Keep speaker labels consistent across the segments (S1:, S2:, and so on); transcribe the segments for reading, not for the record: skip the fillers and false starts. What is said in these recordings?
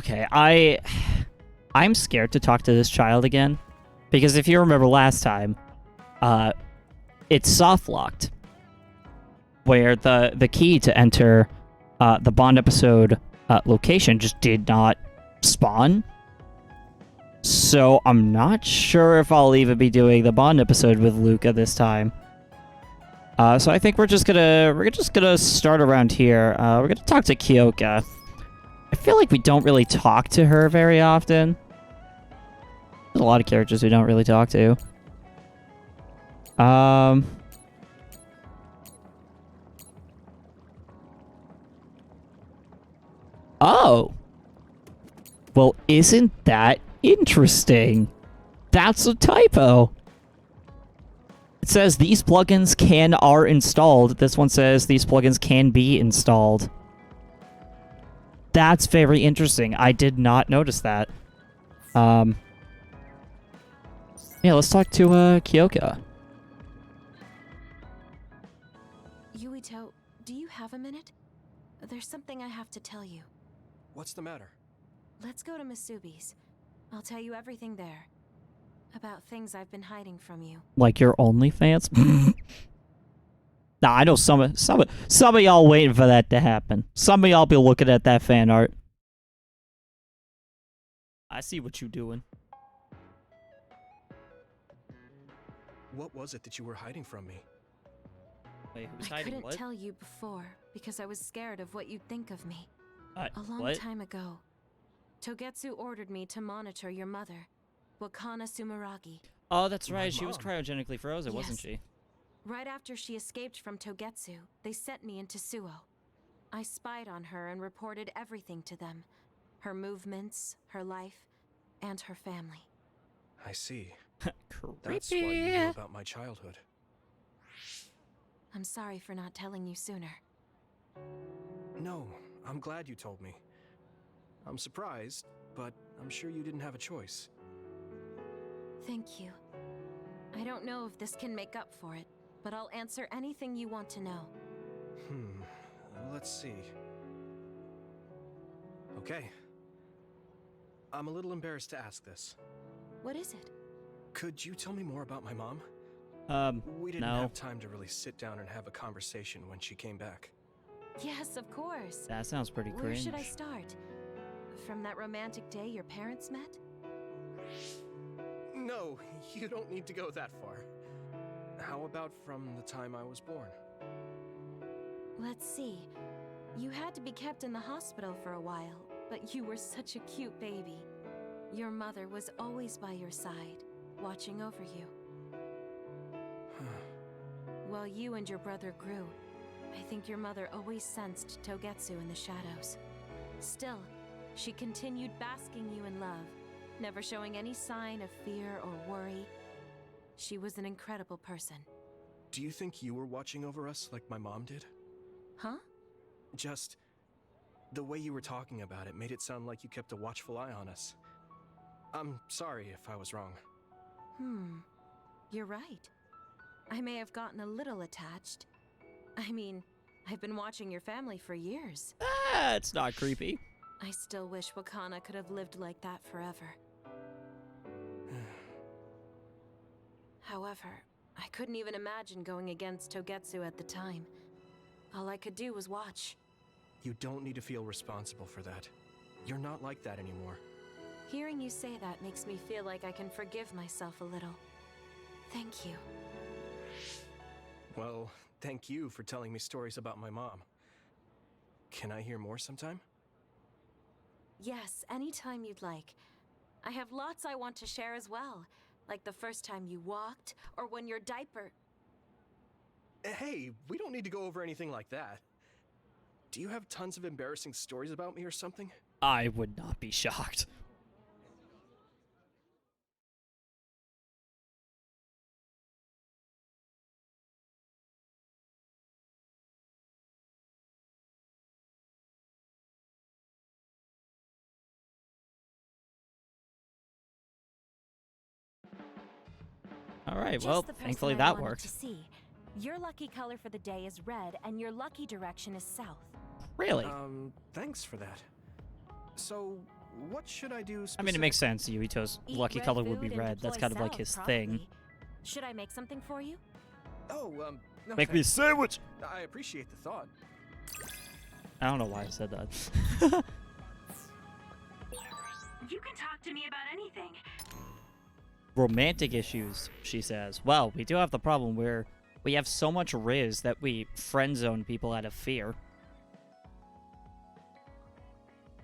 S1: Okay, I'm scared to talk to this child again. Because if you remember last time, it's soft locked. Where the key to enter the Bond episode location just did not spawn. So I'm not sure if I'll even be doing the Bond episode with Luca this time. So I think we're just gonna start around here. We're gonna talk to Kyoka. I feel like we don't really talk to her very often. There's a lot of characters we don't really talk to. Oh. Well, isn't that interesting? That's a typo. It says these plugins are installed. This one says these plugins can be installed. That's very interesting. I did not notice that. Yeah, let's talk to Kyoka.
S2: Yuito, do you have a minute? There's something I have to tell you.
S3: What's the matter?
S2: Let's go to Masubi's. I'll tell you everything there. About things I've been hiding from you.
S1: Like your OnlyFans? Nah, I know some of y'all waiting for that to happen. Some of y'all be looking at that fan art. I see what you doing.
S3: What was it that you were hiding from me?
S1: Wait, who's
S2: I
S1: hiding
S2: couldn't
S1: what?
S2: tell you before because I was scared of what you'd think of me. A long
S1: what?
S2: time ago, Togetsu ordered me to monitor your mother, Wakana Sumeragi.
S1: Oh, that's
S3: My
S1: right. She was
S3: mom.
S1: cryogenically frozen, wasn't
S2: Yes.
S1: she?
S2: Right after she escaped from Togetsu, they sent me into Suo. I spied on her and reported everything to them. Her movements, her life, and her family.
S3: I see.
S1: Creepy.
S3: That's why you knew about my childhood.
S2: I'm sorry for not telling you sooner.
S3: No, I'm glad you told me. I'm surprised, but I'm sure you didn't have a choice.
S2: Thank you. I don't know if this can make up for it, but I'll answer anything you want to know.
S3: Let's see. Okay. I'm a little embarrassed to ask this.
S2: What is it?
S3: Could you tell me more about my mom? We didn't
S1: no.
S3: have time to really sit down and have a conversation when she came back.
S2: Yes, of course.
S1: That sounds pretty
S2: Where
S1: cringe.
S2: should I start? From that romantic day your parents met?
S3: No, you don't need to go that far. How about from the time I was born?
S2: Let's see. You had to be kept in the hospital for a while, but you were such a cute baby. Your mother was always by your side, watching over you. While you and your brother grew, I think your mother always sensed Togetsu in the shadows. Still, she continued basking you in love, never showing any sign of fear or worry. She was an incredible person.
S3: Do you think you were watching over us like my mom did?
S2: Huh?
S3: Just the way you were talking about it made it sound like you kept a watchful eye on us. I'm sorry if I was wrong.
S2: You're right. I may have gotten a little attached. I mean, I've been watching your family for years.
S1: It's not creepy.
S2: I still wish Wakana could have lived like that forever. However, I couldn't even imagine going against Togetsu at the time. All I could do was watch.
S3: You don't need to feel responsible for that. You're not like that anymore.
S2: Hearing you say that makes me feel like I can forgive myself a little. Thank you.
S3: Well, thank you for telling me stories about my mom. Can I hear more sometime?
S2: Yes, anytime you'd like. I have lots I want to share as well. Like the first time you walked, or when your diaper...
S3: Hey, we don't need to go over anything like that. Do you have tons of embarrassing stories about me or something?
S1: I would not be shocked. All right,
S2: Just
S1: well,
S2: the person
S1: thankfully
S2: I
S1: that
S2: wanted
S1: worked.
S2: to see. Your lucky color for the day is red, and your lucky direction is south.
S1: Really?
S3: Thanks for that. So, what should I do
S1: I mean, it makes sense. Yuito's
S2: Eat
S1: lucky
S2: red
S1: color would
S2: food
S1: be
S2: and
S1: red. That's
S2: deploy
S1: kind of like
S2: south,
S1: his
S2: probably.
S1: thing.
S2: Should I make something for you?
S3: Oh, no,
S1: Make me a
S3: thanks.
S1: sandwich!
S3: I appreciate the thought.
S1: I don't know why I said that.
S4: You can talk to me about anything.
S1: Romantic issues, she says. Well, we do have the problem where we have so much riz that we friend zone people out of fear.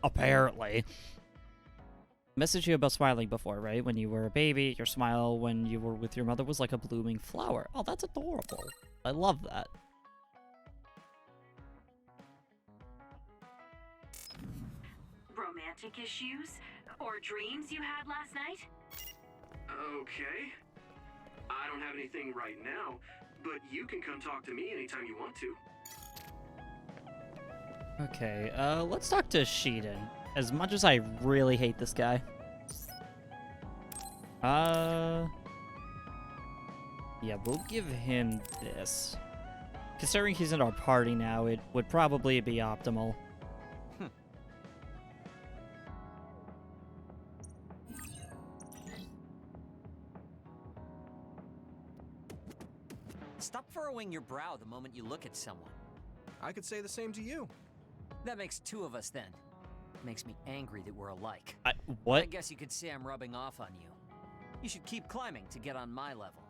S1: Apparently. Messaged you about smiling before, right? When you were a baby, your smile when you were with your mother was like a blooming flower. Oh, that's adorable. I love that.
S4: Romantic issues? Or dreams you had last night?
S3: Okay. I don't have anything right now, but you can come talk to me anytime you want to.
S1: Okay, let's talk to Shiden. As much as I really hate this guy. Yeah, we'll give him this. Considering he's in our party now, it would probably be optimal.
S5: Stop furrowing your brow the moment you look at someone.
S3: I could say the same to you.
S5: That makes two of us then. Makes me angry that we're alike.
S1: What?
S5: I guess you could say I'm rubbing off on you. You should keep climbing to get on my level.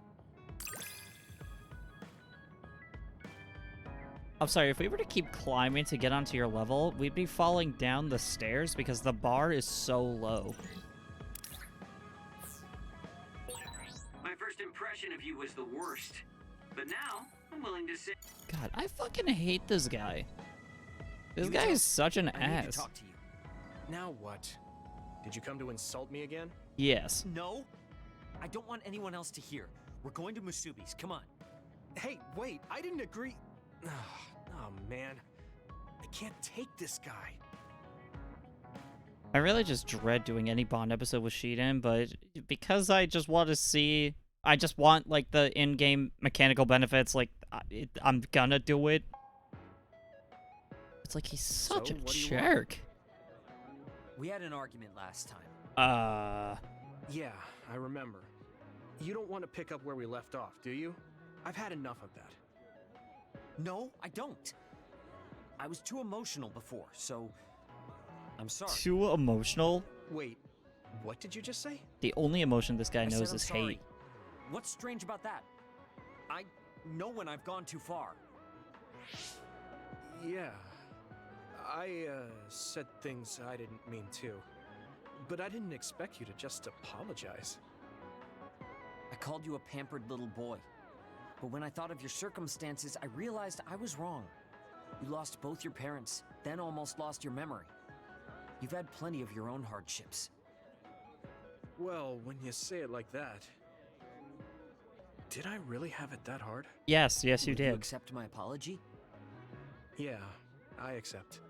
S1: I'm sorry, if we were to keep climbing to get onto your level, we'd be falling down the stairs because the bar is so low.
S6: My first impression of you was the worst. But now, I'm willing to say...
S1: God, I fucking hate this guy. This
S5: You
S1: guy
S5: talk-
S1: is such an
S5: I need to
S1: ass.
S5: talk to you.
S3: Now what? Did you come to insult me again?
S1: Yes.
S5: No, I don't want anyone else to hear. We're going to Musubi's. Come on.
S3: Hey, wait, I didn't agree. Oh, man. I can't take this guy.
S1: I really just dread doing any Bond episode with Shiden, but because I just want to see... I just want, like, the in-game mechanical benefits, like, I'm gonna do it. It's like he's such
S3: So,
S1: a
S3: what do you want?
S1: jerk.
S5: We had an argument last time.
S3: Yeah, I remember. You don't want to pick up where we left off, do you? I've had enough of that.
S5: No, I don't. I was too emotional before, so I'm sorry.
S1: Too emotional?
S3: Wait, what did you just say?
S1: The only emotion this guy
S5: I said
S1: knows
S5: I'm
S1: is
S5: sorry.
S1: hate.
S5: What's strange about that? I know when I've gone too far.
S3: Yeah. I, said things I didn't mean to. But I didn't expect you to just apologize.
S5: I called you a pampered little boy. But when I thought of your circumstances, I realized I was wrong. You lost both your parents, then almost lost your memory. You've had plenty of your own hardships.
S3: Well, when you say it like that... Did I really have it that hard?
S1: Yes, yes, you
S5: Will you
S1: did.
S5: accept my apology?
S3: Yeah, I accept.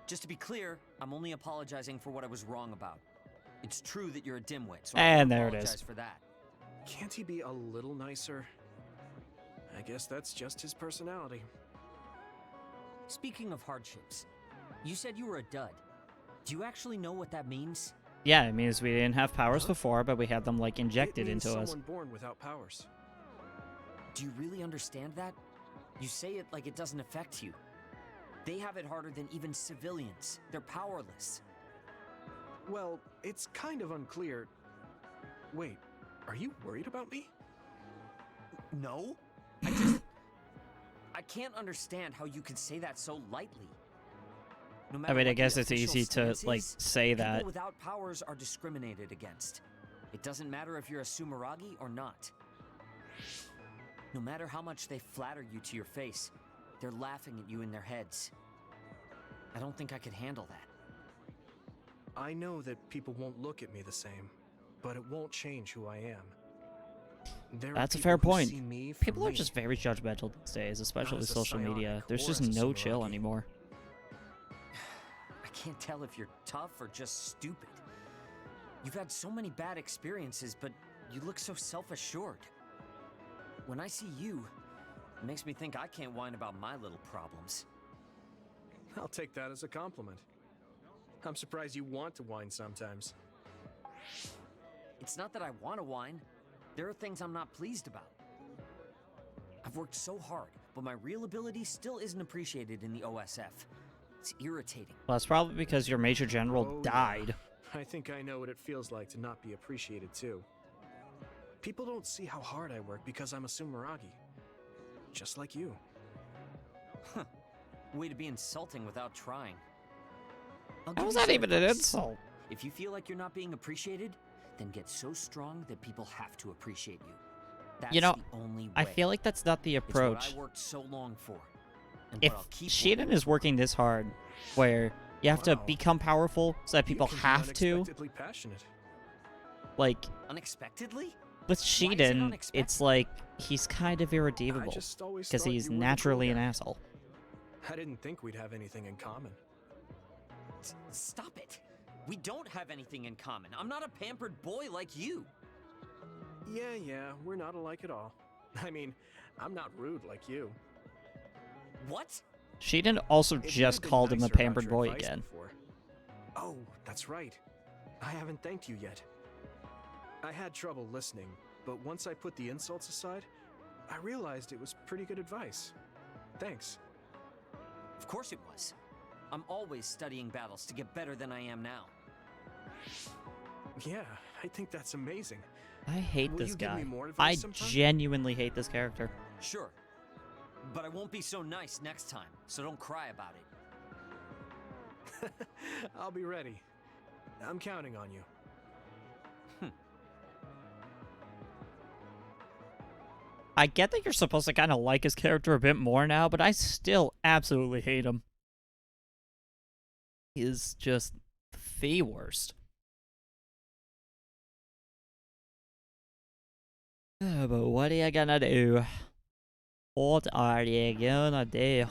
S5: Just to be clear, I'm only apologizing for what I was wrong about. It's true that you're a dimwit, so
S1: And
S5: I
S1: there it
S5: apologize
S1: is.
S5: for that.
S3: Can't he be a little nicer? I guess that's just his personality.
S5: Speaking of hardships, you said you were a dud. Do you actually know what that means?
S1: Yeah, it means we didn't have powers
S3: Huh?
S1: before, but we had them, like, injected
S3: It means
S1: into us.
S3: someone born without powers.
S5: Do you really understand that? You say it like it doesn't affect you. They have it harder than even civilians. They're powerless.
S3: Well, it's kind of unclear. Wait, are you worried about me?
S5: No? I can't understand how you could say that so lightly. No
S1: I
S5: matter
S1: mean, I
S5: what the
S1: guess it's
S5: official
S1: easy to,
S5: stance
S1: like,
S5: is,
S1: say that.
S5: People without powers are discriminated against. It doesn't matter if you're a Sumeragi or not. No matter how much they flatter you to your face, they're laughing at you in their heads. I don't think I could handle that.
S3: I know that people won't look at me the same, but it won't change who I am. There are
S1: That's a
S3: people
S1: fair
S3: who
S1: point.
S3: see me for
S1: People are
S3: me.
S1: just very judgmental these days, especially with
S3: as a
S1: social media.
S3: psionic
S1: There's
S3: or
S1: just
S3: as a
S1: no chill
S3: Sumeragi.
S1: anymore.
S5: I can't tell if you're tough or just stupid. You've had so many bad experiences, but you look so self-assured. When I see you, it makes me think I can't whine about my little problems.
S3: I'll take that as a compliment. I'm surprised you want to whine sometimes.
S5: It's not that I want to whine. There are things I'm not pleased about. I've worked so hard, but my real ability still isn't appreciated in the OSF. It's irritating.
S1: Well, that's probably because your Major General
S3: Oh, yeah.
S1: died.
S3: I think I know what it feels like to not be appreciated too. People don't see how hard I work because I'm a Sumeragi. Just like you.
S5: Way to be insulting without trying. I'll
S1: How
S5: give
S1: was
S5: you
S1: that
S5: some
S1: even an
S5: advice.
S1: insult?
S5: If you feel like you're not being appreciated, then get so strong that people have to appreciate you. That's
S1: You know,
S5: the only way.
S1: I feel like that's not the
S5: It's what
S1: approach.
S5: I worked so long for. And
S1: If
S5: what I'll keep
S1: Shiiden
S5: working
S1: is working this hard, where you have to
S3: Wow.
S1: become powerful so that people
S3: You can be
S1: have to,
S3: unexpectedly passionate.
S1: like,
S5: unexpectedly?
S1: with
S5: it
S1: Shiiden,
S5: unexpected?
S1: it's like he's kind of
S3: I
S1: irredeemable
S3: just always
S1: because
S3: thought
S1: he's
S3: you were the
S1: naturally
S3: cool
S1: an
S3: guy.
S1: asshole.
S3: I didn't think we'd have anything in common.
S5: Stop it. We don't have anything in common. I'm not a pampered boy like you.
S3: Yeah, we're not alike at all. I mean, I'm not rude like you.
S5: What?
S1: Shiiden also
S3: If you
S1: just
S3: had been
S1: called him a
S3: nicer about
S1: pampered
S3: your
S1: boy
S3: advice
S1: again.
S3: before- Oh, that's right. I haven't thanked you yet. I had trouble listening, but once I put the insults aside, I realized it was pretty good advice. Thanks.
S5: Of course it was. I'm always studying battles to get better than I am now.
S3: Yeah, I think that's amazing.
S1: I hate
S3: Will
S1: this
S3: you give me
S1: guy.
S3: more
S1: I
S3: advice sometime?
S1: genuinely hate this character.
S5: Sure. But I won't be so nice next time, so don't cry about it.
S3: I'll be ready. I'm counting on you.
S1: I get that you're supposed to kind of like his character a bit more now, but I still absolutely hate him. He is just the worst. Oh, but what are you gonna do? What are you gonna do?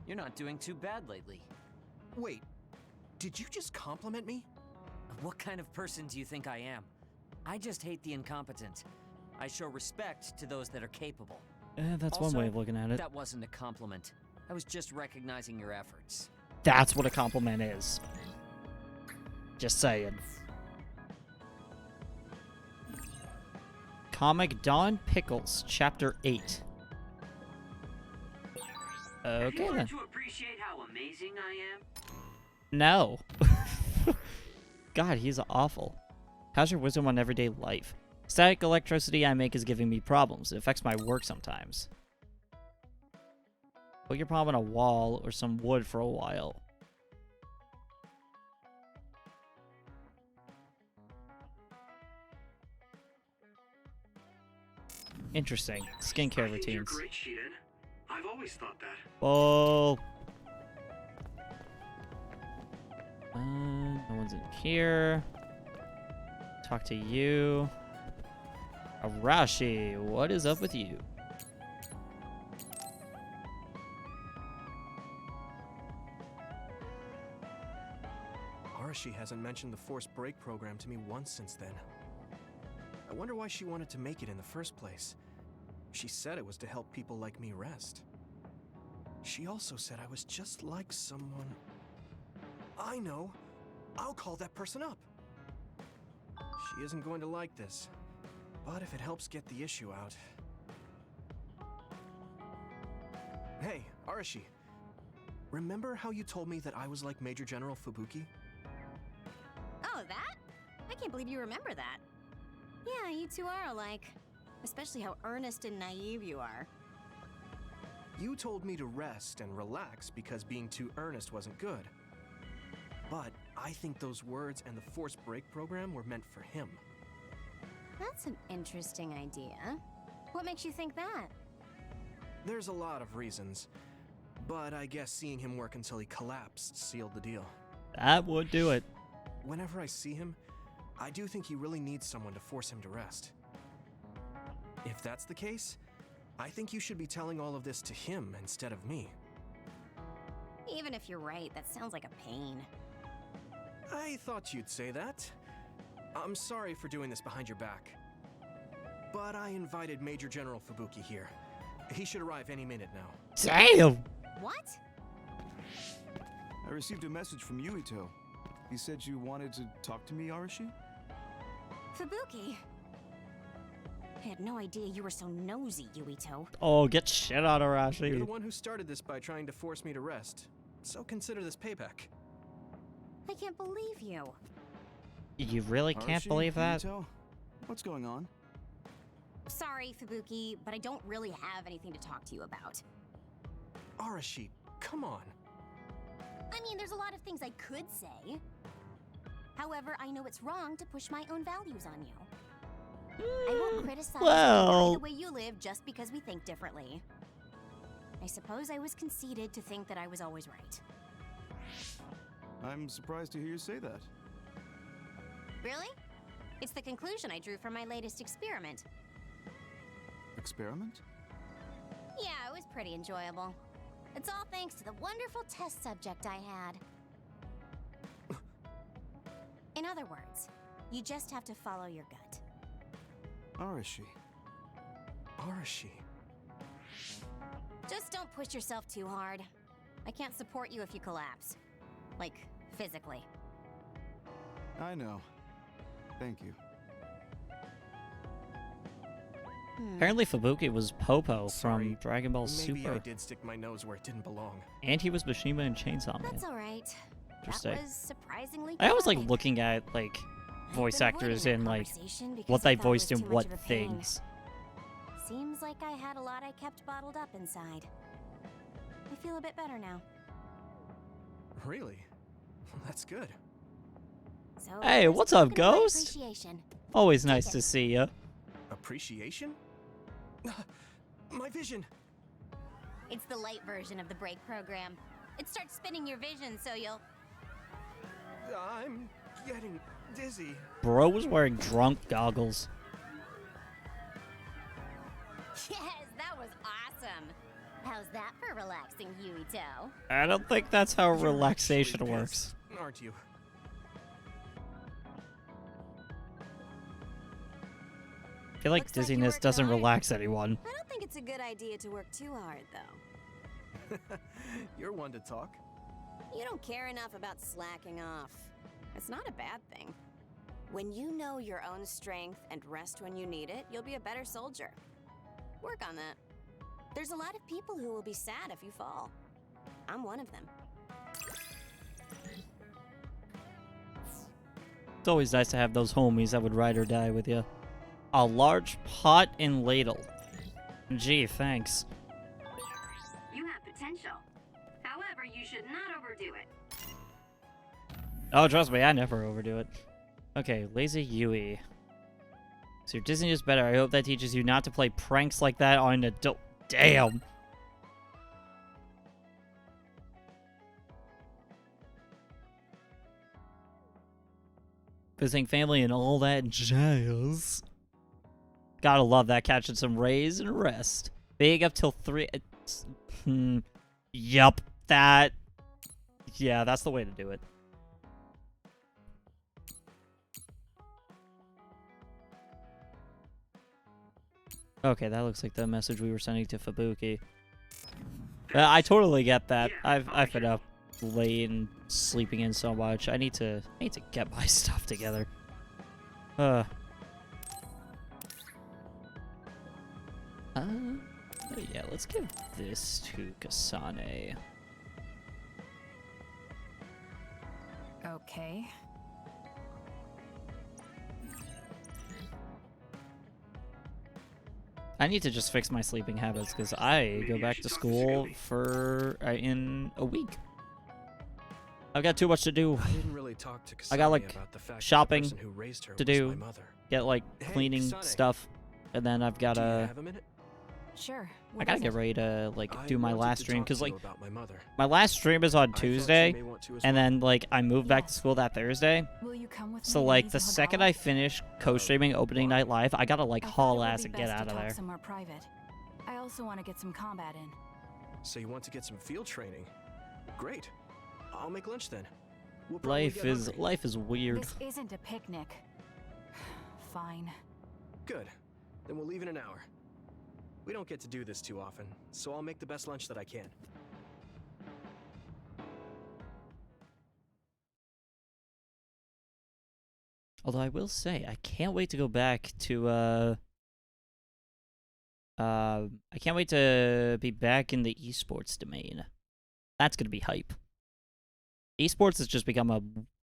S5: You're not doing too bad lately.
S3: Wait, did you just compliment me?
S5: What kind of person do you think I am? I just hate the incompetent. I show respect to those that are capable.
S1: That's
S5: Also,
S1: one way of looking at it.
S5: That wasn't a compliment. I was just recognizing your efforts.
S1: That's what a compliment is. Just saying. Comic Don Pickles, Chapter 8.
S6: Have
S1: Okay
S6: you
S1: then.
S6: learned to appreciate how amazing I am?
S1: No. God, he's awful. How's your wisdom on everyday life? Static electricity I make is giving me problems. It affects my work sometimes. Put your palm on a wall or some wood for a while. Interesting. Skincare
S6: I think you're
S1: routines.
S6: great, Shiiden. I've always thought that.
S1: Oh. No one's in here. Talk to you. Arashi, what is up with you?
S3: Arashi hasn't mentioned the forced break program to me once since then. I wonder why she wanted to make it in the first place. She said it was to help people like me rest. She also said I was just like someone... I know! I'll call that person up! She isn't going to like this, but if it helps get the issue out... Hey, Arashi. Remember how you told me that I was like Major General Fubuki?
S7: Oh, that? I can't believe you remember that. Yeah, you two are alike. Especially how earnest and naive you are.
S3: You told me to rest and relax because being too earnest wasn't good. But I think those words and the forced break program were meant for him.
S7: That's an interesting idea. What makes you think that?
S3: There's a lot of reasons, but I guess seeing him work until he collapsed sealed the deal.
S1: That would do it.
S3: Whenever I see him, I do think he really needs someone to force him to rest. If that's the case, I think you should be telling all of this to him instead of me.
S7: Even if you're right, that sounds like a pain.
S3: I thought you'd say that. I'm sorry for doing this behind your back. But I invited Major General Fubuki here. He should arrive any minute now.
S1: Damn!
S7: What?
S8: I received a message from Yuito. You said you wanted to talk to me, Arashi?
S7: Fubuki. I had no idea you were so nosy, Yuito.
S1: Oh, get shit on
S3: You're
S1: Arashi.
S3: the one who started this by trying to force me to rest. So consider this payback.
S7: I can't believe you.
S1: You really can't
S8: Arashi,
S1: believe that?
S8: Yuito? What's going on?
S7: Sorry, Fubuki, but I don't really have anything to talk to you about.
S3: Arashi, come on.
S7: I mean, there's a lot of things I could say. However, I know it's wrong to push my own values on you. I won't criticize
S1: well-
S7: the way you live just because we think differently. I suppose I was conceited to think that I was always right.
S8: I'm surprised to hear you say that.
S7: Really? It's the conclusion I drew from my latest experiment.
S8: Experiment?
S7: Yeah, it was pretty enjoyable. It's all thanks to the wonderful test subject I had. In other words, you just have to follow your gut.
S8: Arashi.
S3: Arashi.
S7: Just don't push yourself too hard. I can't support you if you collapse. Like, physically.
S8: I know. Thank you.
S1: Apparently Fubuki was Popo
S3: Sorry.
S1: from Dragon Ball
S3: Maybe
S1: Super.
S3: I did stick my nose where it didn't belong.
S1: And he was Mishima in Chainsaw Man.
S7: That's alright.
S1: Interesting.
S7: That was surprisingly
S1: I always like
S7: cathartic.
S1: looking at like voice
S7: I've been
S1: actors
S7: avoiding
S1: and
S7: that
S1: like
S7: conversation because
S1: what
S7: I
S1: they
S7: thought it was
S1: voiced in
S7: too much
S1: what
S7: of a pain.
S1: things.
S7: Seems like I had a lot I kept bottled up inside. I feel a bit better now.
S3: Really? Well, that's good.
S7: So
S1: Hey,
S7: here's a
S1: what's up,
S7: token of my
S1: Ghost?
S7: appreciation.
S1: Always
S7: Take
S1: nice
S7: it.
S1: to see ya.
S3: Appreciation? My vision!
S7: It's the light version of the break program. It starts spinning your vision so you'll...
S3: I'm getting dizzy.
S1: Bro was wearing drunk goggles.
S7: Yes, that was awesome. How's that for relaxing, Yuito?
S1: I don't think that's how
S3: You're
S1: relaxation
S3: actually
S1: works.
S3: pissed, aren't you?
S1: I feel like
S7: Looks like you
S1: dizziness
S7: worked
S1: doesn't
S7: hard.
S1: relax anyone.
S7: I don't think it's a good idea to work too hard, though.
S3: You're one to talk.
S7: You don't care enough about slacking off. It's not a bad thing. When you know your own strength and rest when you need it, you'll be a better soldier. Work on that. There's a lot of people who will be sad if you fall. I'm one of them.
S1: It's always nice to have those homies that would ride or die with you. A large pot and ladle. Gee, thanks.
S4: You have potential. However, you should not overdo it.
S1: Oh, trust me, I never overdo it. Okay, Lazy Yui. So your dizziness better. I hope that teaches you not to play pranks like that on an adult. Damn. Visiting family and all that jazz. Gotta love that, catching some rays and rest. Big up till 3. Yup, that. Yeah, that's the way to do it. Okay, that looks like the message we were sending to Fubuki. I totally get that. I've been up late and sleeping in so much. I need to get my stuff together. Yeah, let's give this to Kasane.
S9: Okay.
S1: I need to just fix my sleeping habits because I go back to school for in a week. I've got too much to do.
S3: I didn't really talk to Kasane
S1: I got like
S3: about the fact
S1: shopping
S3: that the person who raised her
S1: to
S3: was
S1: do,
S3: my mother.
S1: get like
S3: Hey,
S1: cleaning
S3: Kasane.
S1: stuff, and then I've got
S3: Do you
S1: to.
S3: have a minute?
S9: Sure.
S1: I gotta get ready to like do my
S3: I wanted
S1: last
S3: to
S1: stream
S3: talk
S1: because
S3: to you
S1: like
S3: about my mother.
S1: my last stream is on
S3: I thought
S1: Tuesday,
S3: you may want to as
S1: and
S3: well.
S1: then like I moved back to
S9: Yes.
S1: school that Thursday.
S9: Will you come with
S1: So
S9: me to
S1: like the
S9: Easy
S1: second
S9: Hodala?
S1: I finish co-streaming opening night live, I gotta like
S9: I thought it
S1: haul
S9: would
S1: ass
S9: be
S1: and get
S9: best to
S1: out of
S9: talk
S1: there.
S9: somewhere private. I also want to get some combat in.
S3: So you want to get some field training? Great. I'll make lunch then. We'll probably get hungry.
S1: Life is weird.
S9: This isn't a picnic. Fine.
S3: Good. Then we'll leave in an hour. We don't get to do this too often, so I'll make the best lunch that I can.
S1: Although I will say, I can't wait to go back to, I can't wait to be back in the esports domain. That's gonna be hype. Esports has just become a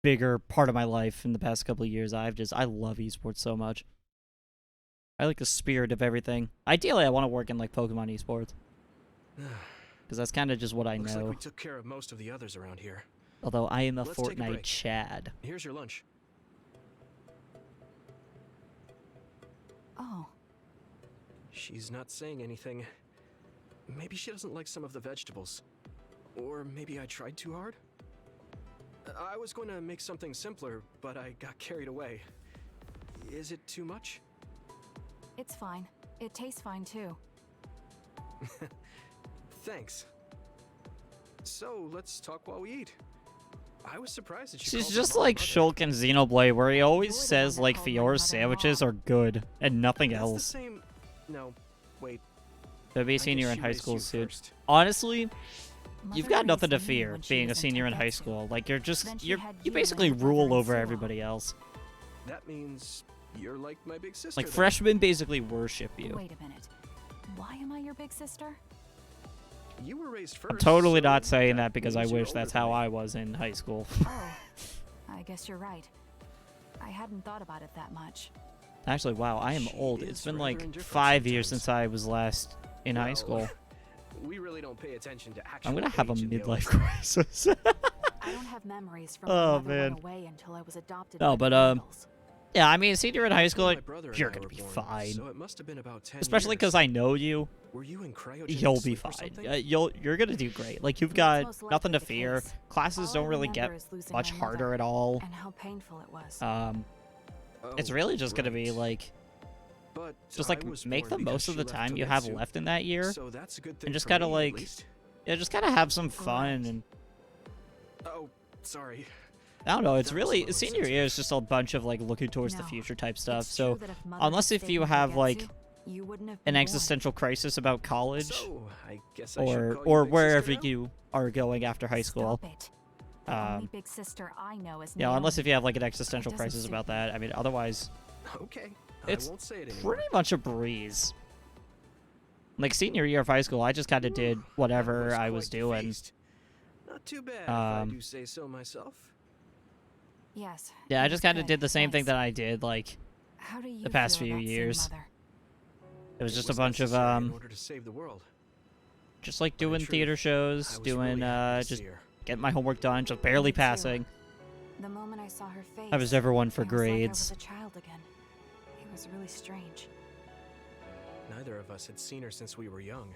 S1: bigger part of my life in the past couple of years. I love esports so much. I like the spirit of everything. Ideally, I want to work in, like, Pokemon esports. Because that's kind of just what I
S3: Looks
S1: know.
S3: like we took care of most of the others around here.
S1: Although I am a
S3: Let's take a
S1: Fortnite
S3: break.
S1: Chad.
S3: Here's your lunch.
S9: Oh,
S3: She's not saying anything. Maybe she doesn't like some of the vegetables. Or maybe I tried too hard? I was going to make something simpler, but I got carried away. Is it too much?
S9: it's fine. It tastes fine too.
S3: Thanks. So, let's talk while we eat. I was surprised that you
S1: She's
S3: called
S1: just
S3: my mom
S1: like
S3: mother.
S1: Shulk and Xenoblade, where he always
S9: You're the
S1: says,
S9: one that
S1: like,
S9: called my
S1: Fiora's
S9: mother-in-law.
S1: sandwiches are good, and nothing
S3: That's the
S1: else.
S3: same... No, wait.
S1: To be a
S3: I
S1: senior
S3: guess
S1: in
S3: she
S1: high
S3: raised
S1: school
S3: you
S1: soon.
S3: first.
S1: Honestly, you've
S9: Mother
S1: got nothing to
S9: raised me
S1: fear
S9: when she
S1: being a
S9: was in
S1: senior in high
S9: Togetsu.
S1: school. Like, you're just,
S9: Then she
S1: you
S9: had you and
S1: basically
S9: your brother
S1: rule
S9: in
S1: over
S9: Suo.
S1: everybody else.
S3: That means you're like my big sister.
S1: Like,
S3: then.
S1: freshmen basically worship you.
S9: Wait a minute. Why am I your big sister?
S3: You were raised first.
S1: I'm totally
S3: so
S1: not saying that because I
S3: means you're
S1: wish that's
S3: older than
S1: how
S3: me.
S1: I was in high school.
S9: Oh, I guess you're right. I hadn't thought about it that much.
S1: Actually, wow, I am
S3: She
S1: old.
S3: is
S1: It's been
S3: rather
S1: like
S3: indifferent
S1: 5 years
S3: sometimes.
S1: since I was last in high
S3: Well,
S1: school.
S3: We really don't pay attention to actual
S1: I'm gonna have a
S3: age in the
S1: midlife
S3: OSR.
S1: crisis.
S9: I don't have memories from
S1: Oh,
S9: when mother
S1: man.
S9: went away until I was adopted
S1: No,
S9: by
S1: but,
S9: the Vandals.
S1: Yeah, I mean, senior in high school,
S3: My
S1: like,
S3: brother and
S1: you're
S3: I
S1: gonna
S3: were
S1: be
S3: born,
S1: fine.
S3: So it must have been about 10
S1: Especially
S3: years.
S1: because I know you.
S3: Were you in cryogenic
S1: You'll be
S3: sleep or
S1: fine.
S3: something?
S1: You're gonna do great. Like, you've
S9: That's
S1: got
S9: most
S1: nothing
S9: likely
S1: to
S9: the
S1: fear.
S9: case.
S1: Classes
S9: All
S1: don't
S9: I
S1: really get
S9: remember is losing
S1: much
S9: my
S1: harder
S9: mother
S1: at all.
S9: And how painful it was.
S1: It's
S3: Oh,
S1: really just gonna be
S3: right.
S1: like,
S3: But
S1: just
S3: I
S1: like
S3: was
S1: make
S3: born
S1: the most
S3: because
S1: of
S3: she
S1: the
S3: left
S1: time you have
S3: Togetsu.
S1: left in that year,
S3: So that's a good thing
S1: and just
S3: for
S1: kind of
S3: me, at
S1: like,
S3: least.
S1: yeah, just kind of have some fun
S9: Right.
S1: and.
S3: Oh, sorry.
S1: I don't know, it's
S3: That was
S1: really,
S3: a little
S1: senior year is just a bunch of, like, looking towards the
S9: No,
S1: future type stuff,
S9: It's
S1: so
S9: true that if Mother
S1: unless
S9: had
S1: if
S9: stayed
S1: you
S9: in
S1: have,
S9: Togetsu,
S1: like,
S9: you wouldn't have
S1: an
S9: been born.
S1: existential crisis about college,
S3: So, I guess I should
S1: or
S3: call you Big
S1: wherever
S3: Sister now?
S1: you are going after high school.
S9: Stop it. The only
S1: Um,
S9: big sister I know is
S1: yeah, unless
S9: Naomi.
S1: if you have, like, an existential
S9: doesn't
S1: crisis
S9: suit
S1: about
S9: me.
S1: that, I mean, otherwise,
S3: Okay.
S1: It's
S3: I won't say it anymore.
S1: pretty much a breeze. Like, senior year of high school, I just kind of did
S3: That
S1: whatever I
S3: quite
S1: was
S3: the
S1: doing.
S3: feast. Not too bad, if I
S1: Um,
S3: do say so myself.
S9: Yes.
S1: Yeah,
S9: it
S1: I just
S9: was
S1: kind of
S9: good,
S1: did the same thing
S9: thanks.
S1: that I did, like,
S9: How do you
S1: the past
S9: feel
S1: few
S9: about seeing
S1: years.
S9: Mother?
S1: it was
S3: It
S1: just
S3: was
S1: a bunch of,
S3: necessary in order to save the world.
S1: just, like,
S3: But in
S1: doing
S3: truth,
S1: theater
S3: I
S1: shows,
S3: was
S1: doing,
S3: really happy to
S1: just
S3: see her.
S1: getting my homework done, just barely
S9: Me too.
S1: passing.
S9: The moment I saw her face,
S1: I was never one for
S9: it was like I
S1: grades.
S9: was a child again. It was really strange.
S3: Neither of us had seen her since we were young.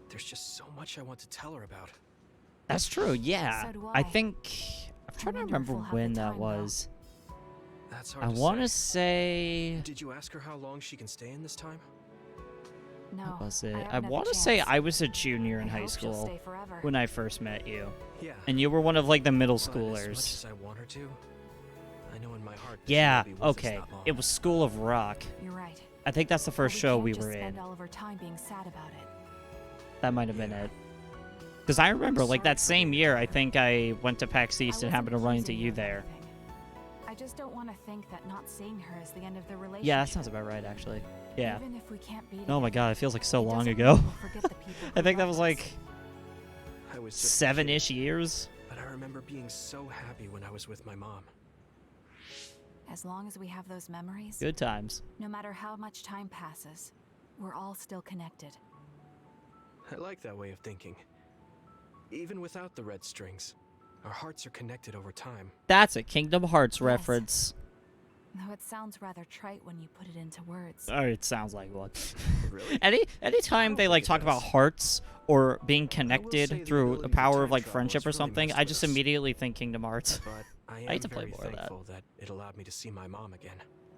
S3: There's just so much I want to tell her about.
S1: That's true, yeah.
S9: So do
S1: I
S9: I.
S1: think... I'm trying to
S9: wonder if
S1: remember
S9: we'll have the
S1: when that
S9: time, though.
S1: was.
S3: That's hard
S1: I
S3: to
S1: want to
S3: say.
S1: say...
S3: Did you ask her how long she can stay in this time?
S9: No.
S1: What was it?
S9: haven't
S1: I
S9: had the
S1: want to say
S9: chance.
S1: I was a junior in
S9: I
S1: high
S9: hope she'll
S1: school
S9: stay forever.
S1: when I first met you.
S3: Yeah.
S1: And you were one of, like, the middle
S3: But as much
S1: schoolers.
S3: as I want her to, I know in my heart that
S1: Yeah,
S3: she'll be with us
S1: okay.
S3: not long.
S1: It was School of Rock.
S9: You're right.
S1: I think that's the
S9: But
S1: first show
S9: can't
S1: we
S9: just
S1: were
S9: spend
S1: in.
S9: all of our time being sad about it.
S1: That might have been
S3: Yeah.
S1: it. Because I remember, like,
S3: Sorry
S1: that
S3: for
S1: same
S3: being
S1: year,
S3: a
S1: I
S3: bother.
S1: think I went to PAX
S9: I
S1: East and
S9: wasn't
S1: happened to run into
S9: accusing
S1: you
S9: of
S1: there.
S9: anything. I just don't want to think that not seeing her is the end of the relationship.
S1: Yeah, that sounds about right, actually. Yeah.
S9: Even if we can't be
S1: Oh my
S9: together,
S1: god, it feels like so
S9: it
S1: long
S9: doesn't
S1: ago.
S9: mean we'll forget the people
S1: I
S9: who
S1: think that
S9: loved
S1: was
S9: us.
S1: like
S3: I was just a kid,
S1: 7-ish years.
S3: But I remember being so happy when I was with my mom.
S9: As long as we have those memories,
S1: Good times.
S9: no matter how much time passes, we're all still connected.
S3: I like that way of thinking. Even without the red strings, our hearts are connected over time.
S1: That's a Kingdom Hearts
S9: Yes.
S1: reference.
S9: Though it sounds rather trite when you put it into words.
S1: Oh, it sounds like one.
S3: Really?
S1: Anytime
S3: I
S1: they
S3: don't
S1: like
S3: think it
S1: talk about
S3: does.
S1: hearts or being
S3: say
S1: connected
S3: the
S1: through
S3: ability
S1: the
S3: to
S1: power of
S3: time
S1: like
S3: travel
S1: friendship or
S3: has really
S1: something,
S3: messed
S1: I
S3: with
S1: just
S3: us.
S1: immediately think Kingdom Hearts.
S3: But I am
S1: I need to play
S3: very
S1: more of that.
S3: thankful that it allowed me to see my mom again.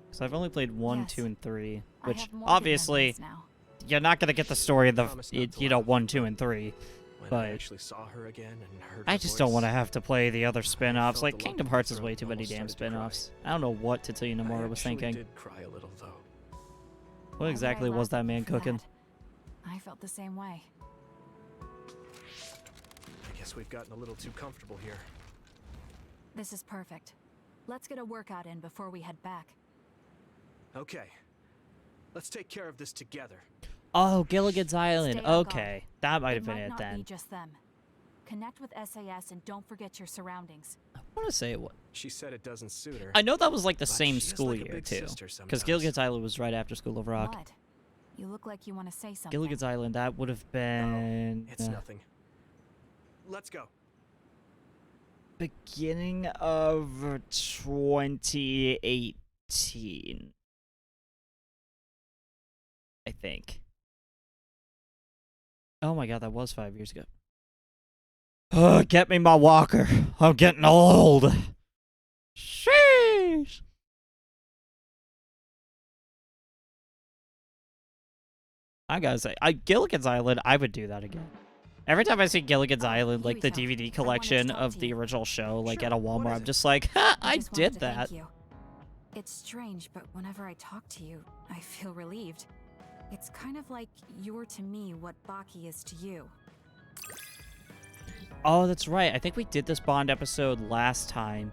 S1: Because I've only played 1,
S9: Yes.
S1: 2, and 3,
S9: I
S1: which
S9: have more good
S1: obviously
S9: memories now.
S1: you're not gonna get the story of the
S3: Promise not to
S1: you know
S3: laugh,
S1: 1, 2,
S3: but
S1: and 3.
S3: When
S1: But
S3: I actually saw her again and heard
S1: I
S3: her
S1: just don't
S3: voice,
S1: want to have to play the other spin-offs.
S3: felt
S1: Like
S3: the lump
S1: Kingdom
S3: in my
S1: Hearts is
S3: throat
S1: way
S3: and
S1: too many
S3: almost
S1: damn
S3: started to cry.
S1: spin-offs. I don't know what to tell you no more. I was
S3: actually
S1: thinking,
S3: did cry a little though.
S1: what
S9: Why would
S1: exactly
S9: I
S1: was
S9: laugh
S1: that man
S9: for
S1: cooking?
S9: that? I felt the same way.
S3: I guess we've gotten a little too comfortable here.
S9: This is perfect. Let's get a workout in before we head back.
S3: Okay. Let's take care of this together.
S1: Oh, Gilligan's Island.
S9: Stay on guard.
S1: Okay, that might have been
S9: might
S1: it
S9: not
S1: then.
S9: be just them. Connect with SAS and don't forget your surroundings.
S1: I want to say what.
S3: She said it doesn't suit her.
S1: I know that was like the
S3: but
S1: same
S3: she is
S1: school
S3: like a
S1: year
S3: big
S1: too,
S3: sister
S1: because
S3: sometimes.
S1: Gilligan's Island was right after School of Rock.
S9: What? You look like you want to say something.
S1: Gilligan's Island, that would have been
S3: It's nothing. Let's go.
S1: beginning of 2018, I think. Oh my god, that was 5 years ago. Get me my walker. I'm getting old. Sheesh. I gotta say, Gilligan's Island, I would do that again. Every time I see Gilligan's Island, like the
S9: Yui-san,
S1: DVD
S9: I
S1: collection
S9: wanted to talk
S1: of
S9: to
S1: the
S9: you.
S1: original show, like
S3: Sure,
S1: at a
S3: what
S1: Walmart,
S3: is
S1: I'm
S3: it?
S1: just like, ha, I
S9: just wanted
S1: did
S9: to
S1: that.
S9: thank you. It's strange, but whenever I talk to you, I feel relieved. It's kind of like you're to me what Baki is to you.
S1: Oh, that's right. I think we did this Bond episode last time,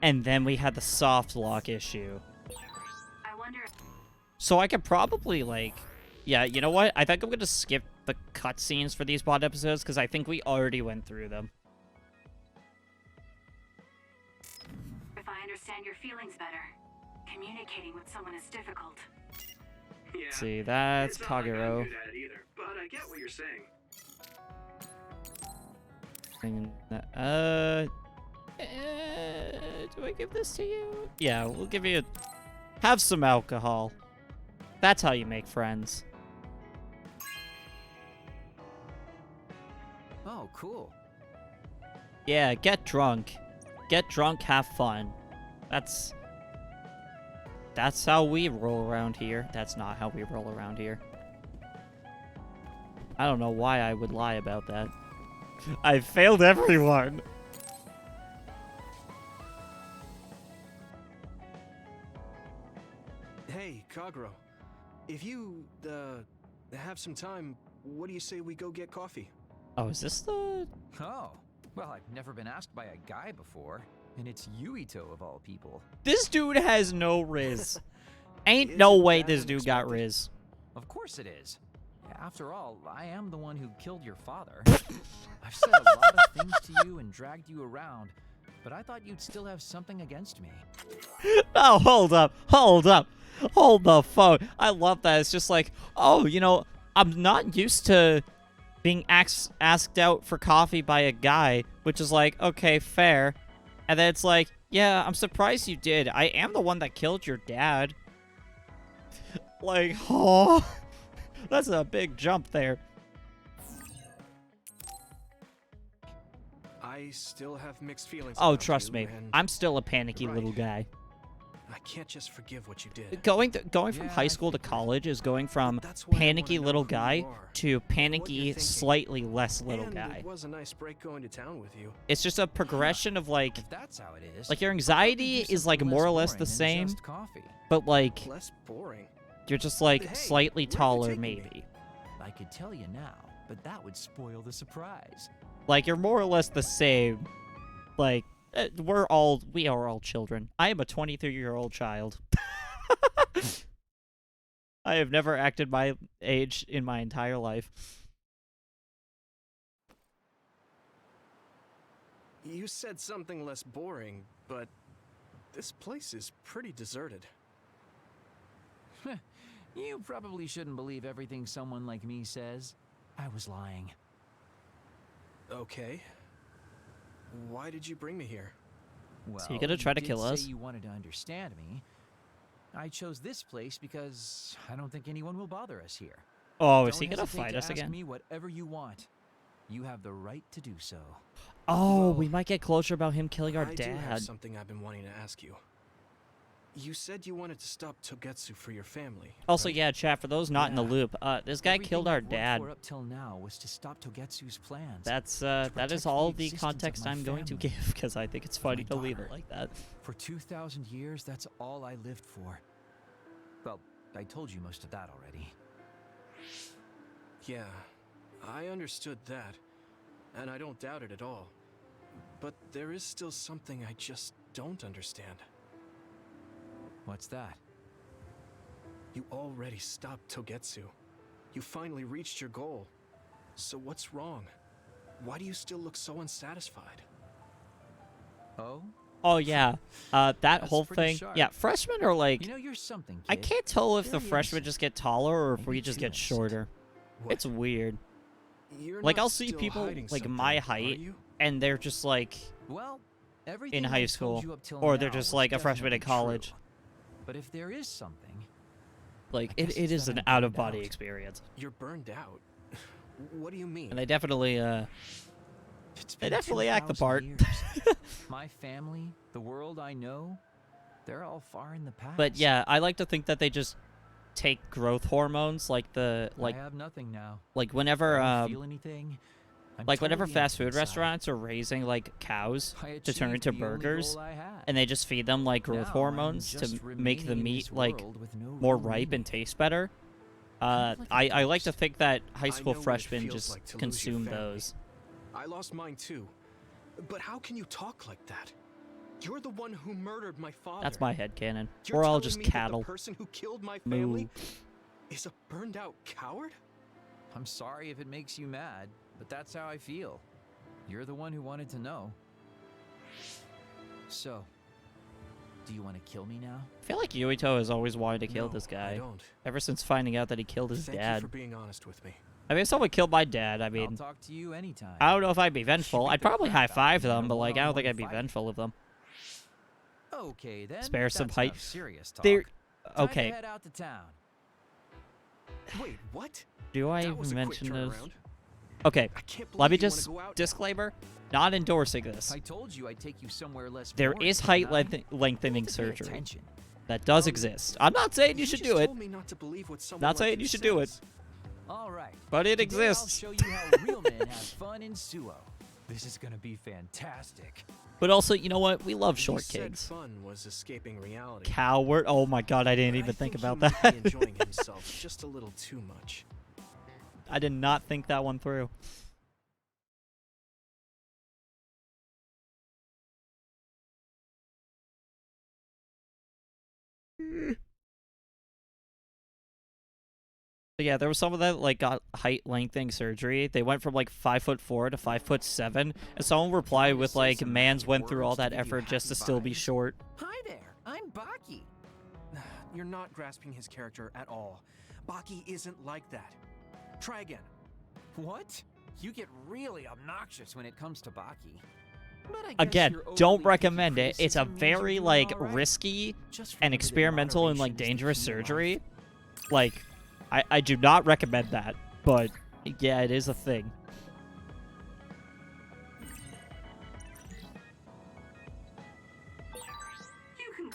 S1: and then we had the soft lock issue.
S4: I wonder.
S1: So I could probably, like... Yeah, you know what? I think I'm gonna skip the cutscenes for these Bond episodes, because I think we already went through them.
S4: If I understand your feelings better, communicating with someone is difficult.
S6: Yeah.
S1: See, that's
S6: it's not like I'm
S1: Kagero.
S6: good at it either, but I get what you're saying.
S1: Do I give this to you? Yeah, we'll give you... Have some alcohol. That's how you make friends.
S5: Oh, cool.
S1: Yeah, get drunk. Get drunk, have fun. That's how we roll around here. That's not how we roll around here. I don't know why I would lie about that. I failed everyone.
S3: Hey, Kagero. If you, have some time, what do you say we go get coffee?
S1: Oh, is this the...
S10: Oh, well, I've never been asked by a guy before, and it's Yuito of all people.
S1: This dude has no riz. Ain't no
S3: Isn't
S1: way
S3: that
S1: this dude got
S3: unexpected?
S1: riz.
S10: Of course it is. After all, I am the one who killed your father. I've said a lot of things to you and dragged you around, but I thought you'd still have something against me.
S1: Oh, hold up. Hold up. Hold the phone. I love that. It's just like, oh, you know, I'm not used to being asked out for coffee by a guy, which is like, okay, fair. And then it's like, yeah, I'm surprised you did. I am the one that killed your dad. Like, oh, that's a big jump there.
S3: I still have mixed feelings
S1: Oh,
S3: about
S1: trust
S3: you,
S1: me.
S3: and
S1: I'm still a panicky
S3: Right.
S1: little guy.
S3: I can't just forgive what you did.
S1: Going from
S10: Yeah,
S1: high
S10: I
S1: school to
S10: figured.
S1: college is going from
S3: That's why I wanna
S1: panicky
S3: know
S1: little
S3: who you
S1: guy
S3: are,
S1: to
S3: what
S1: panicky,
S3: you're thinking.
S1: slightly less little
S3: and
S1: guy.
S3: It was a nice break going to town with you.
S1: It's just a progression of like
S10: If that's how it is,
S1: your
S10: why don't we
S1: anxiety
S10: do
S1: is like
S10: something
S1: more or
S10: less
S1: less the
S10: boring
S1: same,
S10: than just coffee?
S1: but like
S3: Less boring.
S1: you're just like
S3: Hey,
S1: slightly
S3: where are you
S1: taller
S3: taking me?
S1: maybe.
S10: I could tell you now, but that would spoil the surprise.
S1: Like you're more or less the same. Like we are all children. I am a 23-year-old child. I have never acted my age in my entire life.
S3: You said something less boring, but this place is pretty deserted.
S10: You probably shouldn't believe everything someone like me says. I was lying.
S3: Okay. Why did you bring me here?
S10: Well,
S1: you gonna try to
S10: did
S1: kill
S10: say
S1: us?
S10: You wanted to understand me. I chose this place because I don't think anyone will bother us here.
S1: Oh, is
S10: Don't
S1: he gonna
S10: hesitate
S1: fight
S10: to
S1: us
S10: ask
S1: again?
S10: me whatever you want. You have the right to do so.
S1: Oh,
S3: Well,
S1: we might get closure about him killing our
S3: I do have
S1: dad.
S3: something I've been wanting to ask you. You said you wanted to stop Togetsu for your family.
S1: Also,
S3: right?
S1: yeah, chat, for those not in the
S10: Yeah.
S1: loop, this guy
S10: Everything
S1: killed our
S10: I've worked
S1: dad.
S10: for up till now was to stop Togetsu's plans.
S1: That
S10: protect
S1: is
S10: the
S1: all the
S10: existence of
S1: context
S10: my
S1: I'm going to
S10: family.
S1: give, because I think it's funny
S10: My
S1: to leave it
S10: daughter.
S1: like that.
S10: For 2,000 years, that's all I lived for. Well, I told you most of that already.
S3: Yeah, I understood that, and I don't doubt it at all. But there is still something I just don't understand.
S10: What's that?
S3: You already stopped Togetsu. You finally reached your goal. So what's wrong? Why do you still look so unsatisfied?
S10: Oh?
S1: Oh yeah, that
S10: That's
S1: whole
S10: pretty
S1: thing.
S10: sharp.
S1: Yeah, freshmen are like.
S10: You know, you're something, kid.
S1: I can't tell if the
S10: Very
S1: freshmen
S10: innocent.
S1: just get taller or if
S10: Maybe
S1: we just
S10: too
S1: get
S10: innocent.
S1: shorter.
S3: What?
S1: It's weird.
S3: You're
S1: Like
S3: not
S1: I'll see
S3: still
S1: people
S3: hiding
S1: like
S3: something,
S1: my
S3: are
S1: height,
S3: you?
S1: and they're just like
S10: Well, everything
S1: in
S10: I
S1: high
S10: told
S1: school,
S10: you up till
S1: or they're
S10: now
S1: just
S10: was
S1: like a freshman in
S10: definitely
S1: college.
S10: true. But if there is something,
S1: Like
S10: I guess
S1: it
S10: it's
S1: is
S10: that
S1: an
S10: I'm
S1: out of
S10: burned
S1: body
S10: out.
S1: experience,
S3: You're burned out. What do you mean?
S1: and they definitely
S10: it's
S1: They
S10: been
S1: definitely act the
S10: 2,000
S1: part.
S10: years. My family, the world I know, they're all far in the past.
S1: But yeah, I like to think that they just take growth hormones, like
S10: I have nothing now.
S1: whenever
S10: I don't feel anything. I'm
S1: like whenever
S10: totally
S1: fast
S10: empty
S1: food
S10: inside.
S1: restaurants are raising like cows
S10: I
S1: to turn
S10: achieved
S1: into
S10: the only
S1: burgers,
S10: goal I had.
S1: and they just feed them like growth
S10: Now I'm
S1: hormones
S10: just
S1: to make the
S10: remaining in
S1: meat
S10: this
S1: like
S10: world with no
S1: more
S10: real
S1: ripe
S10: meaning.
S1: and taste better.
S10: Kind of like a
S1: I like to
S10: ghost.
S1: think that high
S3: I
S1: school
S3: know what it
S1: freshmen
S3: feels
S1: just
S3: like to lose your
S1: consume
S3: family.
S1: those.
S3: I lost mine too. But how can you talk like that? You're the one who murdered my father.
S1: That's my headcanon.
S3: You're
S1: We're all
S3: telling
S1: just
S3: me that
S1: cattle.
S3: the person who killed my
S1: Moo.
S3: family is a burned out coward?
S10: I'm sorry if it makes you mad, but that's how I feel. You're the one who wanted to know. So, do you want to kill me now?
S1: I feel like Yuito has always wanted to kill
S3: No,
S1: this
S3: I
S1: guy.
S3: don't.
S1: Ever since finding out that he killed his
S3: Thank you
S1: dad.
S3: for being honest with me.
S1: I mean, if someone killed my dad, I
S10: I'll
S1: mean,
S10: talk to you anytime.
S1: I don't know if I'd be vengeful.
S10: beat
S1: I'd
S10: the
S1: probably
S10: crap out of
S1: high-five
S10: me in
S1: them,
S10: a
S1: but like, I don't think
S10: one-on-one
S1: I'd be
S10: fight.
S1: vengeful of them.
S10: Okay, then.
S1: Spare some
S10: that's
S1: height.
S10: enough serious talk.
S1: They're...
S10: Time
S1: Okay,
S10: to head out to town.
S3: Wait, what?
S1: do I
S3: That was
S1: even
S3: a quick
S1: mention those?
S3: turnaround.
S1: Okay,
S3: I can't
S1: let me
S3: believe you wanna
S1: just...
S3: go out.
S1: Disclaimer, not endorsing this.
S10: I told you I'd take you somewhere less
S1: There
S10: boring,
S1: is height
S10: didn't I?
S1: lengthening
S10: Pay
S1: surgery.
S10: attention.
S1: That does exist. I'm not saying you should
S3: just
S1: do it.
S3: told me not to believe what someone
S1: Not
S3: like
S1: saying you should do it.
S3: says.
S10: All right.
S1: But it
S10: Today
S1: exists.
S10: I'll show you how real men have fun in Suo. This is gonna be fantastic.
S1: But also, you know what? We love
S3: He
S1: short
S3: said
S1: kids.
S3: fun was escaping reality.
S1: Coward. Oh my god, I didn't
S3: But
S1: even
S3: I
S1: think
S3: he
S1: about
S3: might
S1: that.
S3: be enjoying himself just a little too much.
S1: I did not think that one through. But yeah, there was someone that like got height lengthening surgery. They went from like 5'4" to 5'7", and someone replied with like, "Man's went through all that effort just to still be short."
S5: Hi there, I'm Baki.
S3: You're not grasping his character at all. Baki isn't like that. Try again.
S5: What? You get really obnoxious when it comes to Baki. But I guess
S1: Again,
S5: your
S1: don't
S5: overly
S1: recommend
S5: picky
S1: it. It's a
S5: criticism means you're
S1: very
S5: doing
S1: like
S5: all right.
S1: risky
S5: Just
S1: and
S5: remember that
S1: experimental and like
S5: moderation is the
S1: dangerous
S5: key to life.
S1: surgery. Like, I do not recommend that. But yeah, it is a thing.
S6: You can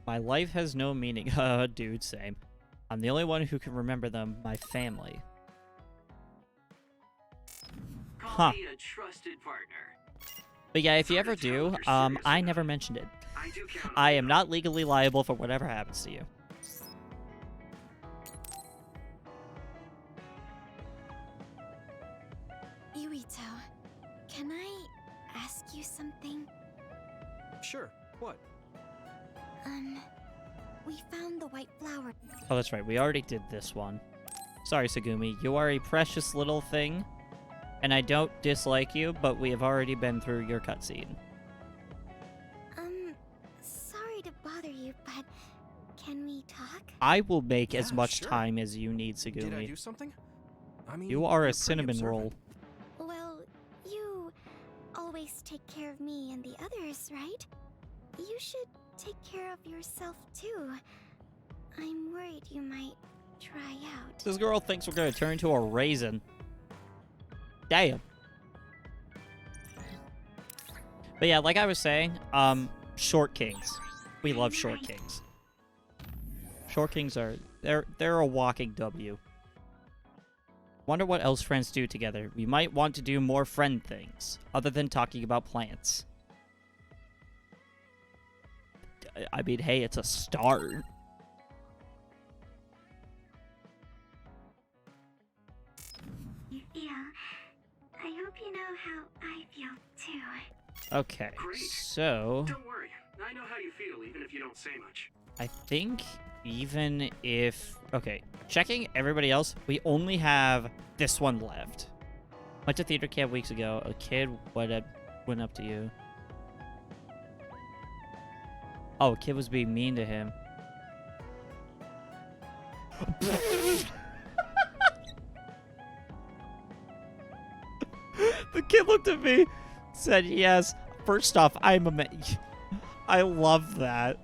S1: My life has no meaning. Dude, same. I'm the only one who can remember them. My family.
S6: call
S1: Huh.
S6: me a trusted partner.
S1: But yeah, if you
S6: Hard to
S1: ever
S6: tell
S1: do,
S6: if you're serious
S1: I
S6: or
S1: never
S6: not.
S1: mentioned it.
S6: I do count on
S1: I
S6: you,
S1: am
S6: though.
S1: not legally liable for whatever happens to you.
S11: Yuito, can I ask you something?
S3: Sure. What?
S11: We found the white flower.
S1: Oh, that's right. We already did this one. Sorry, Sagumi. You are a precious little thing. And I don't dislike you, but we have already been through your cutscene.
S11: Sorry to bother you, but can we talk?
S1: I will make as
S3: Yeah,
S1: much
S3: sure.
S1: time as you need,
S3: Did I
S1: Sagumi.
S3: do something? I mean,
S1: You are
S3: you're
S1: a
S3: pretty
S1: cinnamon roll.
S3: observant.
S11: Well, you always take care of me and the others, right? You should take care of yourself too. I'm worried you might try out.
S1: This girl thinks we're gonna turn into a raisin. Damn. But yeah, like I was saying, short kings. We love short kings. Short kings are they're a walking W. Wonder what else friends do together. We might want to do more friend things other than talking about plants. I mean, hey, it's a start.
S4: You
S11: how I feel too.
S1: Okay,
S6: Great.
S1: so
S6: Don't worry. I know how you feel, even if you don't say much.
S1: I think even if... Okay, checking everybody else, we only have this one left. Went to theater camp weeks ago. A kid went up to you. Oh, a kid was being mean to him. The kid looked at me, said yes. First off, I'm a man. I love that.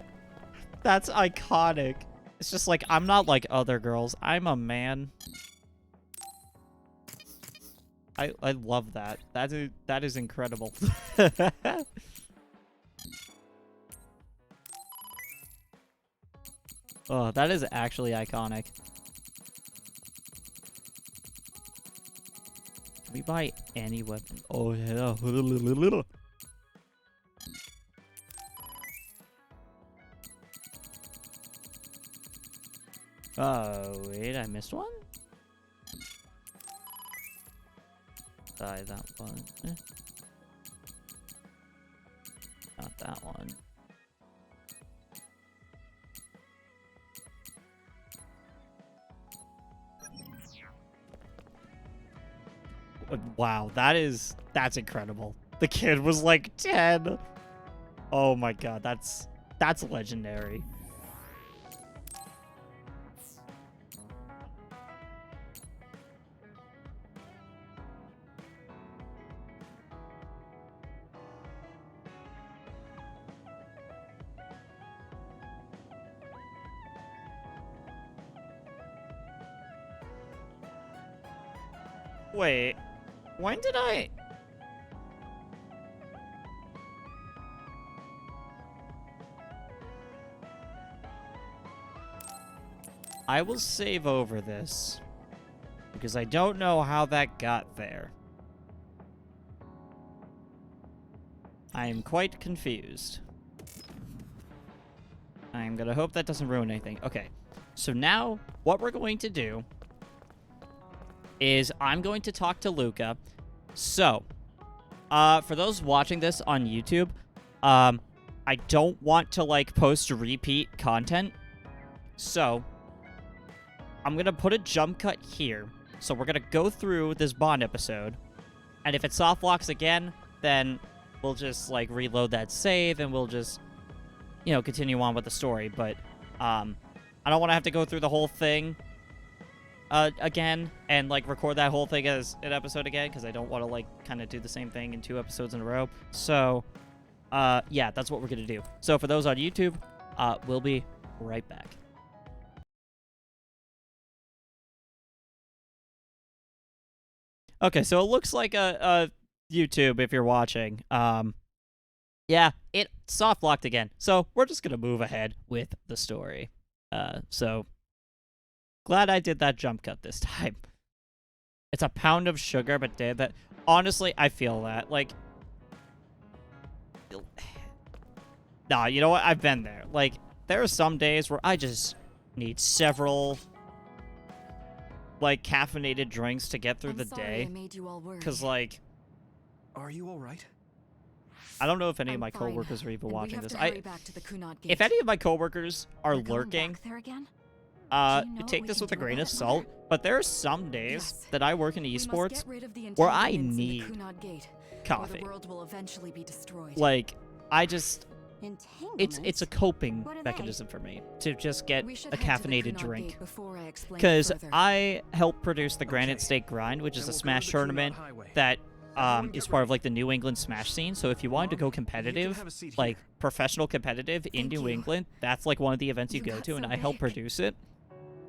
S1: That's iconic. It's just like, I'm not like other girls. I'm a man. I love that. That is incredible. Oh, that is actually iconic. Can we buy any weapon? Oh, yeah. Oh, wait, I missed one? Buy that one. Not that one. Wow, that's incredible. The kid was like 10. Oh my god, that's legendary. Wait, when did I... I will save over this, because I don't know how that got there. I am quite confused. I'm gonna hope that doesn't ruin anything. Okay, so now what we're going to do is I'm going to talk to Luca. So, for those watching this on YouTube, I don't want to, like, post repeat content. So, I'm going to put a jump cut here. So, we're going to go through this Bond episode. And if it soft locks again, then we'll just, like, reload that save and we'll just, you know, continue on with the story. But, I don't want to have to go through the whole thing again and like record that whole thing as an episode again, because I don't want to like kind of do the same thing in 2 episodes in a row. So yeah, that's what we're gonna do. So for those on YouTube, we'll be right back. Okay, so it looks like a YouTube if you're watching. Yeah, it soft locked again, so we're just gonna move ahead with the story. So glad I did that jump cut this time. It's a pound of sugar, but damn that. Honestly, I feel that. Like, nah, you know what? I've been there. Like, there are some days where I just need several, like, caffeinated drinks to get through the day. Because, like...
S3: Are you alright?
S1: I don't know if any of my coworkers are even watching this. If any of my coworkers are lurking... take this with a grain of salt, but there are some days that I work in esports where I need coffee. Like, I just... It's a coping mechanism for me to just get a caffeinated drink. Because I help produce the Granite State Grind, which is a Smash tournament that is part of like the New England Smash scene. So if you wanted to go competitive, like professional competitive in New England, that's like one of the events you go to, and I help produce it.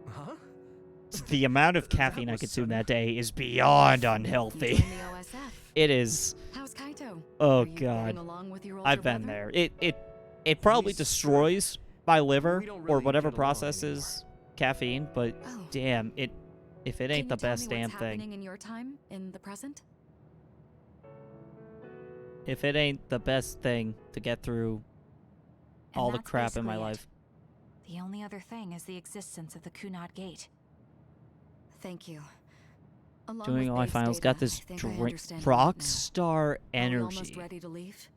S3: Huh?
S1: The amount of caffeine I consume that day is beyond unhealthy. It is. Oh god, I've been there. It probably destroys my liver or whatever processes caffeine, but damn it, if it ain't the best damn thing.
S9: In your time in the present?
S1: If it ain't the best thing to get through all the crap in my life.
S9: The only other thing is the existence of the Kunad Gate. Thank you. Along
S1: Doing
S9: with
S1: all my
S9: base
S1: finals.
S9: data,
S1: Got this
S9: I think I understand a lot
S1: rock
S9: now.
S1: star
S9: Are we almost
S1: energy.
S9: ready to leave?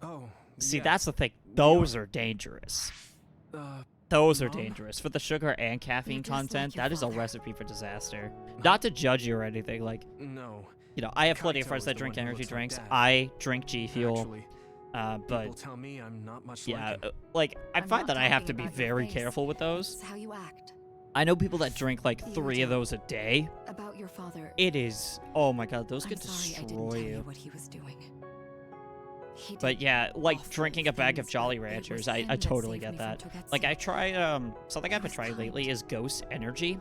S3: Oh,
S1: See,
S3: yeah.
S1: that's the thing. Those are dangerous.
S3: Uh,
S1: Those are
S3: Mom?
S1: dangerous. For the sugar and caffeine
S9: just like
S1: content,
S9: your
S1: that is a
S9: father.
S1: recipe for disaster. Not to judge you or anything, like,
S3: no.
S1: you know, I have plenty of
S3: Kaito
S1: friends
S3: is
S1: that
S3: the
S1: drink
S3: one who
S1: energy
S3: looks like
S1: drinks.
S3: Dad.
S1: I drink G Fuel,
S3: Actually,
S1: but
S3: people tell me I'm not much
S1: yeah,
S3: like him.
S1: like, I
S9: I'm
S1: find
S9: not
S1: that I have to
S9: talking
S1: be
S9: about your
S1: very
S9: face.
S1: careful with those.
S9: It's how you act.
S1: I know people that drink like
S9: You
S1: 3 of
S9: don't.
S1: those a day.
S9: About your father.
S1: It is, oh my god, those
S9: I'm
S1: could
S9: sorry I didn't
S1: destroy
S9: tell you
S1: you.
S9: what he was doing. He
S1: But
S9: did
S1: yeah, like
S9: awful
S1: drinking a bag of
S9: things,
S1: Jolly
S9: but it was
S1: Ranchers,
S9: him
S1: I
S9: that
S1: totally
S9: saved
S1: get
S9: me
S1: that.
S9: from
S1: Like
S9: Togetsu.
S1: I tried something I've been
S9: He was
S1: trying
S9: kind.
S1: lately is Ghost Energy,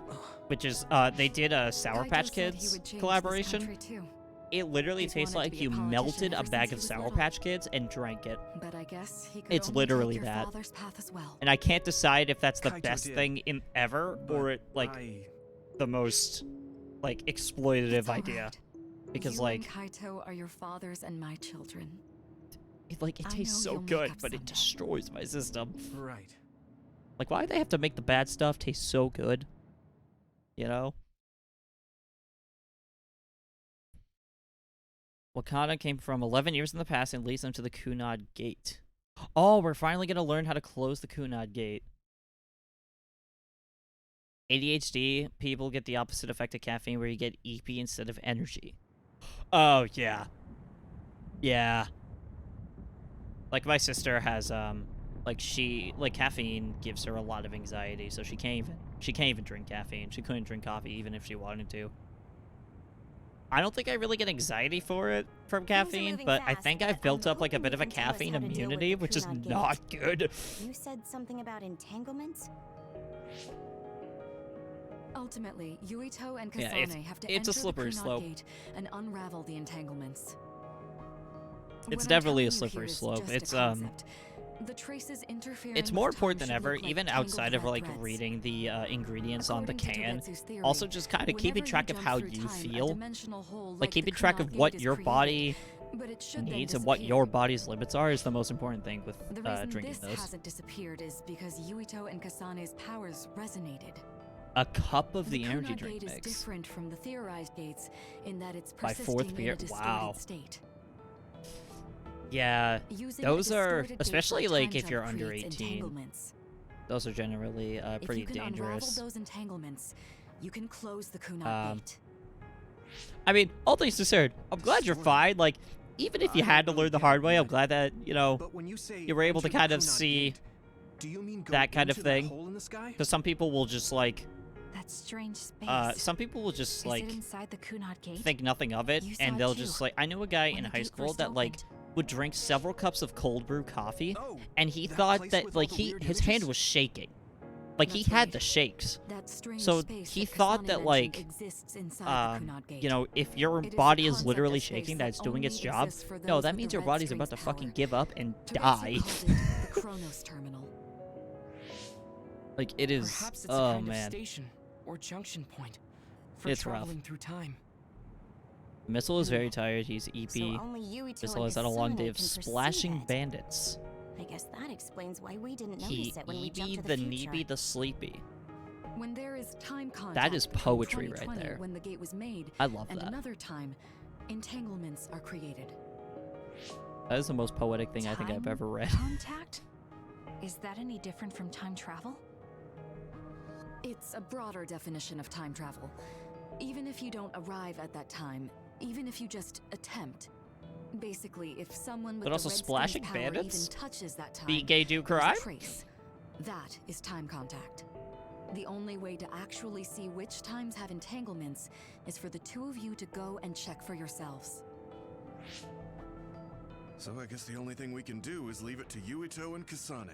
S1: which is they did a Sour
S9: Kaito
S1: Patch
S9: said he
S1: Kids
S9: would change this
S1: collaboration.
S9: country too,
S1: It literally
S9: He's
S1: tastes
S9: wanted to
S1: like
S9: be a
S1: you
S9: politician
S1: melted a
S9: ever
S1: bag
S9: since he
S1: of
S9: was
S1: Sour
S9: little.
S1: Patch Kids and drank it.
S9: but I guess he could
S1: It's
S9: only
S1: literally
S9: take your
S1: that.
S9: father's path as well.
S1: And I can't decide if that's the
S3: Kaito
S1: best
S3: did,
S1: thing in ever
S3: but
S1: or it, like the most like exploitative
S9: It's all
S1: idea.
S9: right.
S1: Because
S9: You
S1: like
S9: and Kaito are your fathers and my children.
S1: it
S9: I
S1: tastes
S9: know
S1: so
S9: you'll make
S1: good,
S9: up
S1: but it
S9: someday.
S1: destroys my system.
S3: Right.
S1: Like why do they have to make the bad stuff taste so good? You know? Wakanda came from 11 years in the past and leads them to the Kunad Gate. Oh, we're finally going to learn how to close the Kunad Gate. ADHD people get the opposite effect of caffeine where you get EP instead of energy. Oh, yeah. Yeah. Like my sister has like caffeine gives her a lot of anxiety, so she can't even drink caffeine. She couldn't drink coffee even if she wanted to. I don't think I really get anxiety for it from caffeine,
S11: moving
S1: but I
S11: fast,
S1: think
S11: but
S1: I've built
S11: I'm
S1: up like a
S11: hoping
S1: bit
S11: you
S1: of a
S11: can tell us
S1: caffeine
S11: how to deal with
S1: immunity,
S11: the
S1: which is
S11: Kunad Gate.
S1: not good.
S11: You said something about entanglements?
S9: Ultimately, Yuito and
S1: Yeah,
S9: Kasane have to
S1: it's a
S9: enter
S1: slippery
S9: the Kunad
S1: slope.
S9: Gate and unravel the entanglements.
S1: It's
S9: What I'm
S1: definitely a
S9: telling you
S1: slippery
S9: here is
S1: slope.
S9: just a
S1: It's
S9: concept. The traces interfering
S1: It's
S9: with
S1: more
S9: time
S1: important than
S9: should
S1: ever,
S9: look like
S1: even
S9: tangled
S1: outside of
S9: red
S1: like
S9: threads.
S1: reading the ingredients on the
S9: According to
S1: can.
S9: Togetsu's theory,
S1: Also, just kind of keeping
S9: whenever
S1: track
S9: you
S1: of
S9: jump
S1: how
S9: through
S1: you
S9: time, a
S1: feel,
S9: dimensional hole
S1: like
S9: like the
S1: keeping track
S9: Kunad
S1: of what
S9: Gate is
S1: your
S9: created,
S1: body
S9: but it should then
S1: needs and what
S9: disappear.
S1: your body's limits are is the most important thing with
S9: The reason
S1: drinking
S9: this
S1: those.
S9: hasn't disappeared is because Yuito and Kasane's powers resonated.
S1: A cup of the
S9: Kunad
S1: energy
S9: Gate
S1: drink
S9: is
S1: mix.
S9: different from the theorized gates in that it's
S1: By
S9: persisting
S1: fourth
S9: in
S1: beer-
S9: a distorted
S1: wow.
S9: state.
S1: Yeah,
S9: Using a
S1: those are,
S9: distorted gate
S1: especially
S9: for
S1: like
S9: time
S1: if you're
S9: jump
S1: under
S9: creates
S1: 18,
S9: entanglements.
S1: those are generally
S9: If
S1: pretty
S9: you can unravel
S1: dangerous.
S9: those entanglements, you can close the Kunad Gate.
S1: I mean, all things considered, I'm glad you're
S3: Sure.
S1: fine. Like, even if you
S3: I
S1: had to
S3: don't
S1: learn the
S3: get
S1: hard
S3: it
S1: way, I'm
S3: yet.
S1: glad that, you know,
S3: But when you say
S1: you were able to
S3: enter the
S1: kind of
S3: Kunad
S1: see
S3: Gate, do you mean go
S1: that kind of
S3: into that
S1: thing.
S3: hole in the sky?
S1: Because some people will just like,
S9: That strange space.
S1: some people will just
S9: Is
S1: like
S9: it inside the Kunad Gate?
S1: think nothing of it,
S9: You saw
S1: and
S9: it
S1: they'll
S9: too.
S1: just like, I knew a guy
S9: When
S1: in
S9: the
S1: high
S9: gate
S1: school
S9: first
S1: that like
S9: opened.
S1: would drink several cups of cold brew coffee,
S3: Oh,
S1: and he
S3: that
S1: thought
S3: place
S1: that
S3: with all
S1: like
S3: the
S1: he
S3: weird
S1: his hand
S3: images?
S1: was shaking, like he
S9: That's
S1: had
S9: right.
S1: the shakes.
S9: That strange
S1: So
S9: space
S1: he
S9: that
S1: thought
S9: Kasane
S1: that,
S9: mentioned
S1: like,
S9: exists inside the Kunad Gate.
S1: you know, if your
S9: It is a
S1: body is
S9: concept
S1: literally
S9: of space
S1: shaking,
S9: that
S1: that it's doing its
S9: only
S1: job.
S9: exists for
S1: No,
S9: those
S1: that
S9: with
S1: means
S9: the
S1: your
S9: red
S1: body's
S9: strings
S1: about to fucking
S9: power.
S1: give up and
S9: Teresa
S1: die.
S9: called it the Chronos Terminal.
S1: Like it is.
S5: Perhaps it's a
S1: Oh
S5: kind
S1: man,
S5: of station or junction point for
S1: It's rough.
S5: traveling through time.
S1: Missile is very tired. He's EP.
S11: So only Yuito
S1: Missile
S11: and
S1: has had a long
S11: Kasane
S1: day of
S11: can perceive
S1: splashing
S11: it.
S1: bandits.
S11: I guess that explains why we didn't
S1: He
S11: notice it when we jumped
S1: EB
S11: to
S1: the
S11: the future.
S1: Neeby the Sleepy.
S9: When there is time contact
S1: That is
S9: between
S1: poetry right
S9: 2020
S1: there.
S9: when the gate was made
S1: I love
S9: and
S1: that.
S9: another time, entanglements are created.
S1: That is the most poetic thing I think I've
S9: Time
S1: ever read.
S9: Contact? Is that any different from time travel? It's a broader definition of time travel. Even if you don't arrive at that time, even if you just attempt. Basically, if someone with
S1: But also
S9: the red
S1: splashing
S9: strings power
S1: bandits?
S9: even touches that time,
S1: Be gay, do
S9: there's a
S1: cry?
S9: trace. That is time contact. The only way to actually see which times have entanglements is for the two of you to go and check for yourselves.
S8: So I guess the only thing we can do is leave it to Yuito and Kasane.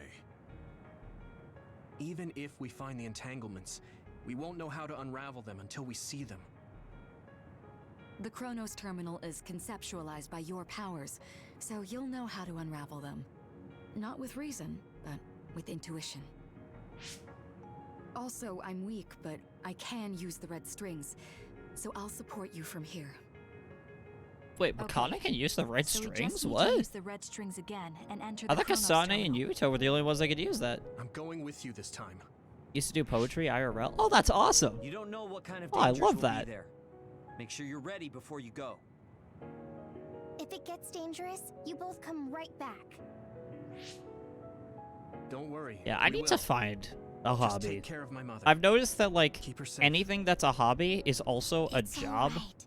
S3: Even if we find the entanglements, we won't know how to unravel them until we see them.
S9: The Chronos Terminal is conceptualized by your powers, so you'll know how to unravel them. Not with reason, but with intuition. Also, I'm weak, but I can use the red strings, so I'll support you from here.
S1: Wait,
S9: Okay.
S1: Makana can use the red
S9: So we
S1: strings?
S9: just need to
S1: What?
S9: use the red strings again and enter
S1: I
S9: the
S1: thought
S9: Chronos
S1: Kasane and
S9: Terminal.
S1: Yuito were the only ones that could use that.
S3: I'm going with you this time.
S1: Used to do poetry IRL. Oh, that's awesome.
S5: You don't know what kind of
S1: Oh, I
S5: dangers
S1: love
S5: will
S1: that.
S5: be there. Make sure you're ready before you go.
S11: If it gets dangerous, you both come right back.
S3: Don't worry.
S1: Yeah, I
S3: we
S1: need to
S3: will.
S1: find a
S3: Just
S1: hobby.
S3: take care of my mother.
S1: I've noticed that, like,
S3: Keep her safe.
S1: anything that's a hobby is also a
S11: It's
S1: job.
S11: alright.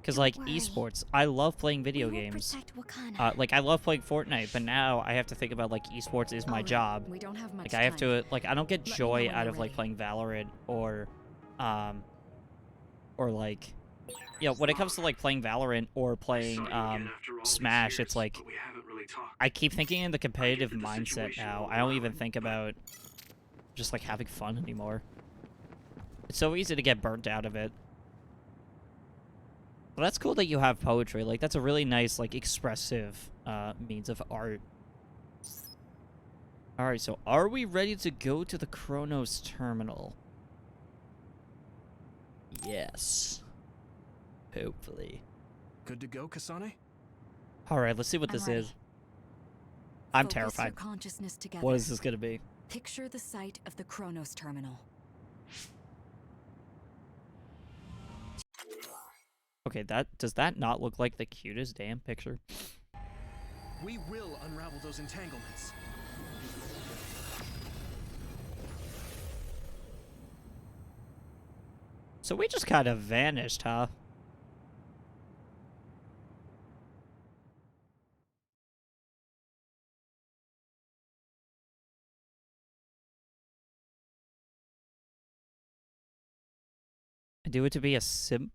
S1: Because,
S11: Don't
S1: like,
S11: worry.
S1: esports, I love playing video
S11: We will
S1: games.
S11: protect Wakana.
S1: Like, I love playing Fortnite, but now I have to think about, like, esports is my
S9: Alright,
S1: job.
S9: We don't have much
S1: Like, I have
S9: time.
S1: to, like, I don't get
S9: Let me know
S1: joy
S9: when
S1: out
S9: you're
S1: of, like,
S9: ready.
S1: playing Valorant or, like, you know, when it comes to, like, playing Valorant or playing, Smash, it's like, I keep thinking in the competitive mindset now. I don't even think about just, like, having fun anymore. It's so easy to get burnt out of it. Well, that's cool that you have poetry. Like, that's a really nice, like, expressive means of art. Alright, so are we ready to go to the Chronos terminal? Yes. Hopefully.
S3: Good to go, Kasane?
S1: Alright, let's see what
S9: I'm
S1: this
S9: ready.
S1: is. I'm
S9: Focus your
S1: terrified.
S9: consciousness together.
S1: What is this gonna be?
S9: Picture the site of the Chronos terminal.
S1: Okay, does that not look like the cutest damn picture?
S3: We will unravel those entanglements.
S1: So we just kind of vanished, huh? I do it to be a sim.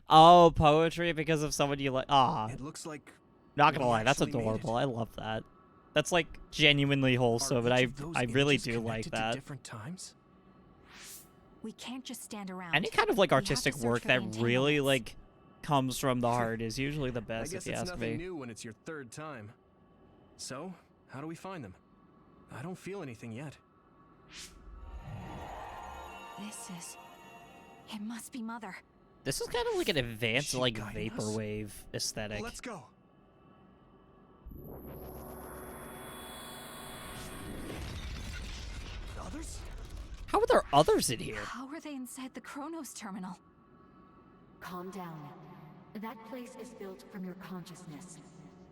S1: Oh, poetry because of someone you like. Ah,
S3: It looks like
S1: not gonna
S3: we
S1: lie, that's
S3: actually made it.
S1: adorable. I love that. That's like genuinely wholesome, and
S3: Are
S1: I
S3: each of those
S1: I really
S3: images
S1: do like
S3: connected to
S1: that.
S3: different times?
S9: We can't just stand around.
S1: Any kind of like
S9: We have to
S1: artistic
S9: search
S1: work
S9: for the
S1: that really
S9: entanglements.
S1: like comes from the heart is usually the
S3: I
S1: best,
S3: guess
S1: if you
S3: it's
S1: ask
S3: nothing
S1: me.
S3: new when it's your third time. So, how do we find them? I don't feel anything yet.
S9: This is... It must be Mother.
S1: This is kind of like an advanced
S3: she
S1: like
S3: guiding us?
S1: vaporwave aesthetic.
S3: Let's go. Others?
S1: How are there others in here?
S9: How are they inside the Chronos terminal?
S12: Calm down. That place is built from your consciousness.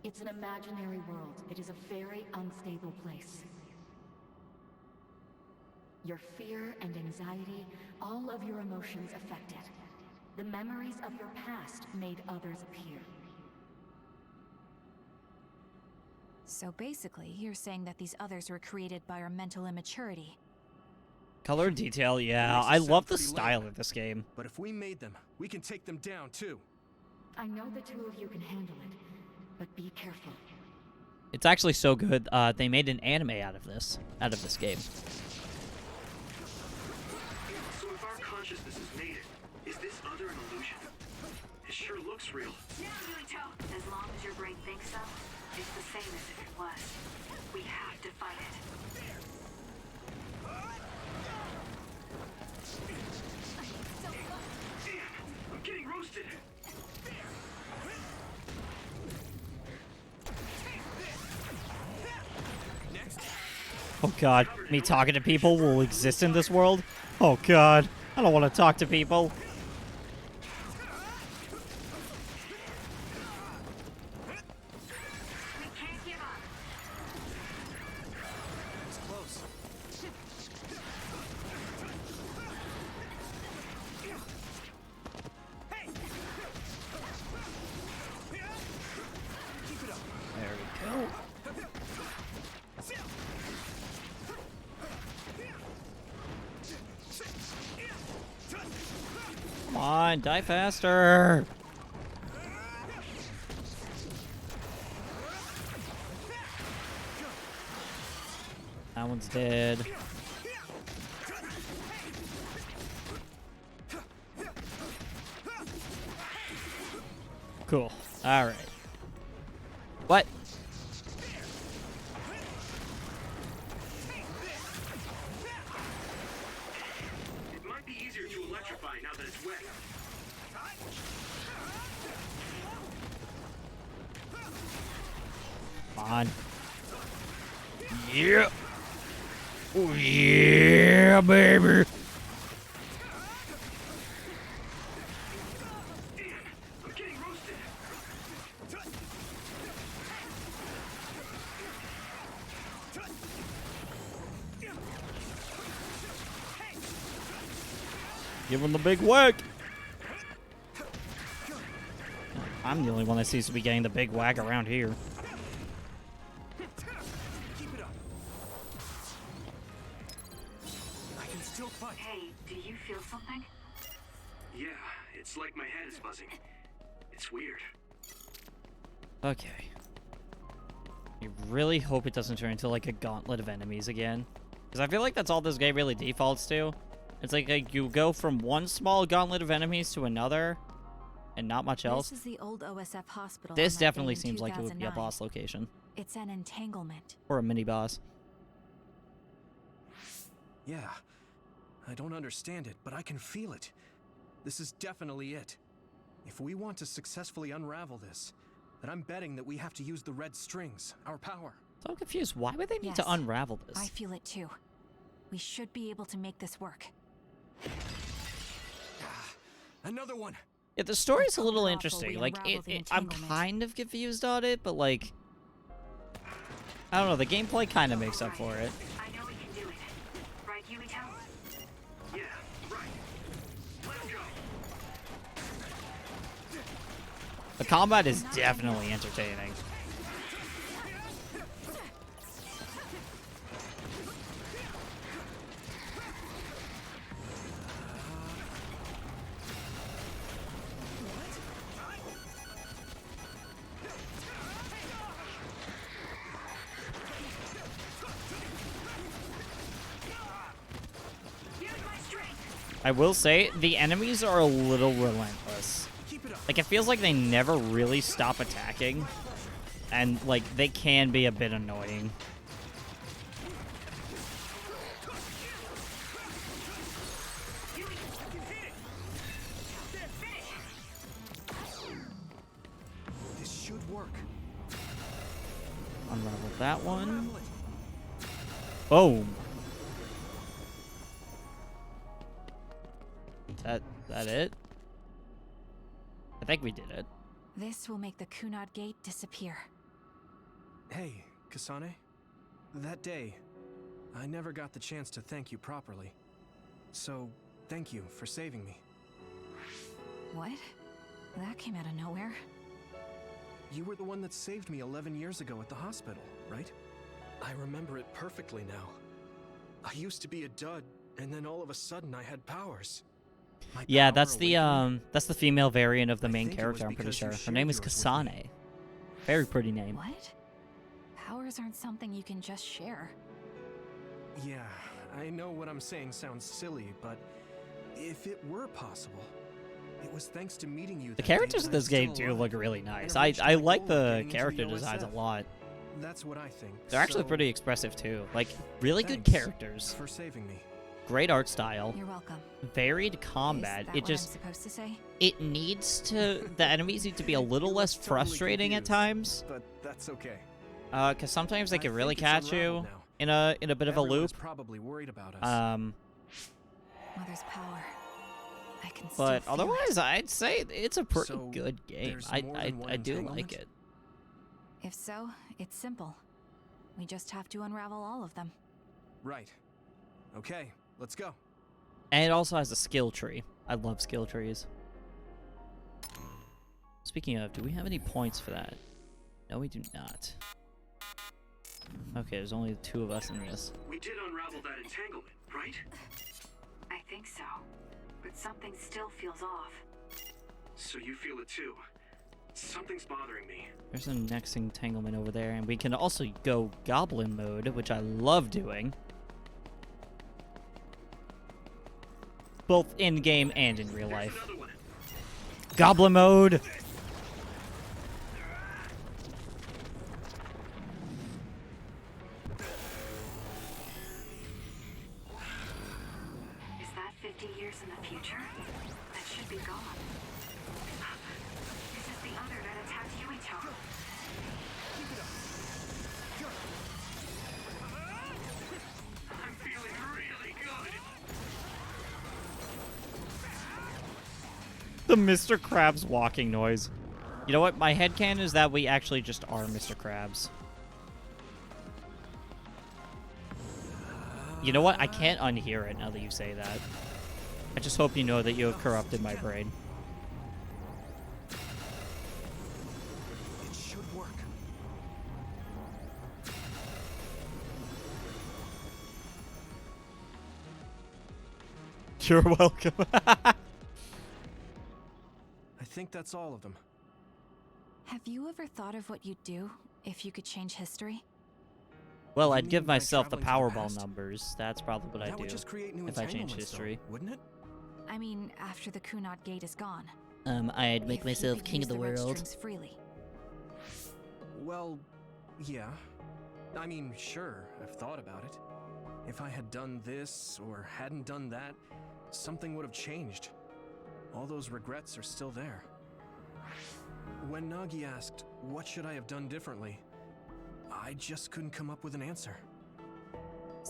S12: It's an imaginary world. It is a very unstable place. Your fear and anxiety, all of your emotions affected. The memories of your past made others appear.
S9: So basically, you're saying that these others were created by our mental immaturity.
S1: Color and detail, yeah.
S3: makes it
S1: I
S3: sound
S1: love the
S3: pretty
S1: style
S3: lame.
S1: of this game.
S3: But if we made them, we can take them down too.
S12: I know the two of you can handle it, but be careful.
S1: It's actually so good. They made an anime out of this game.
S6: So if our consciousnesses made it, is this other an illusion? It sure looks real.
S4: Now, Yuito, as long as your brain thinks so, it's the same as if it was. We have to fight it.
S6: Damn, I'm getting roasted.
S1: Oh god, me talking to people will exist in this world? Oh god, I don't want to talk to people.
S4: We can't give up.
S3: It's close. Keep it up.
S1: There we go. Come on, die faster. That one's dead. Cool. All right. What?
S6: It might be easier to electrify now that it's wet.
S1: Come on. Yeah. Oh yeah, baby. Give him the big whack. I'm the only one that seems to be getting the big whack around here.
S3: Keep it up. I can still fight.
S4: Hey, do you feel something?
S6: Yeah, it's like my head is buzzing. It's weird.
S1: Okay. I really hope it doesn't turn into like a gauntlet of enemies again. Because I feel like that's all this game really defaults to. It's like you go from one small gauntlet of enemies to another, and not much else.
S9: This is the old OSF hospital.
S1: This
S9: on that
S1: definitely
S9: day in
S1: seems like it would be a
S9: 2009.
S1: boss location.
S9: It's an entanglement.
S1: Or a mini-boss.
S3: Yeah. I don't understand it, but I can feel it. This is definitely it. If we want to successfully unravel this, then I'm betting that we have to use the red strings, our power.
S1: So I'm confused. Why would they need to
S9: Yes,
S1: unravel this?
S9: I feel it too. We should be able to make this work.
S3: Another one!
S1: Yeah, the story's a little
S9: Awful,
S1: interesting.
S9: we
S1: Like,
S9: unravel the
S1: I'm
S9: entanglement.
S1: kind of confused on it, but like, I don't know. The gameplay kind of makes up for it.
S4: I know we can do it. Right, Yuito?
S6: Yeah, right. Let's go.
S1: The combat is definitely entertaining. I will say, the enemies are a little relentless. Like, it feels like they never really stop attacking. And, like, they can be a bit annoying.
S3: This should work.
S1: Unravel that one. Boom. That it? I think we did it.
S9: This will make the Kunad Gate disappear.
S3: Hey, Kasane. That day, I never got the chance to thank you properly. So, thank you for saving me.
S9: What? That came out of nowhere.
S3: You were the one that saved me 11 years ago at the hospital, right? I remember it perfectly now. I used to be a dud, and then all of a sudden I had powers. My
S1: Yeah,
S3: power
S1: that's the female variant of the
S3: I
S1: main
S3: think it was
S1: character, I'm pretty
S3: because you
S1: sure. Her name is
S3: shared yours with me.
S1: Kasane. Very pretty name.
S9: What? Powers aren't something you can just share.
S3: Yeah, I know what I'm saying sounds silly, but if it were possible, it was thanks to meeting you.
S1: The
S3: that
S1: characters
S3: day
S1: in
S3: that I'm
S1: this game
S3: still
S1: do
S3: alive
S1: look really
S3: and
S1: nice.
S3: have
S1: I
S3: reached my
S1: like
S3: goal of
S1: the
S3: getting into
S1: character
S3: the
S1: designs a
S3: OSF.
S1: lot.
S3: That's what I think.
S1: They're actually
S3: So,
S1: pretty expressive too. Like, really good
S3: thanks
S1: characters.
S3: for saving me.
S1: Great art style.
S9: You're welcome.
S1: Varied combat.
S9: Is that
S1: It
S9: what
S1: just
S9: I'm supposed to say?
S1: it needs to the enemies need to be a little
S3: You
S1: less
S3: look totally
S1: frustrating at
S3: confused,
S1: times.
S3: But that's okay.
S1: Cause sometimes they
S3: I
S1: can really
S3: think it's
S1: catch you
S3: unraveled now.
S1: in a bit of a
S3: Everyone's
S1: loop.
S3: probably worried about us.
S9: Mother's power. I can still
S1: But
S9: feel
S1: otherwise,
S9: it.
S1: I'd say it's a pretty
S3: So,
S1: good game.
S3: there's
S1: I
S3: more than one
S1: I do like
S3: entanglement?
S1: it.
S9: If so, it's simple. We just have to unravel all of them.
S3: Right. Okay, let's go.
S1: And it also has a skill tree. I love skill trees. Speaking of, do we have any points for that? No, we do not. Okay, there's only the two of us in this.
S6: We did unravel that entanglement, right?
S4: I think so. But something still feels off.
S6: So you feel it too. Something's bothering me.
S1: There's a next entanglement over there, and we can also go goblin mode, which I love doing. Both in-game and in real life.
S6: Another one.
S1: Goblin mode!
S4: Is that 50 years in the future? That should be gone. This is the other that attacked Yuito.
S6: I'm feeling really good.
S1: The Mr. Krabs walking noise. You know what? My headcanon is that we actually just are Mr. Krabs. You know what? I can't unhear it now that you say that. I just hope you know that you have corrupted my brain.
S3: It should work.
S1: You're welcome.
S3: I think that's all of them.
S9: Have you ever thought of what you'd do if you could change history?
S1: Well,
S3: You
S1: I'd give
S3: mean by
S1: myself the
S3: traveling to the
S1: Powerball
S3: past?
S1: numbers. That's probably what I'd
S3: That would
S1: do
S3: just create new
S1: if I changed
S3: entanglements, though,
S1: history.
S3: wouldn't it?
S9: I mean, after the Kunat Gate is gone.
S1: I'd make
S9: if you
S1: myself
S9: could
S1: king
S9: use
S1: of the
S9: red
S1: world.
S9: strings freely.
S3: Well, yeah. I mean, sure, I've thought about it. If I had done this or hadn't done that, something would have changed. All those regrets are still there. When Nagi asked, what should I have done differently, I just couldn't come up with an answer.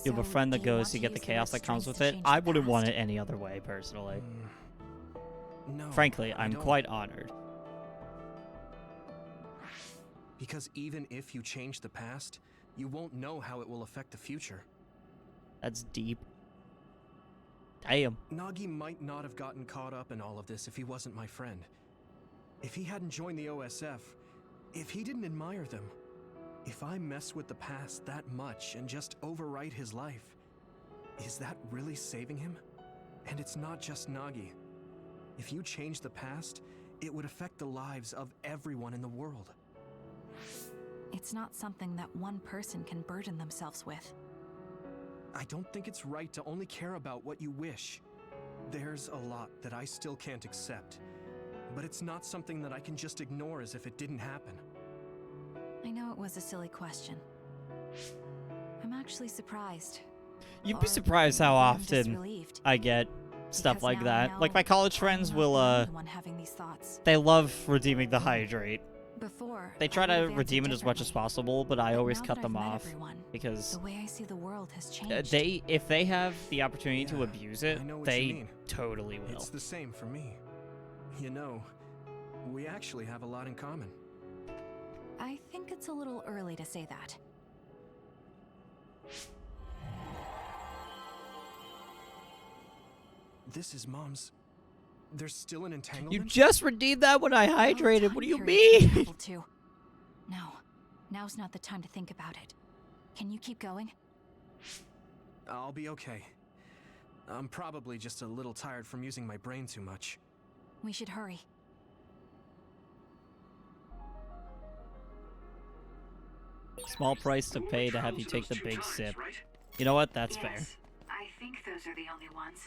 S1: You have a
S9: So,
S1: friend
S9: do
S1: that
S9: you want
S1: goes, you
S9: to
S1: get the
S9: use
S1: chaos
S9: red
S1: that comes
S9: strings
S1: with
S9: to
S1: it.
S9: change
S1: I
S9: the
S1: wouldn't want it
S9: past?
S1: any other way, personally.
S3: No.
S1: Frankly,
S3: I
S1: I'm
S3: don't.
S1: quite honored.
S3: Because even if you change the past, you won't know how it will affect the future.
S1: That's deep. Damn.
S3: Nagi might not have gotten caught up in all of this if he wasn't my friend. If he hadn't joined the OSF, if he didn't admire them, if I mess with the past that much and just overwrite his life, is that really saving him? And it's not just Nagi. If you change the past, it would affect the lives of everyone in the world.
S9: It's not something that one person can burden themselves with.
S3: I don't think it's right to only care about what you wish. There's a lot that I still can't accept, but it's not something that I can just ignore as if it didn't happen.
S9: I know it was a silly question. I'm actually surprised.
S1: You'd be
S9: Or
S1: surprised how
S9: maybe I'm just
S1: often
S9: relieved,
S1: I get stuff
S9: because
S1: like
S9: now I
S1: that. Like my
S9: know
S1: college
S9: I'm
S1: friends
S9: not
S1: will,
S9: the only one having these thoughts.
S1: they love redeeming the hydrate.
S9: Before,
S1: They try
S9: I
S1: to
S9: would've answered
S1: redeem it as much as
S9: differently.
S1: possible, but I
S9: But
S1: always
S9: now
S1: cut
S9: that
S1: them
S9: I've met
S1: off
S9: everyone,
S1: because
S9: the way I see the world has changed.
S1: if they have the opportunity to
S3: Yeah,
S1: abuse it,
S3: I know what you
S1: they
S3: mean.
S1: totally will.
S3: It's the same for me. You know, we actually have a lot in common.
S9: I think it's a little early to say that.
S3: This is Mom's. There's still an entanglement?
S1: You just redeemed that when I hydrated. What do you
S9: Time periods can
S1: mean?
S9: travel too. No, now's not the time to think about it. Can you keep going?
S3: I'll be okay. I'm probably just a little tired from using my brain too much.
S9: We should hurry.
S1: Small price to pay to have you take the big sip. You know what? That's fair.
S4: Yes, I think those are the only ones.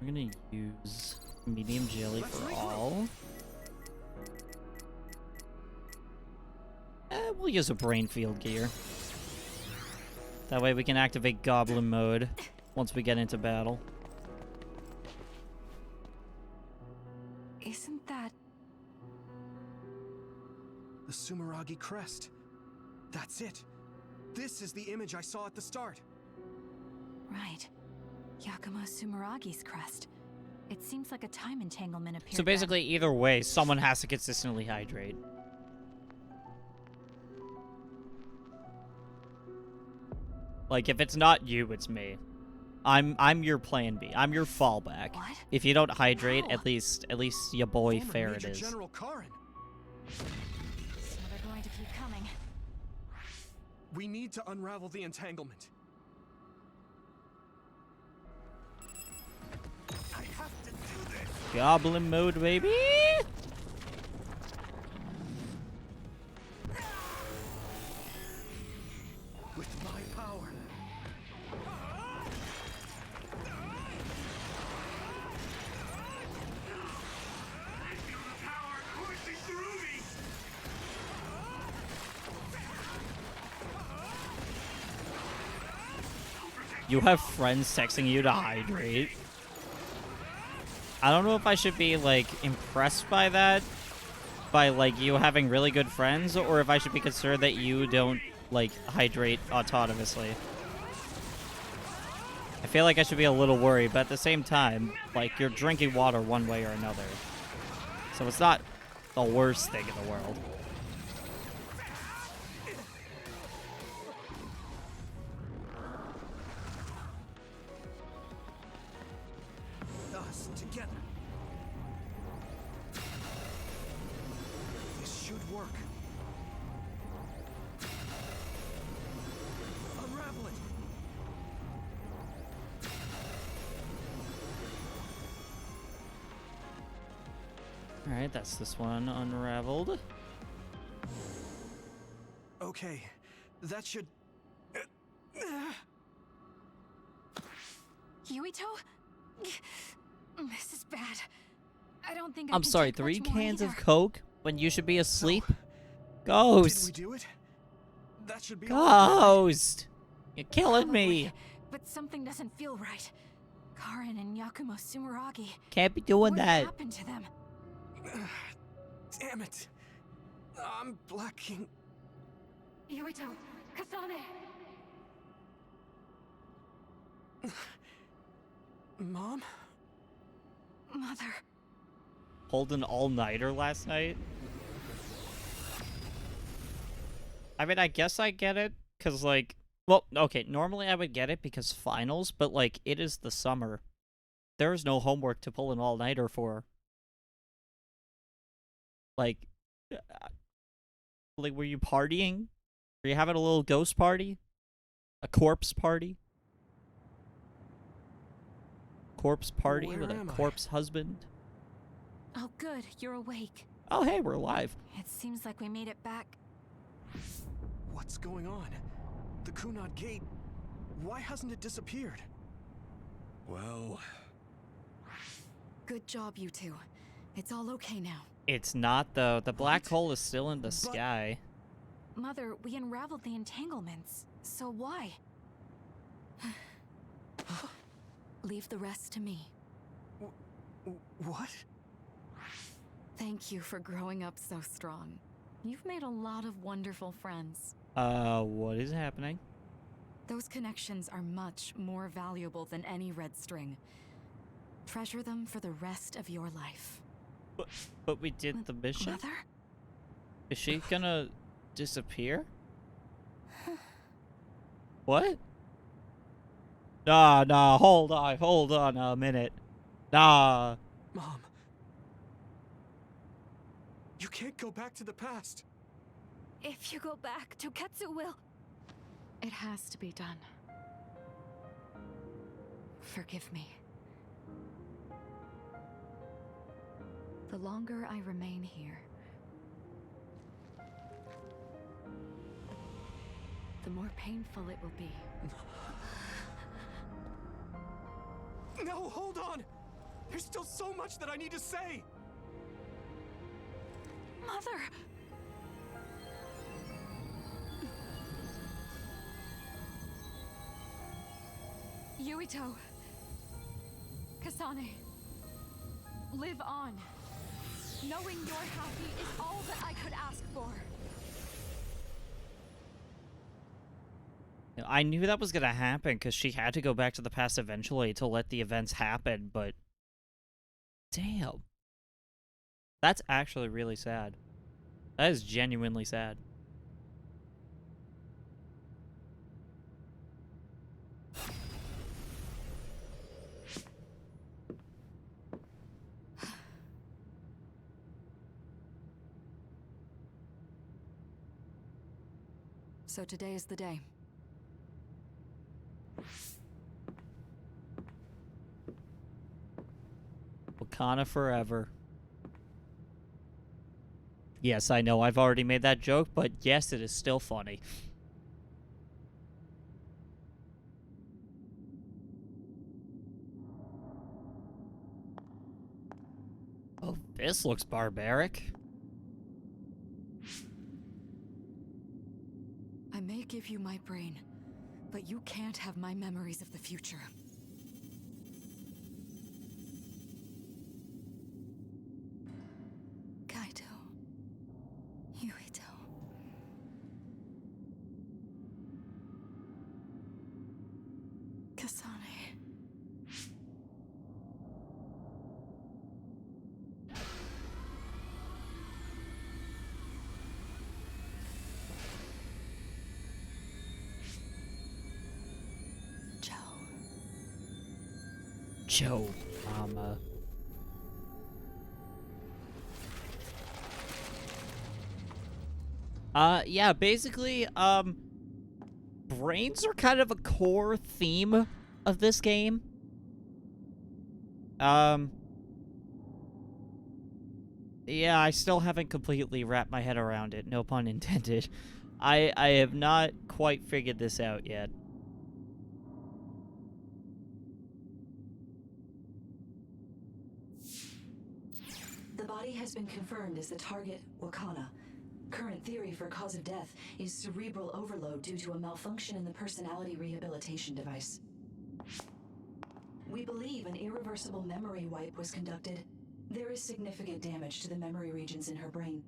S1: We're gonna use medium jelly for all. We'll use a brain field gear. That way we can activate goblin mode once we get into battle.
S9: Isn't that...
S3: The Sumeragi crest. That's it. This is the image I saw at the start.
S9: right? Yakumo Sumeragi's crest. It seems like a time entanglement appeared.
S1: So basically, either way, someone has to consistently hydrate. Like, if it's not you, it's me. I'm your plan B. I'm your fallback.
S9: What?
S1: If you don't hydrate,
S9: How?
S1: at least your boy
S3: Former
S1: fair it
S3: Major
S1: is.
S3: General Karin.
S9: So they're going to keep coming.
S3: We need to unravel the entanglement. I have to do this.
S1: Goblin mode, baby.
S3: With my power.
S6: I feel the power coursing through me.
S1: You have friends texting you to hydrate. I don't know if I should be, like, impressed by that. By, like, you having really good friends, or if I should be concerned that you don't, like, hydrate autonomously. I feel like I should be a little worried, but at the same time, like, you're drinking water one way or another. So it's not the worst thing in the world.
S3: us together. This should work. Unravel it.
S1: Alright, that's this one unraveled.
S3: Okay, that should...
S9: Yuito? This is bad. I don't think
S1: I'm sorry,
S9: take much
S1: 3
S9: more
S1: cans of
S9: either.
S1: Coke when you should be asleep?
S3: Did
S1: Ghost!
S3: we do it? That should be
S1: Ghost! You're killing
S9: Probably,
S1: me!
S9: but something doesn't feel right. Karin and Yakumo Sumeragi.
S1: Can't be doing
S9: What
S1: that.
S9: happened to them?
S3: Damn it. I'm blacking.
S12: Yuito, Kasane!
S3: Mom?
S9: Mother.
S1: Pulled an all-nighter last night? I mean, I guess I get it, because, like... Well, okay, normally I would get it because finals, but, like, it is the summer. There is no homework to pull an all-nighter for. Like, were you partying? Were you having a little ghost party? A corpse party? Corpse party
S3: Where
S1: with a
S3: am I?
S1: corpse husband?
S9: Oh, good. You're awake.
S1: Oh, hey, we're alive.
S9: It seems like we made it back.
S3: What's going on? The Kunad Gate... Why hasn't it disappeared?
S8: Well...
S9: Good job, you two. It's all okay now.
S1: It's not, though. The black
S3: What?
S1: hole is still in the sky.
S9: Mother, we unraveled the entanglements. So why? Leave the rest to me.
S3: What?
S9: Thank you for growing up so strong. You've made a lot of wonderful friends.
S1: What is happening?
S9: Those connections are much more valuable than any red string. Treasure them for the rest of your life.
S1: But we did the mission?
S9: Mother?
S1: Is she gonna disappear? What? Nah, hold on a minute. Nah.
S3: Mom. You can't go back to the past.
S9: If you go back, Toketsu will... It has to be done. Forgive me. The longer I remain here, the more painful it will be.
S3: No, hold on! There's still so much that I need to say!
S9: Mother! Yuito. Kasane. Live on. Knowing you're happy is all that I could ask for.
S1: I knew that was gonna happen because she had to go back to the past eventually to let the events happen, but... Damn. That's actually really sad. That is genuinely sad.
S9: So today is the day.
S1: Wakana forever. Yes, I know I've already made that joke, but yes, it is still funny. Oh, this looks barbaric.
S9: I may give you my brain, but you can't have my memories of the future. Kaito. Yuito. Kasane.
S1: Joe, Mama. Yeah, basically, brains are kind of a core theme of this game. Yeah, I still haven't completely wrapped my head around it, no pun intended. I have not quite figured this out yet.
S12: The body has been confirmed as the target, Wakana. Current theory for cause of death is cerebral overload due to a malfunction in the personality rehabilitation device. We believe an irreversible memory wipe was conducted. There is significant damage to the memory regions in her brain.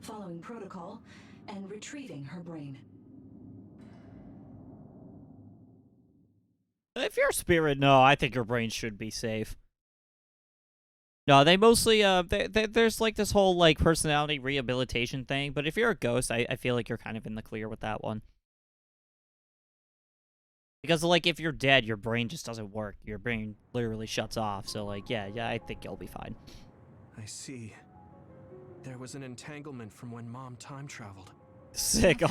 S12: Following protocol and retrieving her brain.
S1: If you're a spirit, no, I think your brain should be safe. No, they mostly, there's like this whole, like, personality rehabilitation thing, but if you're a ghost, I feel like you're kind of in the clear with that one. Because, like, if you're dead, your brain just doesn't work. Your brain literally shuts off, so, like, yeah, I think you'll be fine.
S3: I see. There was an entanglement from when Mom time traveled.
S1: Sick,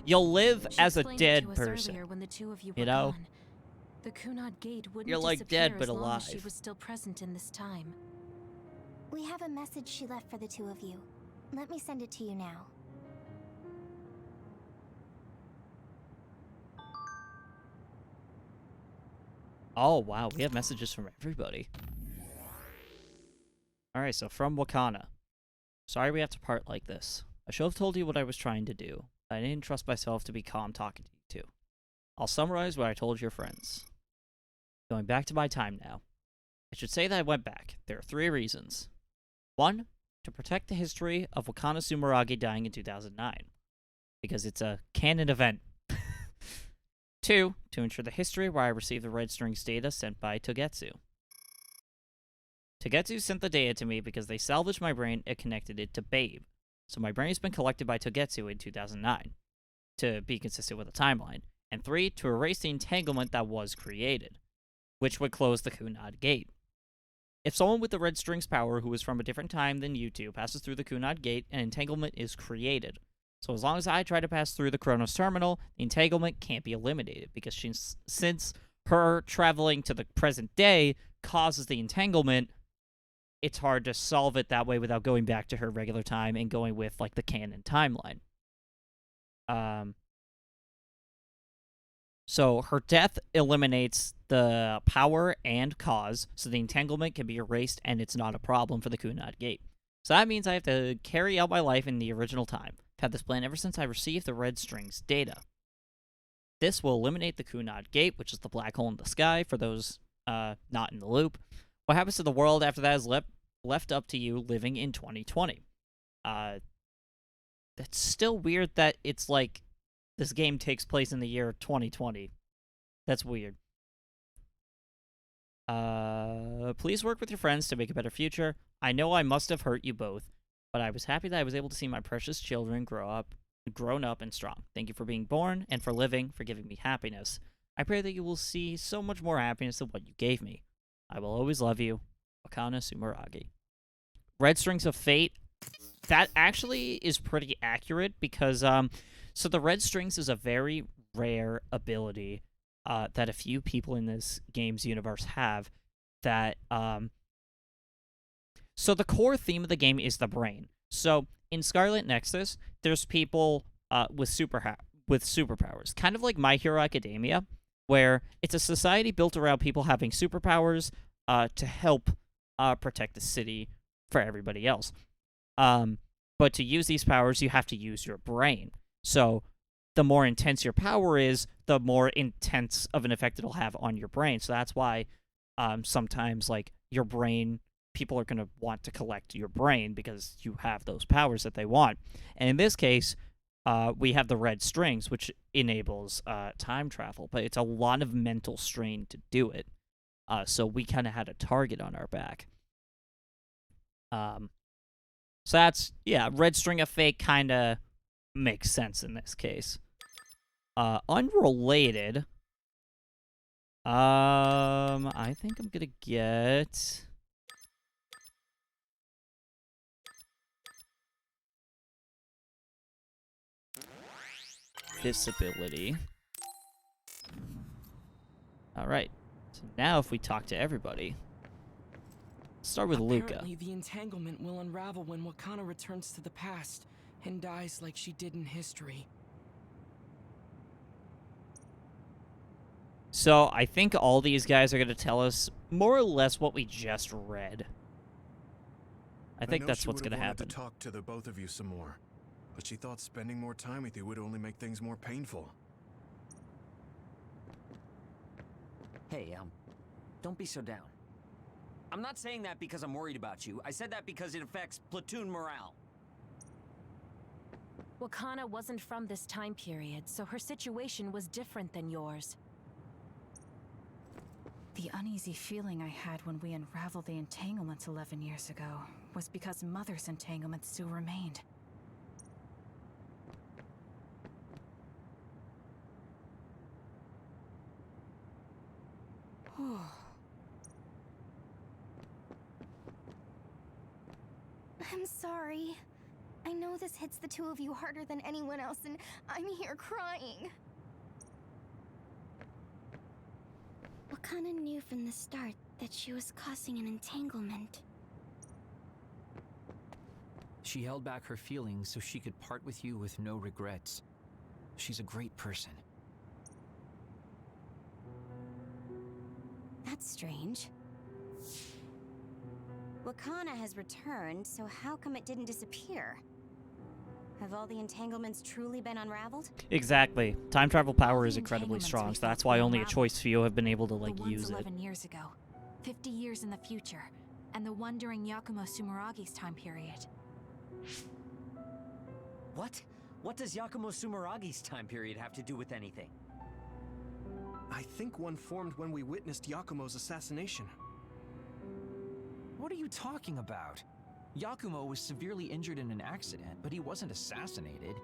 S1: you'll live as a dead person.
S2: When the two of you
S1: you know?
S2: gone. The Kunad Gate wouldn't
S1: You're like
S2: disappear
S1: dead, but
S2: as long as
S1: alive.
S2: she was still present in this time.
S11: We have a message she left for the two of you. Let me send it to you now.
S1: Oh, wow, we have messages from everybody. Alright, so from Wakana. Sorry we have to part like this. I should have told you what I was trying to do. I didn't trust myself to be calm talking to you two. I'll summarize what I told your friends. Going back to my time now. I should say that I went back. There are 3 reasons. 1, to protect the history of Wakana Sumeragi dying in 2009. Because it's a canon event. 2, to ensure the history where I received the red strings data sent by Togetsu. Togetsu sent the data to me because they salvaged my brain and connected it to Babe. So my brain has been collected by Togetsu in 2009, to be consistent with the timeline. And 3, to erase the entanglement that was created, which would close the Kunad Gate. If someone with the red strings power who is from a different time than you two passes through the Kunad Gate, an entanglement is created. So as long as I try to pass through the Chronos Terminal, the entanglement can't be eliminated, because since her traveling to the present day causes the entanglement, it's hard to solve it that way without going back to her regular time and going with, like, the canon timeline. So her death eliminates the power and cause, so the entanglement can be erased and it's not a problem for the Kunad Gate. So that means I have to carry out my life in the original time. I've had this plan ever since I received the red strings data. This will eliminate the Kunad Gate, which is the black hole in the sky, for those not in the loop. What happens to the world after that is left up to you living in 2020. That's still weird that it's like this game takes place in the year 2020. That's weird. Please work with your friends to make a better future. I know I must have hurt you both, but I was happy that I was able to see my precious children grown up and strong. Thank you for being born and for living, for giving me happiness. I pray that you will see so much more happiness than what you gave me. I will always love you, Wakana Sumeragi. Red Strings of Fate. That actually is pretty accurate because, so the Red Strings is a very rare ability that a few people in this game's universe have that, so the core theme of the game is the brain. So in Scarlet Nexus, there's people with superpowers, kind of like My Hero Academia, where it's a society built around people having superpowers to help protect the city for everybody else. But to use these powers, you have to use your brain. So the more intense your power is, the more intense of an effect it'll have on your brain. So that's why sometimes, like, your brain, people are going to want to collect your brain because you have those powers that they want. And in this case, we have the red strings, which enables time travel. But it's a lot of mental strain to do it. So we kind of had a target on our back. So that's, yeah, Red String of Fate kind of makes sense in this case. Unrelated. I think I'm gonna get... this ability. Alright, so now if we talk to everybody. Start with Luca.
S13: Apparently, the entanglement will unravel when Wakana returns to the past and dies like she did in history.
S1: So I think all these guys are going to tell us more or less what we just read. I think that's what's going to happen.
S8: To talk to the both of you some more, but she thought spending more time with you would only make things more painful.
S5: Hey, don't be so down. I'm not saying that because I'm worried about you. I said that because it affects platoon morale.
S2: Wakana wasn't from this time period, so her situation was different than yours.
S9: The uneasy feeling I had when we unraveled the entanglements 11 years ago was because Mother's entanglement still remained.
S11: I'm sorry. I know this hits the two of you harder than anyone else, and I'm here crying. Wakana knew from the start that she was causing an entanglement.
S10: She held back her feelings so she could part with you with no regrets. She's a great person.
S7: That's strange. Wakana has returned, so how come it didn't disappear? Have all the entanglements truly been unraveled?
S1: Exactly. Time travel power is incredibly strong, so that's why only a choice few have been able to, like, use it.
S9: 11 years ago, 50 years in the future, and the one during Yakumo Sumeragi's time period.
S5: What? What does Yakumo Sumeragi's time period have to do with anything?
S3: I think one formed when we witnessed Yakumo's assassination.
S10: What are you talking about? Yakumo was severely injured in an accident, but he wasn't assassinated.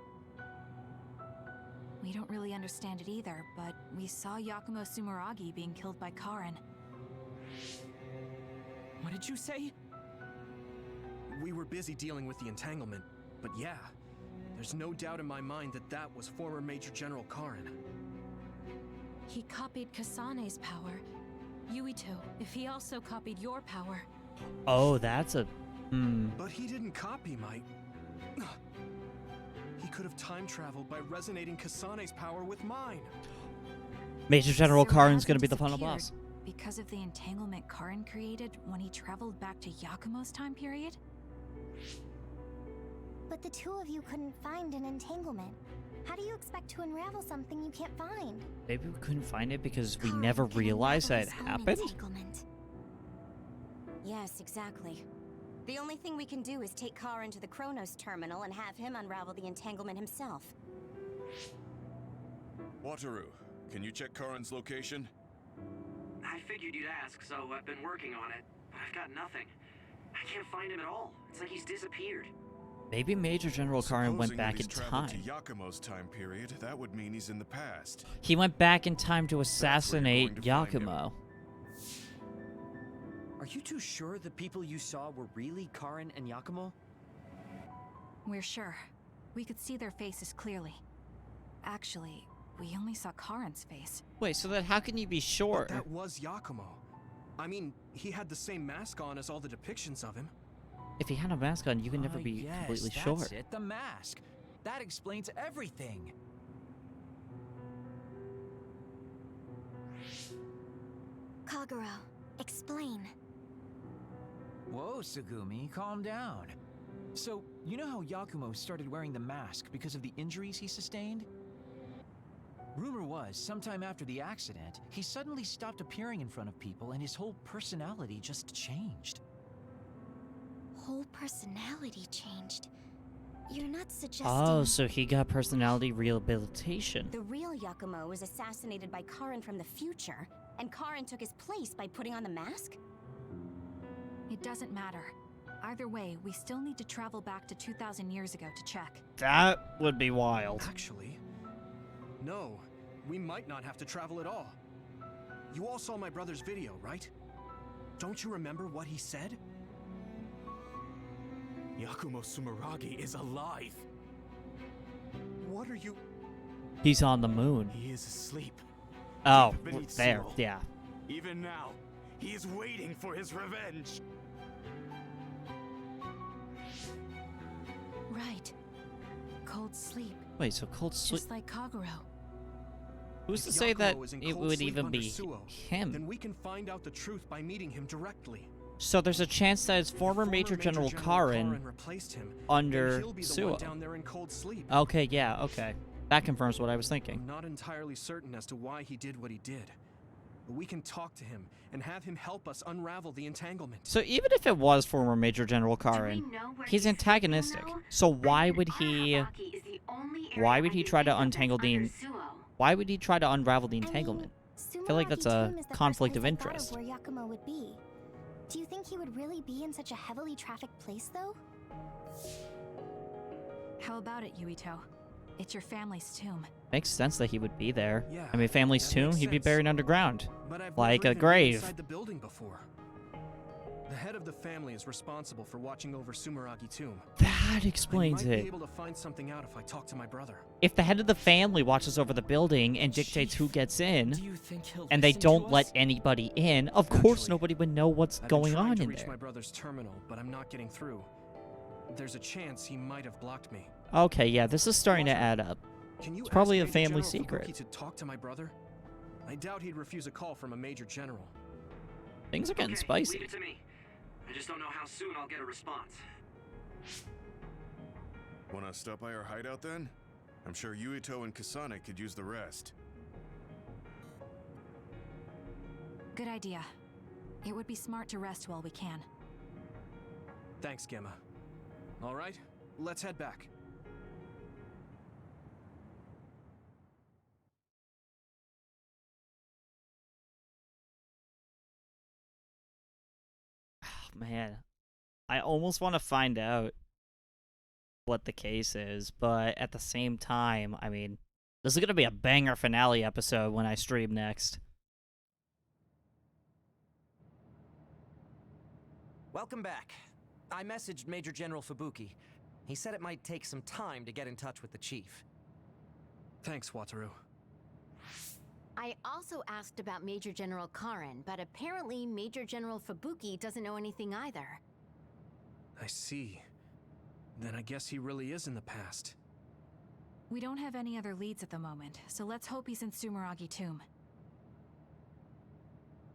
S9: We don't really understand it either, but we saw Yakumo Sumeragi being killed by Karin.
S13: What did you say?
S3: We were busy dealing with the entanglement, but yeah, there's no doubt in my mind that that was former Major General Karin.
S2: He copied Kasane's power. Yuito, if he also copied your power.
S1: Oh, that's a...
S3: But he didn't copy my... He could have time traveled by resonating Kasane's power with mine.
S1: Major General
S9: So
S1: Karin's gonna
S9: hasn't
S1: be the final
S9: disappeared
S1: boss.
S9: Because of the entanglement Karin created when he traveled back to Yakumo's time period?
S11: But the two of you couldn't find an entanglement. How do you expect to unravel something you can't find?
S1: Maybe we couldn't find it because we
S11: Karin
S1: never
S11: can
S1: realized that it
S11: unravel his own
S1: happened?
S11: entanglement.
S7: Yes, exactly. The only thing we can do is take Karin to the Chronos terminal and have him unravel the entanglement himself.
S8: Wataru, can you check Karin's location?
S6: I figured you'd ask, so I've been working on it. But I've got nothing. I can't find him at all. It's like he's disappeared.
S1: Maybe Major General Karin went
S8: Supposing
S1: back
S8: that
S1: in
S8: he's traveled
S1: time.
S8: to Yakumo's time period, that would mean he's in the past.
S1: He went back in time to
S8: where you're
S1: assassinate
S8: going to find him.
S1: Yakumo.
S5: Are you too sure the people you saw were really Karin and Yakumo?
S9: We're sure. We could see their faces clearly. Actually, we only saw Karin's face.
S1: Wait, so then how can you be sure?
S3: But that was Yakumo. I mean, he had the same mask on as all the depictions of him.
S1: If he had a mask on, you can never be
S10: Yes,
S1: completely
S10: that's
S1: sure.
S10: it, the mask. That explains everything.
S11: Kagero, explain.
S10: Whoa, Sugumi, calm down. So, you know how Yakumo started wearing the mask because of the injuries he sustained? Rumor was, sometime after the accident, he suddenly stopped appearing in front of people and his whole personality just changed.
S11: Whole personality changed. You're not suggesting...
S1: Oh, so he got personality rehabilitation.
S7: The real Yakumo was assassinated by Karin from the future, and Karin took his place by putting on the mask?
S9: It doesn't matter. Either way, we still need to travel back to 2,000 years ago to check.
S1: That would be wild.
S3: Actually, no. We might not have to travel at all. You all saw my brother's video, right? Don't you remember what he said? Yakumo Sumeragi is alive. What are you...
S1: He's on the moon.
S8: He is asleep.
S1: Oh,
S8: Deep beneath
S1: there.
S8: Suo.
S1: Yeah.
S8: Even now, he is waiting for his revenge.
S2: Right. Cold sleep.
S1: Wait, so cold sleep.
S2: Just like Kaguro.
S1: Who's to
S3: If
S1: say that
S3: Yakumo is in
S1: it
S3: cold
S1: would
S3: sleep
S1: even
S3: under
S1: be
S3: Suo,
S1: him?
S3: Then we can find out the truth by meeting him directly.
S1: So there's a chance that it's former Major General Karin
S3: replaced him,
S1: under
S3: then he'll be the one
S1: Suo.
S3: down there in cold sleep.
S1: Okay, yeah, okay. That confirms what I was thinking.
S3: I'm not entirely certain as to why he did what he did. But we can talk to him and have him help us unravel the entanglement.
S1: So even if it was former Major General Karin, he's antagonistic. So why would he try to untangle the why would he try to unravel the entanglement? I feel like that's a conflict of interest.
S11: Where Yakumo would be. Do you think he would really be in such a heavily trafficked place, though?
S9: How about it, Yuito? It's your family's tomb.
S1: Makes sense that he would be there.
S3: Yeah,
S1: I mean, family's
S3: that
S1: tomb,
S3: makes
S1: he'd be
S3: sense.
S1: buried underground,
S3: But I've
S1: like
S3: never
S1: a
S3: even been
S1: grave.
S3: inside the building before. The head of the family is responsible for watching over Sumeragi tomb.
S1: That explains
S3: I might
S1: it.
S3: be able to find something out if I talk to my brother.
S1: If the head of the family watches over the building and dictates who gets in,
S13: Do you think he'll
S1: and they
S13: listen to
S1: don't let
S13: us?
S1: anybody in, of course
S3: Actually,
S1: nobody would know what's
S3: I've been
S1: going
S3: trying
S1: on
S3: to
S1: in
S3: reach my
S1: there.
S3: brother's terminal, but I'm not getting through. There's a chance he might have blocked me.
S1: Okay, yeah, this is starting to add up.
S3: Can you
S1: It's probably
S3: ask
S1: a
S3: Major
S1: family
S3: General
S1: secret.
S3: Fubuki to talk to my brother? I doubt he'd refuse a call from a major general.
S1: Things are getting
S6: Okay,
S1: spicy.
S6: leave it to me. I just don't know how soon I'll get a response.
S8: Wanna stop by our hideout then? I'm sure Yuito and Kasane could use the rest.
S9: Good idea. It would be smart to rest while we can.
S3: Thanks, Gemma. All right, let's head back.
S1: Man, I almost want to find out what the case is, but at the same time, I mean, this is going to be a banger finale episode when I stream next.
S5: Welcome back. I messaged Major General Fubuki. He said it might take some time to get in touch with the chief.
S3: Thanks, Wataru.
S7: I also asked about Major General Karin, but apparently Major General Fubuki doesn't know anything either.
S3: I see. Then I guess he really is in the past.
S9: We don't have any other leads at the moment, so let's hope he's in Sumeragi Tomb.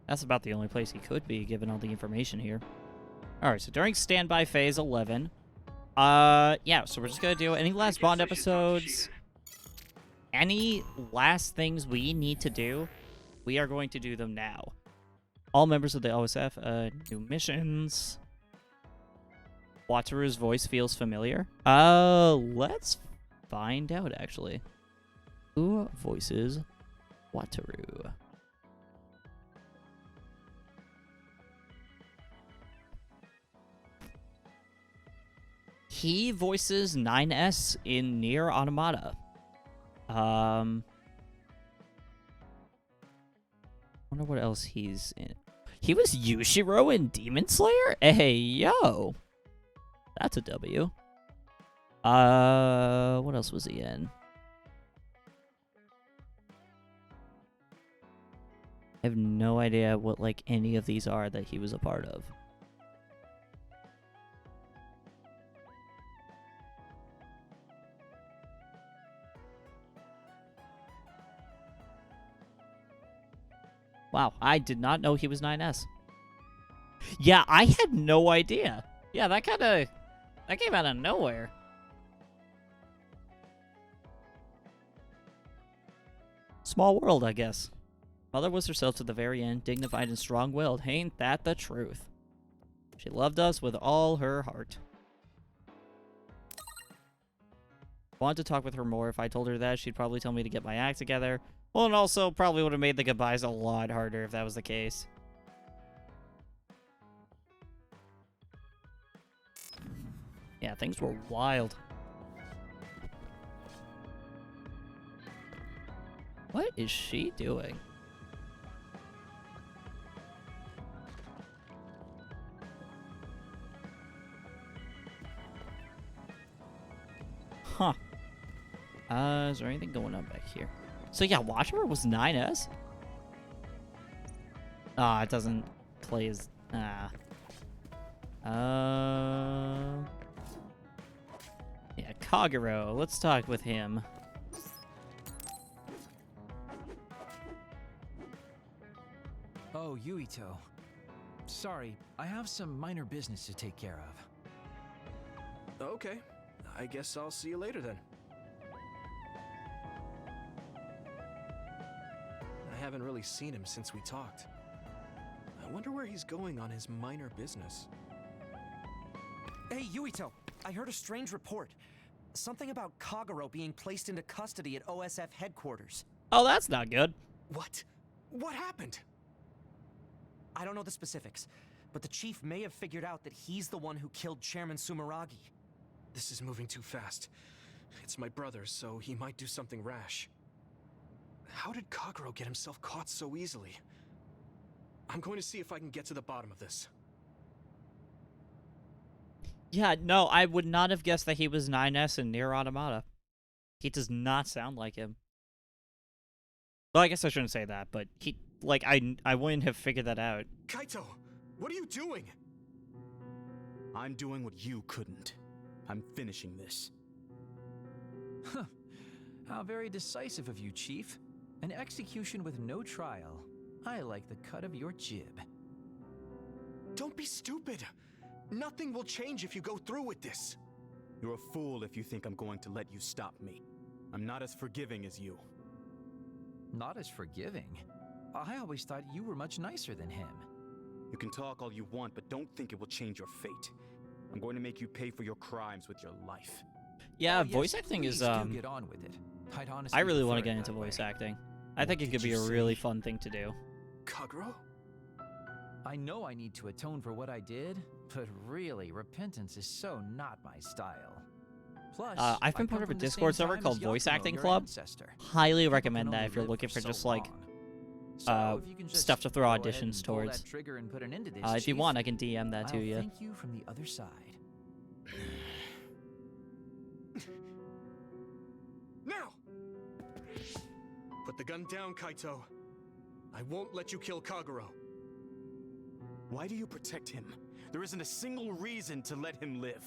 S1: That's about the only place he could be, given all the information here. Alright, so during standby phase 11, yeah, so we're just gonna do any last Bond episodes. Any last things we need to do, we are going to do them now. All members of the OSF, new missions. Wataru's voice feels familiar. Let's find out, actually. Who voices Wataru? He voices 9S in Nier Automata. Wonder what else he's in. He was Yushiro in Demon Slayer? Hey, yo. That's a W. What else was he in? I have no idea what, like, any of these are that he was a part of. Wow, I did not know he was 9S. Yeah, I had no idea. Yeah, that came out of nowhere. Small world, I guess. Mother was herself to the very end, dignified and strong-willed. Ain't that the truth? She loved us with all her heart. Wanted to talk with her more. If I told her that, she'd probably tell me to get my act together. Well, and also probably would have made the goodbyes a lot harder if that was the case. Yeah, things were wild. What is she doing? Huh. Is there anything going on back here? So yeah, Watcher was 9S? Ah, it doesn't play as... Yeah, Kagero. Let's talk with him.
S10: Oh, Yuito. Sorry, I have some minor business to take care of.
S3: Okay, I guess I'll see you later then. I haven't really seen him since we talked. I wonder where he's going on his minor business.
S6: Hey, Yuito! I heard a strange report. Something about Kagero being placed into custody at OSF headquarters.
S1: Oh, that's not good.
S3: What? What happened?
S6: I don't know the specifics, but the chief may have figured out that he's the one who killed Chairman Sumeragi.
S3: This is moving too fast. It's my brother, so he might do something rash. How did Kagero get himself caught so easily? I'm going to see if I can get to the bottom of this.
S1: Yeah, no, I would not have guessed that he was 9S in Nier Automata. He does not sound like him. Well, I guess I shouldn't say that, but he, like, I wouldn't have figured that out.
S3: Kaito, what are you doing?
S14: I'm doing what you couldn't. I'm finishing this.
S10: Huh. How very decisive of you, Chief. An execution with no trial. I like the cut of your jib.
S3: Don't be stupid. Nothing will change if you go through with this.
S14: You're a fool if you think I'm going to let you stop me. I'm not as forgiving as you.
S10: Not as forgiving? I always thought you were much nicer than him.
S14: You can talk all you want, but don't think it will change your fate. I'm going to make you pay for your crimes with your life.
S1: Yeah,
S10: Oh, yes,
S1: voice acting is,
S10: please do get on with it. I'd honestly
S1: I really want to
S10: prefer
S1: get
S10: it
S1: into
S10: that
S1: voice
S10: way.
S1: acting. I think it
S3: What
S1: could
S3: did
S1: be a
S3: you
S1: really
S3: say?
S1: fun thing to do.
S3: Kagero?
S10: I know I need to atone for what I did, but really, repentance is so not my style. Plus,
S1: I've been
S10: I
S1: part
S10: come
S1: of a
S10: from the
S1: Discord
S10: same
S1: server
S10: time
S1: called
S10: as
S1: Voice
S10: Yakumo,
S1: Acting
S10: your
S1: Club.
S10: ancestor.
S1: Highly
S10: People
S1: recommend
S10: can
S1: that
S10: only
S1: if you're
S10: live
S1: looking for
S10: so
S1: just like
S10: long. So, if you can just
S1: stuff to throw
S10: go ahead
S1: auditions
S10: and pull
S1: towards.
S10: that trigger and put an end to this,
S1: If you
S10: Chief,
S1: want, I can DM that to
S10: I'll
S1: you.
S10: thank you from the other side.
S3: Now! Put the gun down, Kaito. I won't let you kill Kagero.
S14: Why do you protect him? There isn't a single reason to let him live.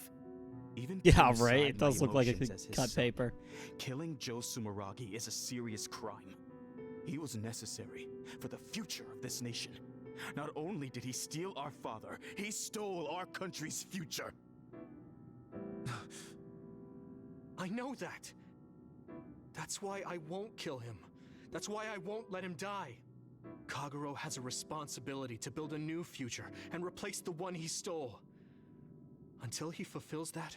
S14: Even
S1: Yeah,
S14: putting
S1: right.
S14: aside
S1: It does
S14: my
S1: look like a
S14: emotions as his
S1: cut
S14: son,
S1: paper.
S14: Killing Joe Sumeragi is a serious crime. He was necessary for the future of this nation. Not only did he steal our father, he stole our country's future.
S3: I know that. That's why I won't kill him. That's why I won't let him die. Kagero has a responsibility to build a new future and replace the one he stole. Until he fulfills that,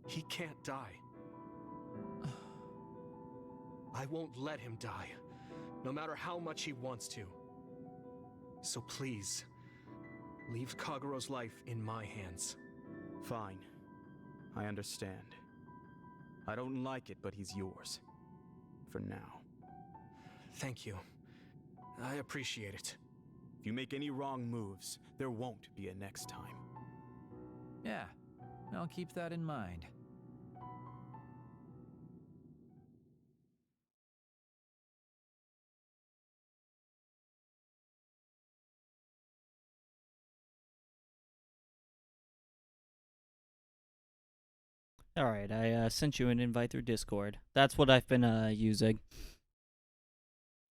S3: he can't die. I won't let him die, no matter how much he wants to. So please, leave Kagero's life in my hands.
S14: Fine. I understand. I don't like it, but he's yours. For now.
S3: Thank you. I appreciate it.
S14: If you make any wrong moves, there won't be a next time.
S10: Yeah, I'll keep that in mind.
S1: Alright, I sent you an invite through Discord. That's what I've been using.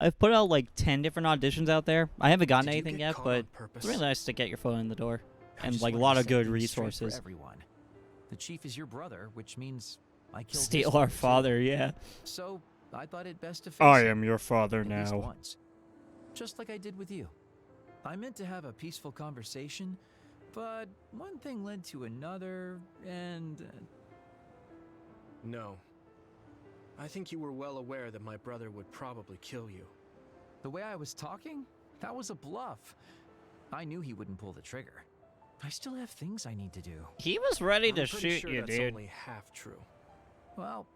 S1: I've put out like 10 different auditions out there. I haven't gotten
S3: Did you
S1: anything
S3: get
S1: yet,
S3: caught
S1: but
S3: on purpose?
S1: it's really nice to get your foot in the door.
S10: I
S1: And
S10: just
S1: like a
S10: wanted
S1: lot
S10: to
S1: of
S10: set
S1: good
S10: things straight
S1: resources.
S10: For everyone. The chief is your brother, which means I killed his
S1: Steal
S10: father,
S1: our
S10: too.
S1: father, yeah.
S10: So I thought it best to face
S1: I
S10: it,
S1: am your father
S10: at least
S1: now.
S10: once. Just like I did with you. I meant to have a peaceful conversation, but one thing led to another, and
S3: No. I think you were well aware that my brother would probably kill you.
S10: the way I was talking, that was a bluff. I knew he wouldn't pull the trigger. I still have things I need to do.
S1: He was ready
S3: I'm
S1: to
S3: pretty
S1: shoot
S3: sure
S1: you,
S3: that's
S1: dude.
S3: only half true.
S10: Well,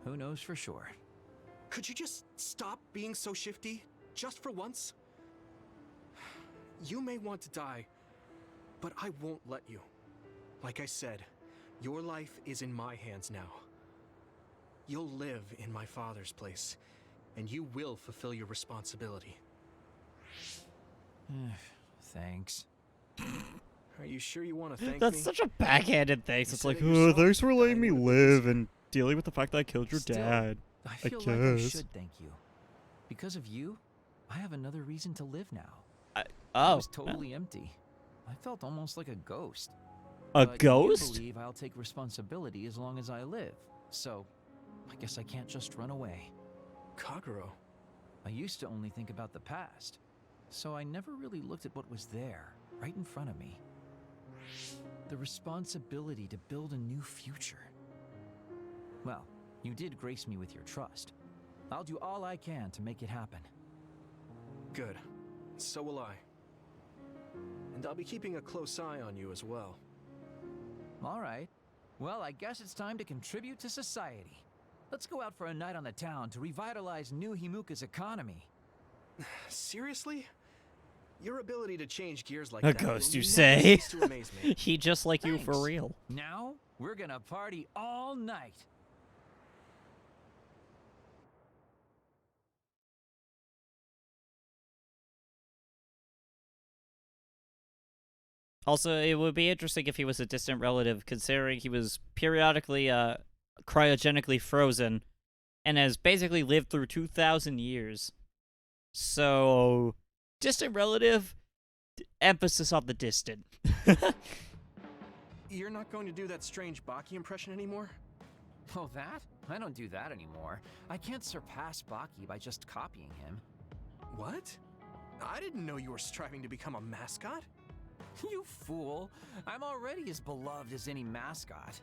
S10: who knows for sure.
S3: Could you just stop being so shifty? Just for once? You may want to die, but I won't let you. Like I said, your life is in my hands now. You'll live in my father's place, and you will fulfill your responsibility.
S10: Thanks.
S3: Are you sure you want to thank me?
S1: That's such a backhanded thanks.
S3: You
S1: It's
S3: said
S1: like,
S3: it yourself,
S1: thanks for letting
S3: dying
S1: me
S3: would be
S1: live
S3: easy.
S1: and dealing with the fact that I killed your
S10: Still,
S1: dad.
S10: I feel like I should thank you. Because of you, I have another reason to live now. I was totally empty. I felt almost like a ghost.
S1: A
S10: But
S1: ghost?
S10: You believe I'll take responsibility as long as I live. So, I guess I can't just run away.
S3: Kagero.
S10: I used to only think about the past, so I never really looked at what was there, right in front of me. The responsibility to build a new future. Well, you did grace me with your trust. I'll do all I can to make it happen.
S3: Good. So will I. And I'll be keeping a close eye on you as well.
S10: All right. Well, I guess it's time to contribute to society. Let's go out for a night on the town to revitalize New Himuka's economy.
S3: Seriously? Your ability to change gears like
S1: A
S3: that
S1: ghost,
S3: will
S1: you
S3: never
S1: say?
S3: cease to amaze me.
S1: He just like you for
S10: Thanks.
S1: real.
S10: Now, we're gonna party all night.
S1: Also, it would be interesting if he was a distant relative, considering he was periodically cryogenically frozen and has basically lived through 2,000 years. So, distant relative, emphasis on the distant.
S3: You're not going to do that strange Baki impression anymore?
S10: Oh, that? I don't do that anymore. I can't surpass Baki by just copying him.
S3: What? I didn't know you were striving to become a mascot.
S10: You fool! I'm already as beloved as any mascot.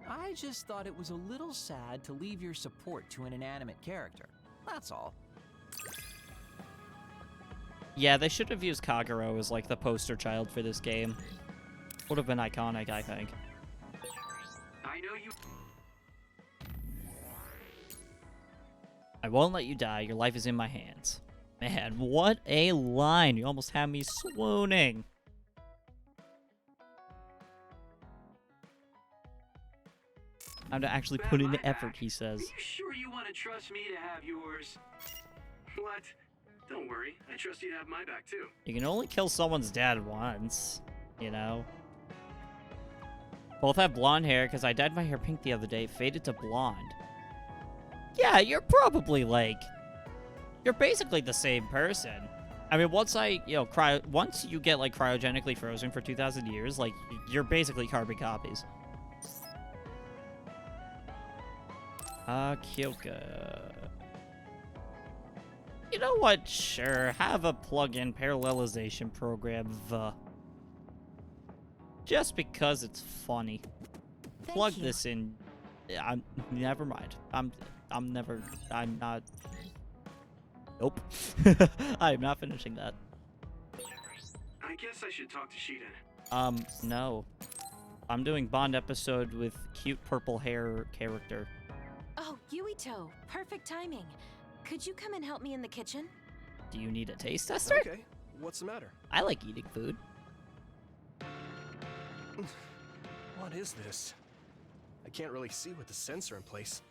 S10: I just thought it was a little sad to leave your support to an inanimate character. That's all.
S1: Yeah, they should have used Kagero as like the poster child for this game. Would have been iconic, I think.
S4: I know you.
S1: I won't let you die. Your life is in my hands. Man, what a line. You almost had me swooning. I'm to actually put in the effort, he says.
S15: Are you sure you want to trust me to have yours? What? Don't worry. I trust you to have my back, too.
S1: You can only kill someone's dad once, you know? Both have blonde hair, because I dyed my hair pink the other day, faded to blonde. Yeah, you're probably, like... You're basically the same person. I mean, once once you get, like, cryogenically frozen for 2,000 years, like, you're basically carbon copies. Kyoka. You know what? Sure, have a plug-in parallelization program. Just because it's funny. Plug this in. Never mind. I'm not. Nope. I'm not finishing that.
S15: I guess I should talk to Shiden.
S1: No. I'm doing Bond episode with cute purple hair character.
S2: Oh, Yuito, perfect timing. Could you come and help me in the kitchen?
S1: Do you need a taste tester?
S3: Okay, what's the matter?
S1: I like eating food.
S3: What is this? I can't really see with the sensor in place.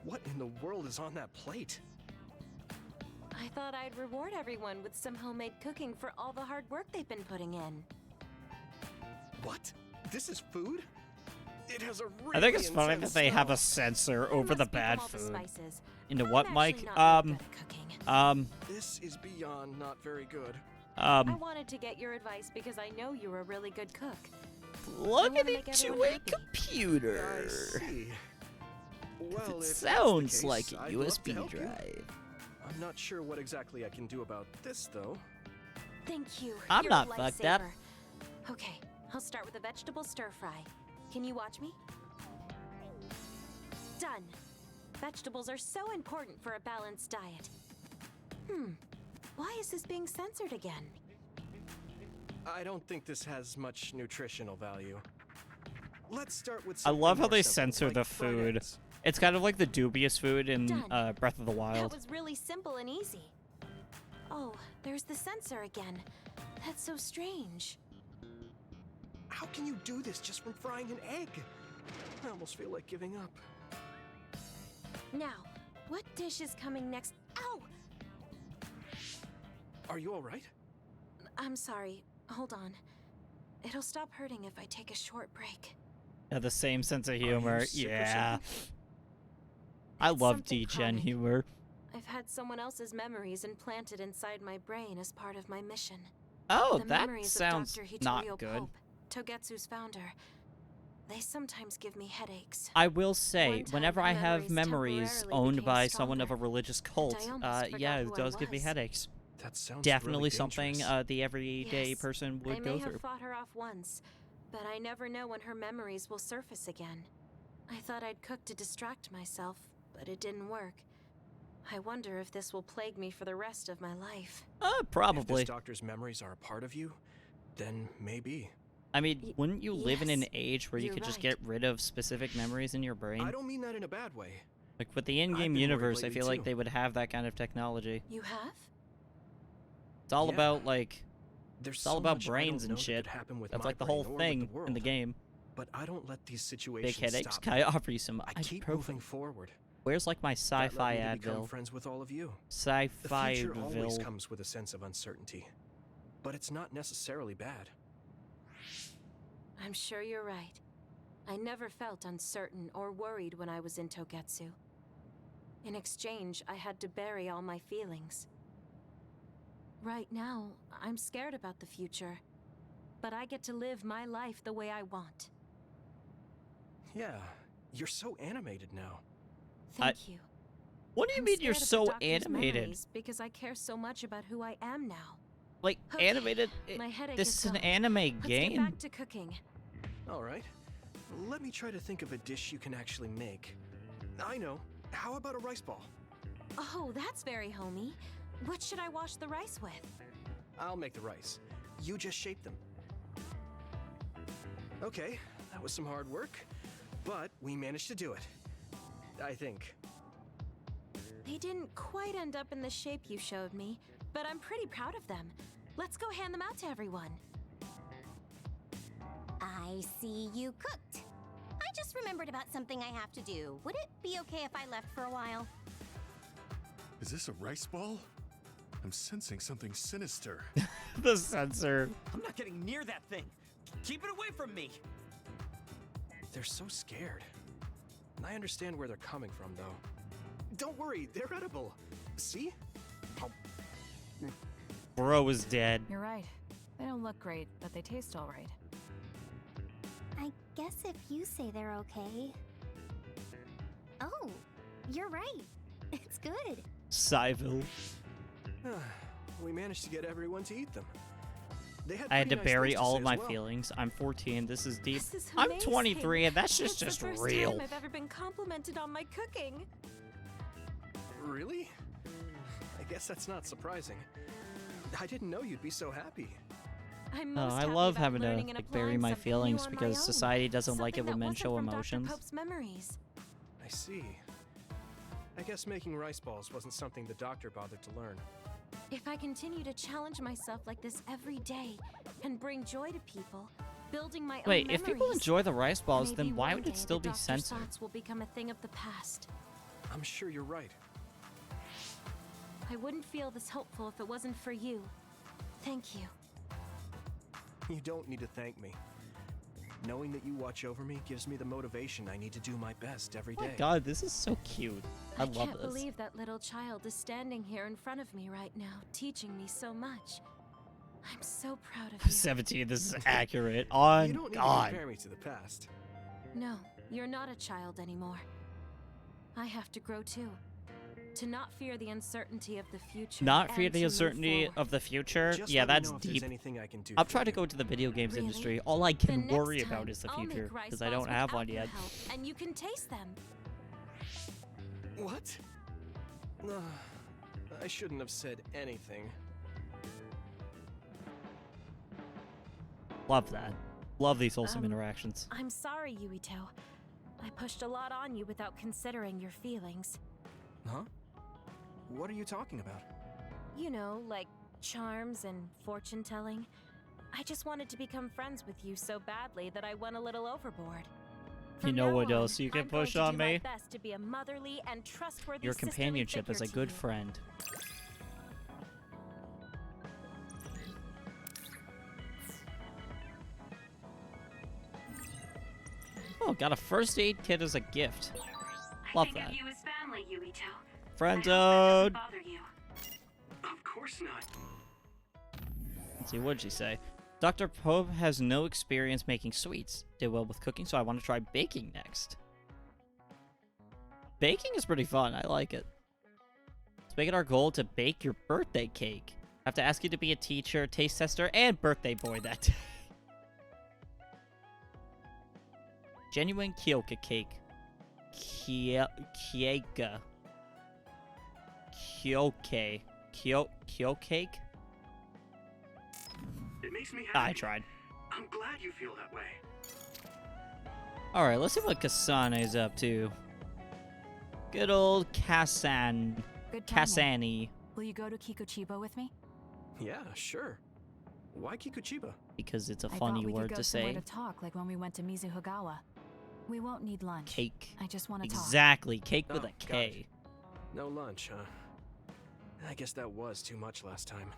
S3: What in the world is on that plate?
S2: I thought I'd reward everyone with some homemade cooking for all the hard work they've been putting in.
S3: What? This is food? It has a really
S1: I think it's funny that
S3: intense
S1: they have
S3: smell.
S1: a sensor over the bad food.
S2: Spices.
S1: Into
S2: I'm
S1: what,
S2: actually
S1: Mike?
S2: not very good at cooking.
S3: This is beyond not very good.
S2: I wanted to get your advice because I know you're a really good cook.
S1: Plug
S2: I
S1: it
S2: wanna make
S1: into
S2: everyone
S1: a
S2: happy.
S1: computer.
S3: I see. Well,
S1: It
S3: if that's the
S1: sounds
S3: case,
S1: like a
S3: I'd love to
S1: USB
S3: help you.
S1: drive.
S3: I'm not sure what exactly I can do about this, though.
S2: Thank you.
S1: I'm
S2: You're
S1: not
S2: a
S1: fucked up.
S2: lifesaver. Okay, I'll start with a vegetable stir fry. Can you watch me? Done. Vegetables are so important for a balanced diet. Why is this being censored again?
S3: I don't think this has much nutritional value. Let's start with
S1: I
S3: something
S1: love how
S3: more
S1: they
S3: simple,
S1: censor
S3: like
S1: the
S3: fried
S1: food.
S3: eggs.
S1: It's kind of like the dubious food in
S2: Done.
S1: Breath of the
S2: That
S1: Wild.
S2: was really simple and easy. Oh, there's the sensor again. That's so strange.
S3: How can you do this just from frying an egg? I almost feel like giving up.
S2: Now, what dish is coming next? Ow!
S3: Are you alright?
S2: I'm sorry. Hold on. It'll stop hurting if I take a short break.
S1: Yeah, the same sense of
S3: Are
S1: humor.
S3: you sick or
S1: Yeah.
S3: something?
S1: I
S2: It's
S1: love
S2: something
S1: D-Gen
S2: chronic.
S1: humor.
S2: I've had someone else's memories implanted inside my brain as part of my mission.
S1: Oh,
S2: The
S1: that
S2: memories
S1: sounds
S2: of Dr.
S1: not
S2: Hitorio
S1: good.
S2: Pope, Togetsu's founder. They sometimes give me headaches.
S1: I will say,
S2: One time,
S1: whenever I
S2: her
S1: have memories
S2: temporarily
S1: owned
S2: became
S1: by someone of a
S2: stronger,
S1: religious
S2: and
S1: cult,
S2: I almost forgot
S1: yeah,
S2: who
S1: it
S2: I
S1: does give me
S2: was.
S1: headaches.
S3: That sounds
S1: Definitely
S3: really
S1: something
S3: dangerous.
S1: the everyday
S2: Yes,
S1: person
S2: I
S1: would
S2: may
S1: go
S2: have
S1: through.
S2: fought her off once, but I never know when her memories will surface again. I thought I'd cook to distract myself, but it didn't work. I wonder if this will plague me for the rest of my life.
S3: If
S1: Probably.
S3: this doctor's memories are a part of you, then maybe.
S1: I mean, wouldn't you live in an
S2: yes,
S1: age where you
S2: you're
S1: could just
S2: right.
S1: get rid of specific memories in your brain?
S3: I don't mean that in a bad way.
S1: Like, with the
S3: I've
S1: in-game
S3: been worried
S1: universe, I
S3: lately,
S1: feel like
S3: too.
S1: they would have that kind of technology.
S2: You have?
S1: It's all
S3: Yeah.
S1: about, like,
S3: There's
S1: it's all
S3: so
S1: about
S3: much I
S1: brains
S3: don't
S1: and
S3: know that
S1: shit.
S3: could happen with
S1: That's
S3: my
S1: like the
S3: brain
S1: whole
S3: or with
S1: thing
S3: the
S1: in the
S3: world.
S1: game.
S3: But I don't let these
S1: Big
S3: situations
S1: headaches,
S3: stop
S1: can
S3: me.
S1: I offer you some
S3: I keep
S1: ibuprofen?
S3: moving forward.
S1: Where's, like, my
S3: That led
S1: sci-fi
S3: me to become
S1: Advil?
S3: friends with all of you. The
S1: Sci-fi
S3: future always
S1: Advil.
S3: comes with a sense of uncertainty, but it's not necessarily bad.
S2: I'm sure you're right. I never felt uncertain or worried when I was in Togetsu. In exchange, I had to bury all my feelings. Right now, I'm scared about the future, but I get to live my life the way I want.
S3: Yeah, you're so animated now.
S2: Thank you.
S1: What do you
S2: I'm
S1: mean you're
S2: scared of the
S1: so
S2: doctor's
S1: animated?
S2: memories because I care so much about who I am now.
S1: Like,
S2: Okay,
S1: animated?
S2: my headache
S1: This is an
S2: gone.
S1: anime
S2: Let's
S1: game.
S2: get back to cooking.
S3: All right. Let me try to think of a dish you can actually make. I know. How about a rice ball?
S2: Oh, that's very homey. What should I wash the rice with?
S3: I'll make the rice. You just shape them. Okay, that was some hard work, but we managed to do it. I think.
S2: They didn't quite end up in the shape you showed me, but I'm pretty proud of them. Let's go hand them out to everyone.
S11: I see you cooked. I just remembered about something I have to do. Would it be okay if I left for a while?
S8: Is this a rice ball? I'm sensing something sinister.
S1: The sensor.
S6: I'm not getting near that thing. Keep it away from me.
S3: They're so scared. I understand where they're coming from, though. Don't worry, they're edible. See?
S1: Bro is dead.
S9: You're right. They don't look great, but they taste all right.
S11: I guess if you say they're okay. Oh, you're right. It's good.
S1: Cyville.
S3: We managed to get everyone to eat them. They had
S1: I had to
S3: pretty nice
S1: bury
S3: things
S1: all
S3: say
S1: of
S3: as
S1: my
S3: well.
S1: feelings. I'm 14. This is deep.
S2: This is
S1: I'm
S2: amazing.
S1: 23, and that's just
S2: It's the first
S1: real.
S2: time I've ever been complimented on my cooking.
S3: Really? I guess that's not surprising. I didn't know you'd be so happy.
S2: I'm
S1: Oh,
S2: most
S1: I
S2: happy
S1: love
S2: about
S1: having to
S2: learning and
S1: like, bury
S2: applying
S1: my
S2: something new
S1: feelings
S2: on my
S1: because
S2: own.
S1: society doesn't like it
S2: Something
S1: when men
S2: that
S1: show
S2: wasn't from
S1: emotions.
S2: Dr. Pope's memories.
S3: I see. I guess making rice balls wasn't something the doctor bothered to learn.
S2: If I continue to challenge myself like this every day and bring joy to people, building my own
S1: Wait,
S2: memories,
S1: if people enjoy the rice balls,
S2: maybe
S1: then why
S2: one
S1: would
S2: day
S1: it still
S2: the
S1: be
S2: doctor's
S1: censored?
S2: thoughts will become a thing of the past.
S3: I'm sure you're right.
S2: I wouldn't feel this hopeful if it wasn't for you. Thank you.
S3: You don't need to thank me. Knowing that you watch over me gives me the motivation I need to do my best every
S1: Oh
S3: day.
S1: my god, this is so cute. I love
S2: can't
S1: this.
S2: believe that little child is standing here in front of me right now, teaching me so much. I'm so proud of you.
S1: 17, this is accurate. On
S3: You don't need to
S1: God.
S3: compare me to the past.
S2: No, you're not a child anymore. I have to grow too. To not fear the uncertainty of the future.
S1: Not fear
S2: and
S1: the
S2: to move
S1: uncertainty
S2: forward.
S1: of the future?
S3: Just
S1: Yeah,
S3: let me
S1: that's
S3: know if there's
S1: deep.
S3: anything I can do
S1: I'll
S3: for
S1: try to
S3: you.
S1: go to the video games
S2: Really?
S1: industry. All I
S2: The
S1: can
S2: next
S1: worry
S2: time,
S1: about is the
S2: I'll make
S1: future,
S2: rice
S1: because I
S2: balls
S1: don't have
S2: without
S1: one
S2: your
S1: yet.
S2: help, and you can taste them.
S3: What? I shouldn't have said anything.
S1: Love that. Love these wholesome
S2: Um,
S1: interactions.
S2: I'm sorry, Yuito. I pushed a lot on you without considering your feelings.
S3: Huh? What are you talking about?
S2: You know, like charms and fortune telling. I just wanted to become friends with you so badly that I went a little overboard.
S1: You know what else you can
S2: I'm going
S1: push
S2: to
S1: on
S2: do my
S1: me?
S2: best to be a motherly and trustworthy
S1: Your
S2: sisterly
S1: companionship as a
S2: figure to
S1: good
S2: you.
S1: friend. Oh, got a first aid kit as a gift.
S4: I
S1: Love
S4: think
S1: that.
S4: of you as family, Yuito.
S1: Friend
S4: I hope that doesn't
S1: zone.
S4: bother you.
S15: Of course not.
S1: Let's see, what'd she say? Dr. Pope has no experience making sweets. Did well with cooking, so I want to try baking next. Baking is pretty fun. I like it. Let's make it our goal to bake your birthday cake. I have to ask you to be a teacher, taste tester, and birthday boy that day. Genuine Kyoka cake. Kyoka. Kyoke. Kyokake?
S15: It makes me
S1: I
S15: happy.
S1: tried.
S15: I'm glad you feel that way.
S1: Alright, let's see what Kasane is up to. Good old Kasan.
S9: Good timing.
S1: Kasani.
S9: Will you go to Kikuchiba with me?
S3: Yeah, sure. Why Kikuchiba?
S1: Because it's a
S9: I
S1: funny
S9: thought we
S1: word
S9: could go
S1: to
S9: somewhere
S1: say.
S9: to talk, like when we went to Mizuhagawa. We won't need lunch.
S1: Cake.
S9: I just want to talk.
S1: Exactly. Cake with
S3: Oh,
S1: a
S3: got it.
S1: K.
S3: No lunch, huh? I guess that was too much last time.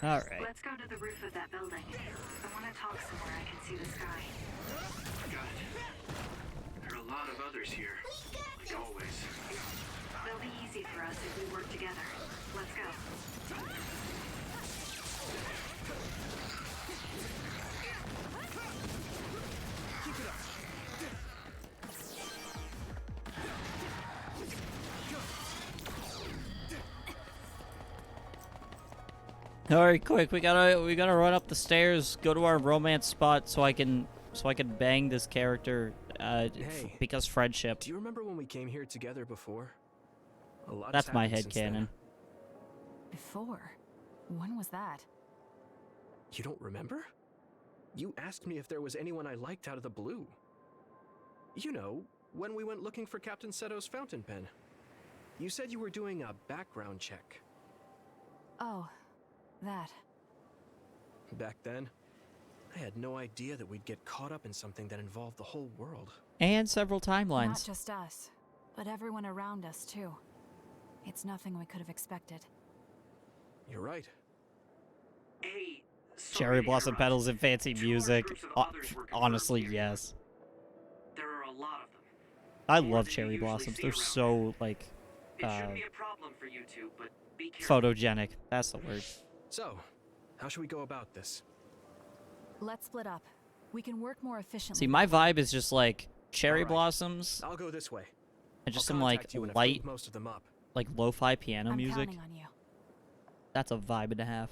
S1: Alright.
S4: Let's go to the roof of that building. I want to talk somewhere I can see the sky.
S15: Got it. There are a lot of others here, like always.
S4: It'll be easy for us if we work together. Let's go.
S1: Alright, quick, we gotta run up the stairs, go to our romance spot so I can bang this character
S3: Hey,
S1: because friendship.
S3: Do you remember when we came here together before? A lot
S1: That's
S3: has
S1: my
S3: happened since then.
S1: headcanon.
S9: Before? When was that?
S3: You don't remember? You asked me if there was anyone I liked out of the blue. You know, when we went looking for Captain Seto's fountain pen. You said you were doing a background check.
S9: Oh, that.
S3: Back then, I had no idea that we'd get caught up in something that involved the whole world.
S1: And several timelines.
S9: Not just us, but everyone around us too. It's nothing we could have expected.
S3: You're right.
S15: Hey,
S1: Cherry blossom petals and fancy music.
S15: groups of others were confirmed
S1: Honestly,
S15: here.
S1: yes.
S15: There are a lot of them.
S1: I
S15: More
S1: love
S15: than you
S1: cherry
S15: usually
S1: blossoms.
S15: see
S1: They're
S15: around
S1: so like
S15: It shouldn't be a problem for you two, but be careful.
S1: photogenic. That's the word.
S3: So, how should we go about this?
S9: Let's split up. We can work more efficiently.
S1: See, my vibe is just like cherry
S3: Alright.
S1: blossoms
S3: I'll go this way.
S1: and just
S3: I'll
S1: some like
S3: contact you when I've
S1: light,
S3: cleaned most of them up.
S1: like lo-fi piano
S9: I'm
S1: music.
S9: counting on you.
S1: That's a vibe and a half.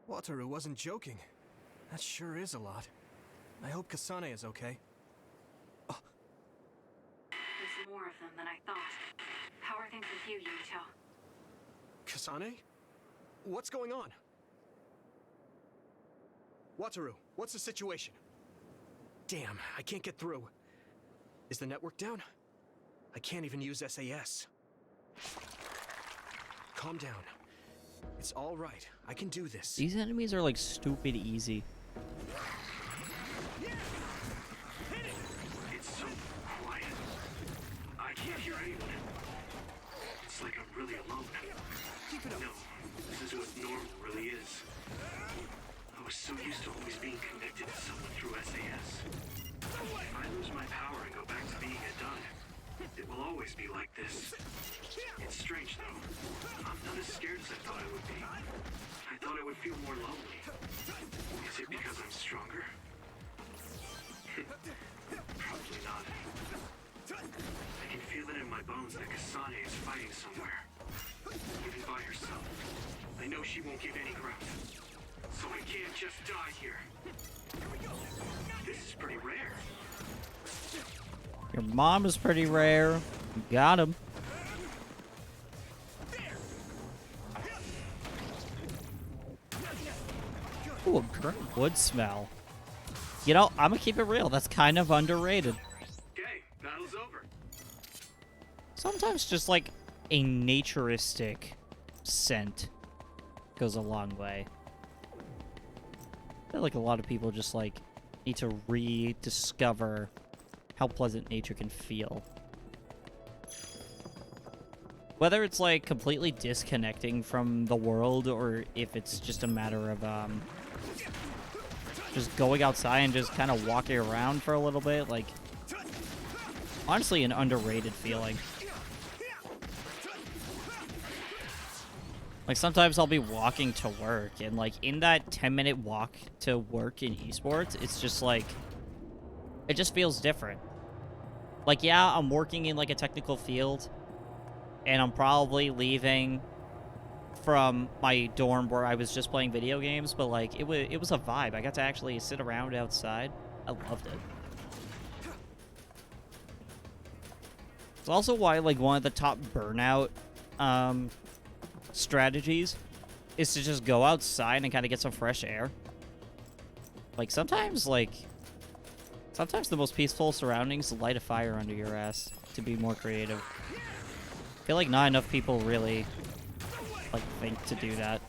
S3: Wataru wasn't joking. That sure is a lot. I hope Kasane is okay.
S4: There's more of them than I thought. How are things with you, Yuito?
S3: Kasane? What's going on? Wataru, what's the situation? Damn, I can't get through. Is the network down? I can't even use SAS. Calm down. It's all right. I can do this.
S1: These enemies are like stupid easy.
S15: It's so quiet. I can't hear anyone. It's like I'm really alone.
S3: Keep it up.
S15: No, this is what normal really is. I was so used to always being connected to someone through SAS. If I lose my power and go back to being a dud, it will always be like this. It's strange though. I'm not as scared as I thought I would be. I thought I would feel more lonely. Is it because I'm stronger? Probably not. I can feel it in my my bones that Kasane is fighting somewhere. Even by herself. I know she won't give any ground. So I can't just die here. This is pretty rare.
S1: Your mom is pretty rare. You got him. Ooh, a great wood smell. You know, I'm gonna keep it real. That's kind of underrated.
S15: Okay, battle's over.
S1: Sometimes just like a naturistic scent goes a long way. I feel like a lot of people just like need to rediscover how pleasant nature can feel. Whether it's like completely disconnecting from the world or if it's just a matter of just going outside and just kind of walking around for a little bit, like honestly an underrated feeling. Like sometimes I'll be walking to work and like in that 10-minute walk to work in esports, it's just like it just feels different. Like yeah, I'm working in like a technical field and I'm probably leaving from my dorm where I was just playing video games, but like it was a vibe. I got to actually sit around outside. I loved it. It's also why like one of the top burnout strategies is to just go outside and kind of get some fresh air. Like sometimes the most peaceful surroundings light a fire under your ass to be more creative. I feel like not enough people really like think to do that.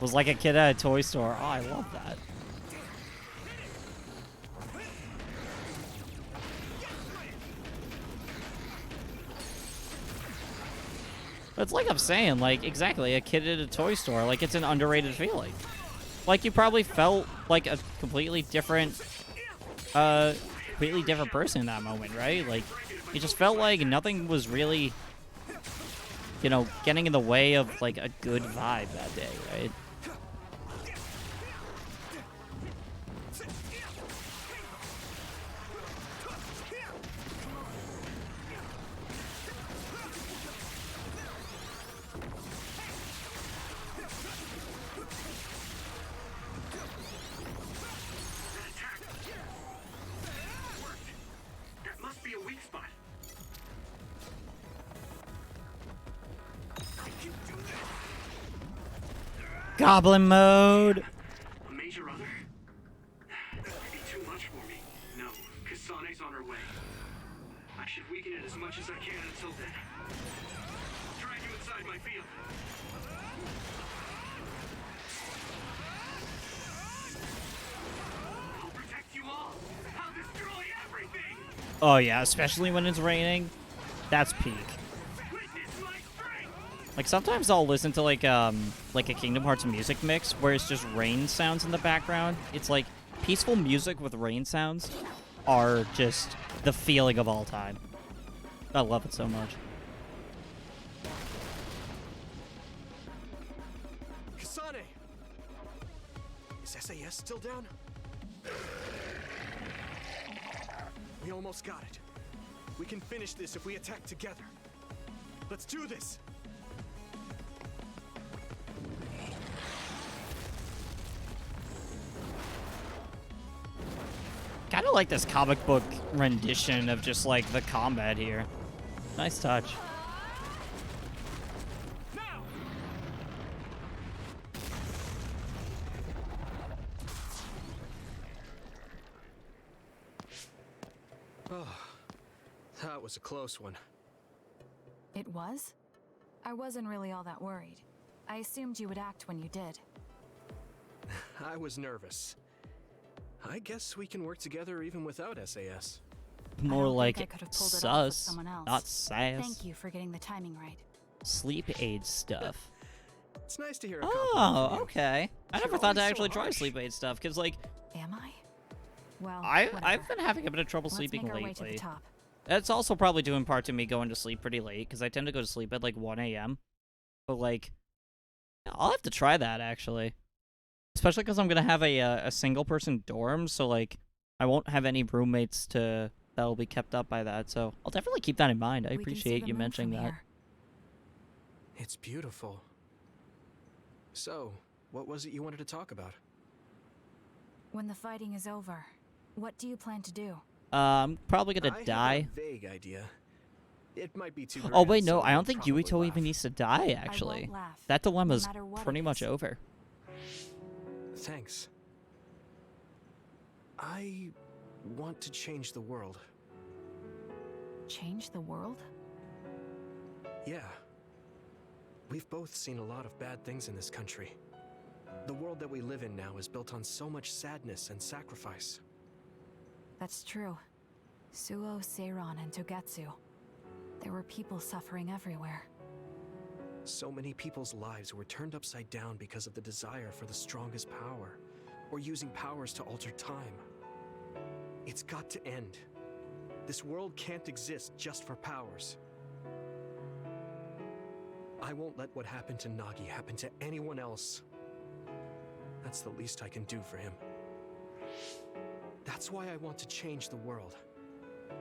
S1: Was like a kid at a toy store. Oh, I love that. It's like I'm saying, like, exactly, a kid at a toy store. Like, it's an underrated feeling. Like, you probably felt like a completely different person in that moment, right? Like, you just felt like nothing was really, you know, getting in the way of, like, a good vibe that day, right? Goblin mode.
S15: A major other? That would be too much for me. No, Kasane's on her way. I should weaken it as much as I can until then. I'll drag you inside my field. I'll protect you all. I'll destroy everything.
S1: Oh yeah, especially when it's raining. That's peak. Like sometimes I'll listen to like a Kingdom Hearts music mix where it's just rain sounds in the background. It's like peaceful music with rain sounds are just the feeling of all time. I love it so much.
S3: Kasane! Is SAS still down? We almost got it. We can finish this if we attack together. Let's do this!
S1: Kind of like this comic book rendition of just like the combat here. Nice touch.
S3: Oh, that was a close one.
S9: It was? I wasn't really all that worried. I assumed you would act when you did.
S3: I was nervous. I guess we can work together even without SAS.
S1: More like
S9: I could have pulled it off with
S1: sus,
S9: someone else.
S1: not sass.
S9: Thank you for getting the timing right.
S1: Sleep aid stuff.
S3: It's nice to hear a
S1: Oh,
S3: compliment from you.
S1: okay. I never
S3: You're
S1: thought to
S3: always so
S1: actually try
S3: harsh.
S1: sleep aid stuff because, like,
S9: Am I? Well,
S1: I've
S9: whatever.
S1: been having a bit of trouble
S9: Let's
S1: sleeping
S9: make our way to the
S1: lately.
S9: top.
S1: That's also probably due in part to me going to sleep pretty late because I tend to go to sleep at like 1 a.m. But like, I'll have to try that actually, especially because I'm gonna have a single person dorm, so like I won't have any roommates to that'll be kept up by that. So I'll definitely keep that in mind. I
S9: We can see
S1: appreciate
S9: the
S1: you
S9: moon
S1: mentioning
S9: from
S1: that.
S9: here.
S3: It's beautiful. So, what was it you wanted to talk about?
S9: When the fighting is over, what do you plan to do?
S1: I'm probably
S3: I
S1: gonna
S3: have
S1: die.
S3: a vague idea. It might be too
S1: Oh
S3: grand,
S1: wait, no,
S3: so
S1: I don't
S3: you'll
S1: think
S3: probably
S1: Yuito
S3: laugh.
S1: even needs to die. Actually,
S9: won't laugh,
S1: that dilemma's
S9: no matter what
S1: pretty
S9: it
S1: much
S9: is.
S1: over.
S3: Thanks. I want to change the world.
S9: Change the world?
S3: Yeah. We've both seen a lot of bad things in this country. The world that we live in now is built on so much sadness and sacrifice.
S9: That's true. Suo, Seiron, and Togetsu. There were people suffering everywhere.
S3: So many people's lives were turned upside down because of the desire for the strongest power, or using powers to alter time. It's got to end. This world can't exist just for powers. I won't let what happened to Nagi happen to anyone else. That's the least I can do for him. That's why I want to change the world.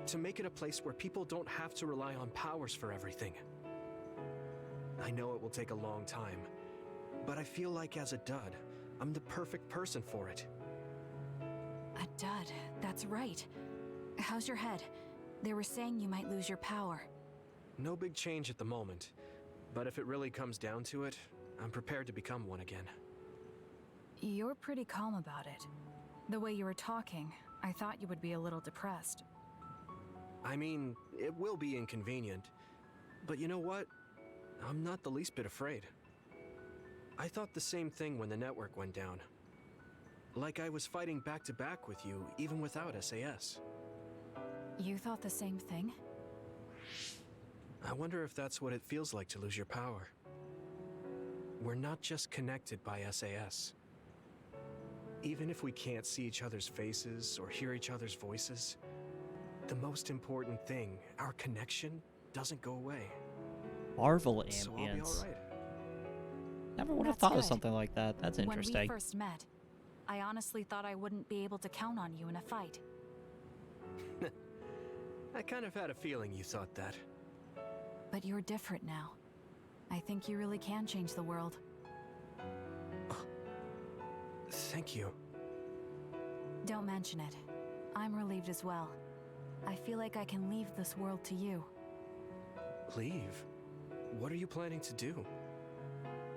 S3: To make it a place where people don't have to rely on powers for everything. I know it will take a long time, but I feel like as a dud, I'm the perfect person for it.
S9: A dud, that's right. How's your head? They were saying you might lose your power.
S3: No big change at the moment, but if it really comes down to it, I'm prepared to become one again.
S9: You're pretty calm about it. The way you were talking, I thought you would be a little depressed.
S3: I mean, it will be inconvenient, but you know what? I'm not the least bit afraid. I thought the same thing when the network went down. Like I was fighting back to back with you, even without SAS.
S9: You thought the same thing?
S3: I wonder if that's what it feels like to lose your power. We're not just connected by SAS. Even if we can't see each other's faces or hear each other's voices, the most important thing, our connection, doesn't go away.
S1: Marvel
S3: So I'll be
S1: ambience.
S3: alright.
S1: Never would have
S9: That's
S1: thought of
S9: good.
S1: something like that. That's
S9: When
S1: interesting.
S9: we first met, I honestly thought I wouldn't be able to count on you in a fight.
S3: I kind of had a feeling you thought that.
S9: But you're different now. I think you really can change the world.
S3: Thank you.
S9: Don't mention it. I'm relieved as well. I feel like I can leave this world to you.
S3: Leave? What are you planning to do?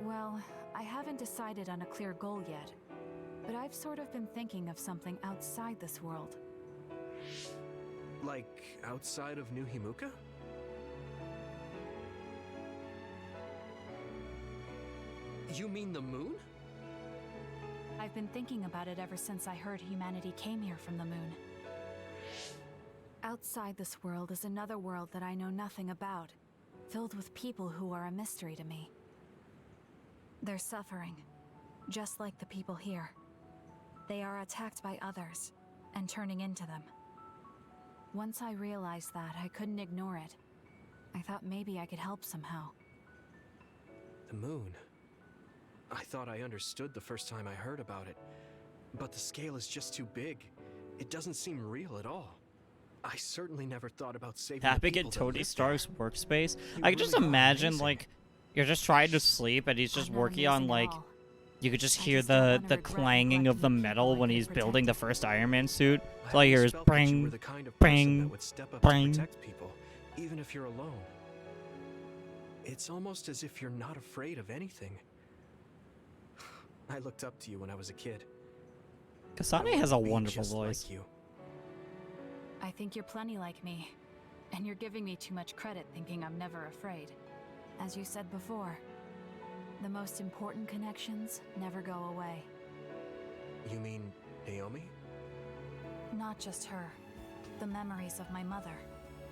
S9: Well, I haven't decided on a clear goal yet, but I've sort of been thinking of something outside this world.
S3: Like, outside of New Himuka? You mean the moon?
S9: I've been thinking about it ever since I heard humanity came here from the moon. Outside this world is another world that I know nothing about, filled with people who are a mystery to me. They're suffering, just like the people here. They are attacked by others, and turning into them. Once I realized that, I couldn't ignore it. I thought maybe I could help somehow.
S3: The moon? I thought I understood the first time I heard about it, but the scale is just too big. It doesn't seem real at all. I certainly never thought about saving the
S1: Tapping
S3: people
S1: at
S3: that
S1: Tony
S3: live
S1: Stark's
S3: there.
S1: workspace.
S3: You
S1: I can just
S3: really are
S1: imagine,
S3: amazing.
S1: like, you're just trying to sleep and he's just
S9: I'm not
S1: working on,
S9: amazing at
S1: like,
S9: all.
S1: you could just
S9: I
S1: hear
S9: just don't
S1: the
S9: wanna regret
S1: clanging of the
S9: neglecting the
S1: metal
S9: people
S1: when
S9: I
S1: he's
S9: could
S1: building the
S9: protect.
S1: first Iron Man suit.
S3: I
S1: All you hear
S3: always
S1: is
S3: felt that you were
S1: bring,
S3: the kind of person
S1: bring,
S3: that would step up to
S1: bring.
S3: protect people, even if you're alone. It's almost as if you're not afraid of anything. I looked up to you when I was a kid. I
S1: Kasane
S3: wanted
S1: has
S3: to
S1: a
S3: be
S1: wonderful
S3: just
S1: voice.
S3: like you.
S9: I think you're plenty like me, and you're giving me too much credit thinking I'm never afraid. As you said before, the most important connections never go away.
S3: You mean Naomi?
S9: Not just her, the memories of my mother,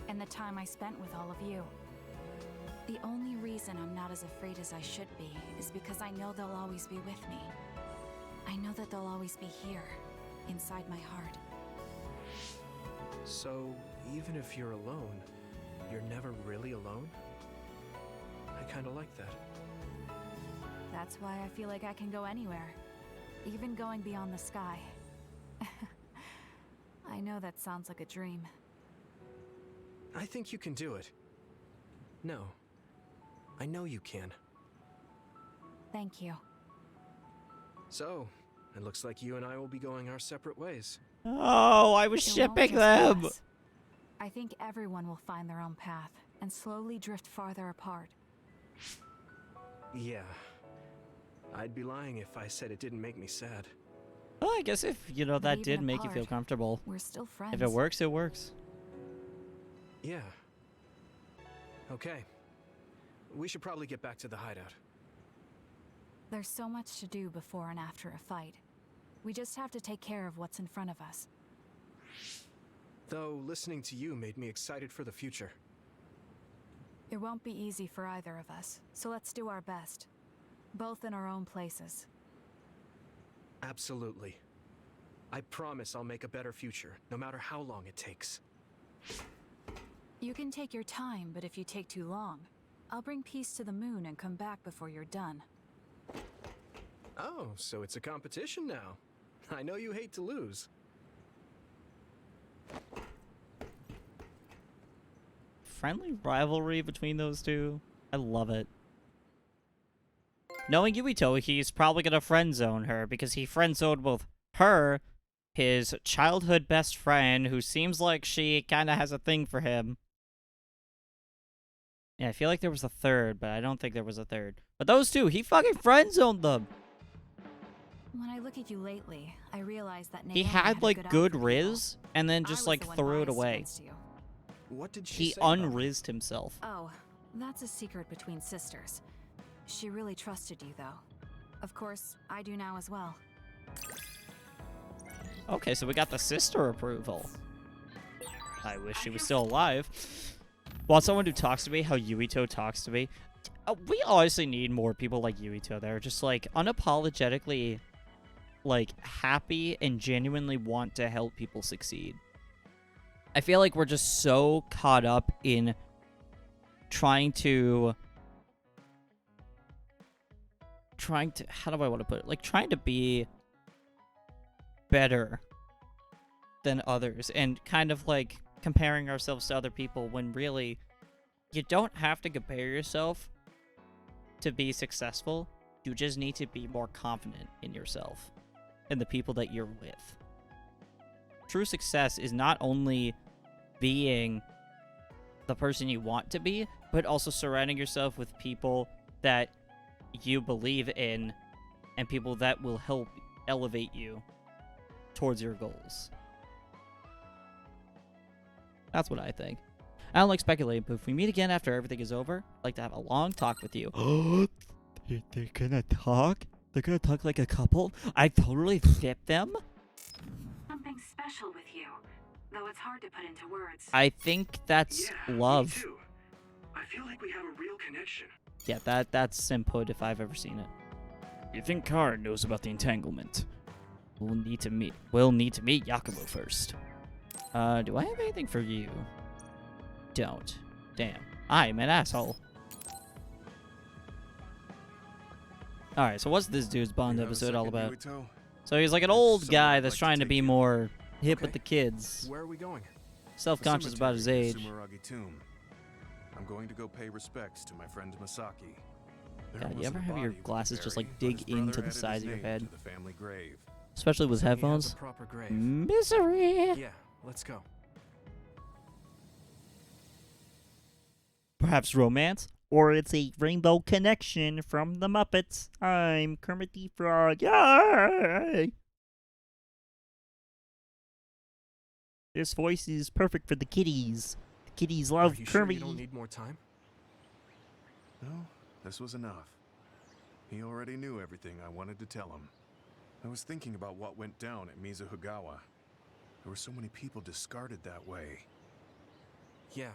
S9: and the time I spent with all of you. The only reason I'm not as afraid as I should be is because I know they'll always be with me. I know that they'll always be here, inside my heart.
S3: So, even if you're alone, you're never really alone? I kinda like that.
S9: That's why I feel like I can go anywhere, even going beyond the sky. I know that sounds like a dream,
S3: I think you can do it. No. I know you can.
S9: Thank you.
S3: So, it looks like you and I will be going our separate ways.
S1: Oh, I was
S9: It won't
S1: shipping
S9: just
S1: them.
S9: be us. I think everyone will find their own path and slowly drift farther apart.
S3: Yeah. I'd be lying if I said it didn't make me sad.
S1: Well, I guess if, you know, that
S9: But
S1: did
S9: even
S1: make you feel
S9: apart,
S1: comfortable.
S9: We're still friends.
S1: If it works, it works.
S3: Yeah. Okay. We should probably get back to the hideout.
S9: There's so much to do before and after a fight. We just have to take care of what's in front of us.
S3: Though, listening to you made me excited for the future.
S9: It won't be easy for either of us, so let's do our best. Both in our own places.
S3: Absolutely. I promise I'll make a better future, no matter how long it takes.
S9: You can take your time, but if you take too long, I'll bring peace to the moon and come back before you're done.
S3: Oh, so it's a competition now. I know you hate to lose.
S1: Friendly rivalry between those two. I love it. Knowing Yuito, he's probably gonna friend zone her because he friend zoned both her, his childhood best friend, who seems like she kind of has a thing for him. Yeah, I feel like there was a third, but I don't think there was a third. But those two, he fucking friend zoned them.
S9: When I look at you lately, I realize that
S1: He
S9: Naomi
S1: had
S9: a
S1: like
S9: good
S1: good riz, and then
S9: I
S1: just
S9: was
S1: like
S9: the one
S1: threw it
S9: biased
S1: away.
S9: against you.
S3: What did she
S1: He
S3: say about me?
S1: unrizzed himself.
S9: Oh, that's a secret between sisters. She really trusted you, though. Of course, I do now as well.
S1: Okay, so we got the sister approval. I wish she was still alive. Want someone who talks to me how Yuito talks to me? We honestly need more people like Yuito there. Just like unapologetically like happy and genuinely want to help people succeed. I feel like we're just so caught up in trying to how do I want to put it? Like trying to be better than others and kind of like comparing ourselves to other people when really you don't have to compare yourself to be successful. You just need to be more confident in yourself and the people that you're with. True success is not only being the person you want to be, but also surrounding yourself with people that you believe in and people that will help elevate you towards your goals. That's what I think. I don't like speculating, but if we meet again after everything is over, I'd like to have a long talk with you. They're gonna talk? They're gonna talk like a couple? I totally flip them?
S4: Something special with you, though it's hard to put into words.
S1: I think that's love.
S15: Me too. I feel like we have a real connection.
S1: Yeah, that's simphood if I've ever seen it. You think Karen knows about the entanglement? We'll need to meet Yakumo first. Do I have anything for you? Don't. Damn. I'm an asshole. Alright, so what's this dude's Bond episode all about?
S8: Yuito?
S1: So he's like an old guy that's trying to be more hip with the kids.
S3: Where are we going?
S1: Self-conscious about his
S8: Cemetery
S1: age.
S8: near Sumeragi Tomb. I'm going to go pay respects to my friend Masaki. There
S1: God, you
S8: wasn't
S1: ever
S8: a
S1: have your
S8: body we could
S1: glasses just
S8: bury,
S1: like
S8: but his
S1: dig
S8: brother
S1: into the
S8: added
S1: sides
S8: his
S1: of your
S8: name
S1: head?
S8: to the family grave.
S1: Especially with
S3: So he has
S1: headphones.
S3: a proper grave.
S1: Misery!
S3: Yeah, let's go.
S1: Perhaps romance? Or it's a rainbow connection from the Muppets. I'm Kermit the Frog. Yay! This voice is perfect for the kitties. The kitties love
S3: Are you sure
S1: Kermit.
S3: you don't need more time?
S8: No, this was enough. He already knew everything I wanted to tell him. I was thinking about what went down at Mizuhigawa. There were so many people discarded that way.
S3: Yeah.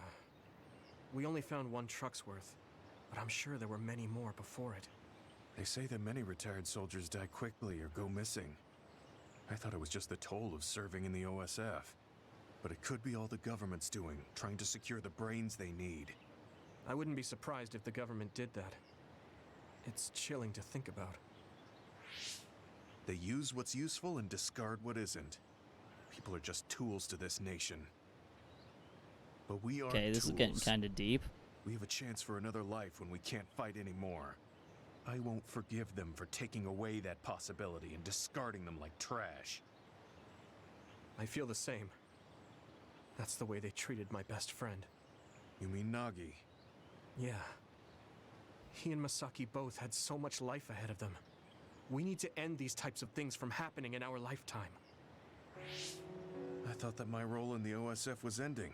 S3: We only found one truck's worth, but I'm sure there were many more before it.
S8: They say that many retired soldiers die quickly or go missing. I thought it was just the toll of serving in the OSF. But it could be all the government's doing, trying to secure the brains they need.
S3: I wouldn't be surprised if the government did that. It's chilling to think about.
S8: They use what's useful and discard what isn't. People are just tools to this nation. But we are
S1: Okay, this is getting
S8: tools.
S1: kind of deep.
S8: We have a chance for another life when we can't fight anymore. I won't forgive them for taking away that possibility and discarding them like trash.
S3: I feel the same. That's the way they treated my best friend.
S8: You mean Nagi?
S3: Yeah. He and Masaki both had so much life ahead of them. We need to end these types of things from happening in our lifetime.
S8: I thought that my role in the OSF was ending.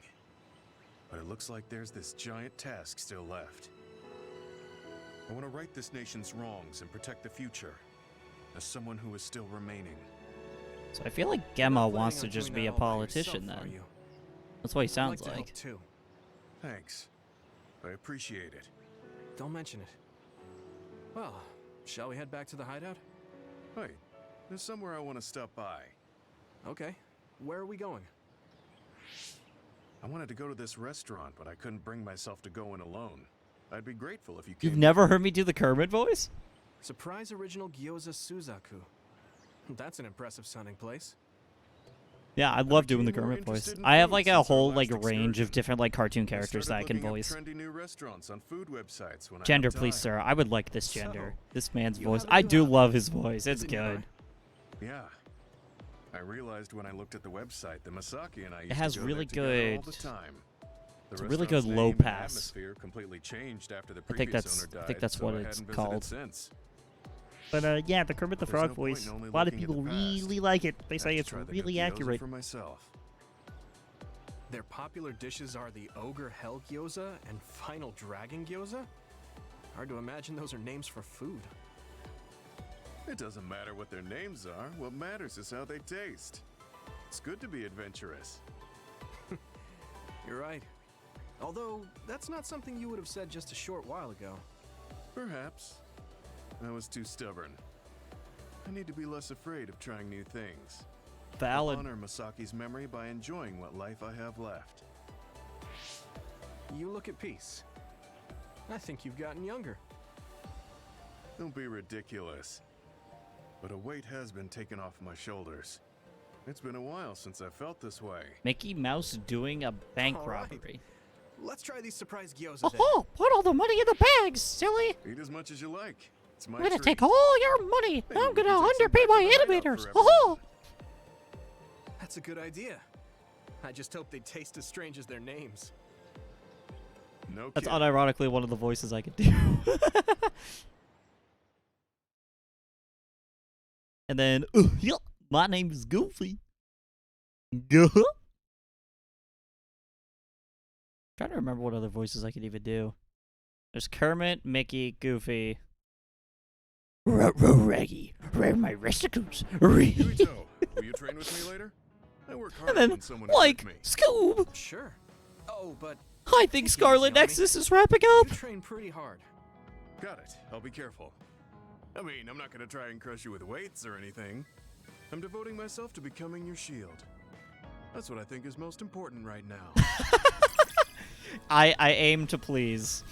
S8: But it looks like there's this giant task still left. I want to right this nation's wrongs and protect the future, as someone who is still remaining.
S1: So I feel like Gemma wants to just be a politician then. That's what he sounds
S3: I'd like. To
S1: like.
S3: help too.
S8: Thanks. I appreciate it.
S3: Don't mention it. Well, shall we head back to the hideout?
S8: Wait, there's somewhere I want to stop by.
S3: Okay. Where are we going?
S8: I wanted to go to this restaurant, but I couldn't bring myself to go in alone. I'd be grateful if you came.
S1: You've never heard me do the Kermit voice?
S3: Surprise original Gyoza Suzaku. That's an impressive sounding place.
S1: Yeah, I love doing the Kermit voice. I have like a whole like range of different like cartoon characters that I can voice.
S8: Trendy new restaurants on food websites when
S1: Gender,
S8: I have
S1: please,
S8: time.
S1: sir. I would like this gender. This man's
S3: you
S1: voice.
S3: have a
S1: I
S3: new
S1: do
S3: hobby.
S1: love his voice. It's
S3: Is it nearby?
S1: good.
S8: Yeah. I realized when I looked at the website that Masaki and I used
S1: has
S8: to go
S1: really
S8: there together all
S1: good-
S8: the time. The
S1: it's a really good
S8: restaurant's
S1: low
S8: name and
S1: pass.
S8: atmosphere completely changed after the
S1: I think
S8: previous
S1: that's-
S8: owner died,
S1: I think that's
S8: so
S1: what
S8: I
S1: it's
S8: hadn't visited
S1: called.
S8: since.
S1: But yeah, the Kermit the
S8: There's
S1: Frog
S8: no point
S1: voice.
S8: in only
S1: A lot of
S8: looking at
S1: people
S8: the past.
S1: really like it. They
S8: I
S1: say
S8: have
S1: it's
S8: to try the
S1: really
S8: new gyoza
S1: accurate.
S8: for myself.
S3: Their popular dishes are the Ogre Hell Gyoza and Final Dragon Gyoza? Hard to imagine those are names for food.
S8: It doesn't matter what their names are. What matters is how they taste. It's good to be adventurous.
S3: You're right. Although, that's not something you would have said just a short while ago.
S8: Perhaps. I was too stubborn. I need to be less afraid of trying new things.
S1: Valid.
S8: Honor Masaki's memory by enjoying what life I have left.
S3: You look at peace. I think you've gotten younger.
S8: Don't be ridiculous. But a weight has been taken off my shoulders. It's been a while since I felt this way.
S1: Mickey Mouse doing a bank
S3: All right.
S1: robbery.
S3: Let's try these surprise gyozas then.
S1: Oh, put all the money in the bags, silly.
S8: Eat as much as you like. It's my
S1: I'm gonna
S8: treat.
S1: take all your money.
S8: Maybe
S1: I'm
S8: we can
S1: gonna
S8: take some
S1: underpay
S8: back to
S1: my
S8: the hideout
S1: animators.
S8: for
S1: Oh,
S3: That's a good idea. I just hope they taste as strange as their names.
S8: No
S1: that's
S8: kidding.
S1: unironically one of the voices I could do. And then, yeah, my name is Goofy. Trying to remember what other voices I could even do. There's Kermit, Mickey, Goofy. Raggy, where are my resticles?
S8: Yuito, will you train with me later? I work hard
S1: And then,
S8: when someone is
S1: like,
S8: with me.
S1: Scoob.
S3: Sure. Oh, but
S1: I think Scarlet
S3: Yummy.
S1: Nexus is wrapping up.
S3: you train pretty hard.
S8: Got it. I'll be careful. I mean, I'm not gonna try and crush you with weights or anything. I'm devoting myself to becoming your shield. That's what I think is most important right now.
S1: I aim to please.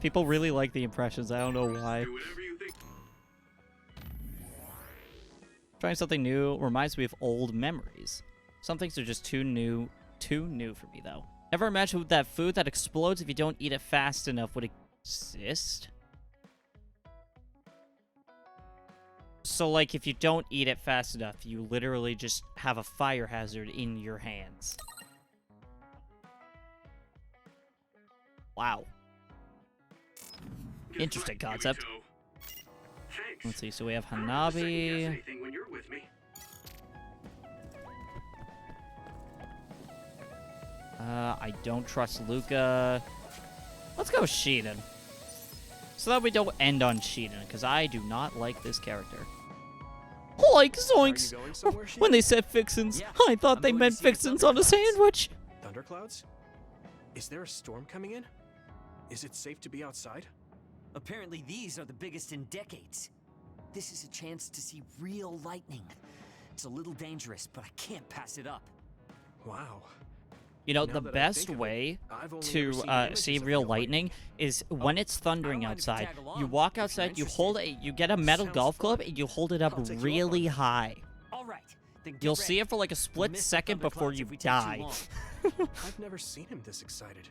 S1: People really like the impressions. I don't know why.
S15: Do whatever you think.
S1: Trying something new reminds me of old memories. Some things are just too new for me, though. Ever imagine that food that explodes if you don't eat it fast enough would exist? So, like, if you don't eat it fast enough, you literally just have a fire hazard in your hands. Wow.
S15: Good
S1: Interesting
S15: fight,
S1: concept.
S15: Yuito. Thanks.
S1: Let's see, so we have
S15: I don't have to second guess
S1: Hanabi.
S15: anything when you're with me.
S1: I don't trust Luca. Let's go Shiden. So that we don't end on Shiden, because I do not like this character. Like zoinks!
S3: Are you going somewhere,
S1: When
S3: Shiden?
S1: they said fixins,
S5: Yeah,
S1: I thought
S5: I'm
S1: they
S5: going to
S1: meant
S5: see the
S1: fixins on a
S5: Thunderclouds.
S1: sandwich.
S3: Thunderclouds? Is there a storm coming in? Is it safe to be outside?
S5: Apparently these are the biggest in decades. This is a chance to see real lightning. It's a little dangerous, but I can't pass it up.
S3: Wow.
S1: You know,
S3: Now
S1: the
S3: that I
S1: best
S3: think of it,
S1: way
S3: I've only
S1: to
S3: ever seen images
S1: see
S3: of
S1: real
S3: real
S1: lightning is when it's thundering
S5: I don't mind if you
S1: outside.
S5: tag
S1: You
S5: along,
S1: walk
S5: if you're
S1: outside, you hold
S5: interested.
S1: you get a metal
S3: Sounds
S1: golf club,
S3: fun.
S1: and you hold it up
S3: I'll take you up
S1: really
S3: on it.
S1: high.
S5: All right, Then get
S1: You'll
S5: ready.
S1: see it for like a
S5: We'll
S1: split
S5: miss the
S1: second before
S5: thunderclouds
S1: you
S5: if we take too
S1: die.
S5: long.
S3: I've never seen him this excited.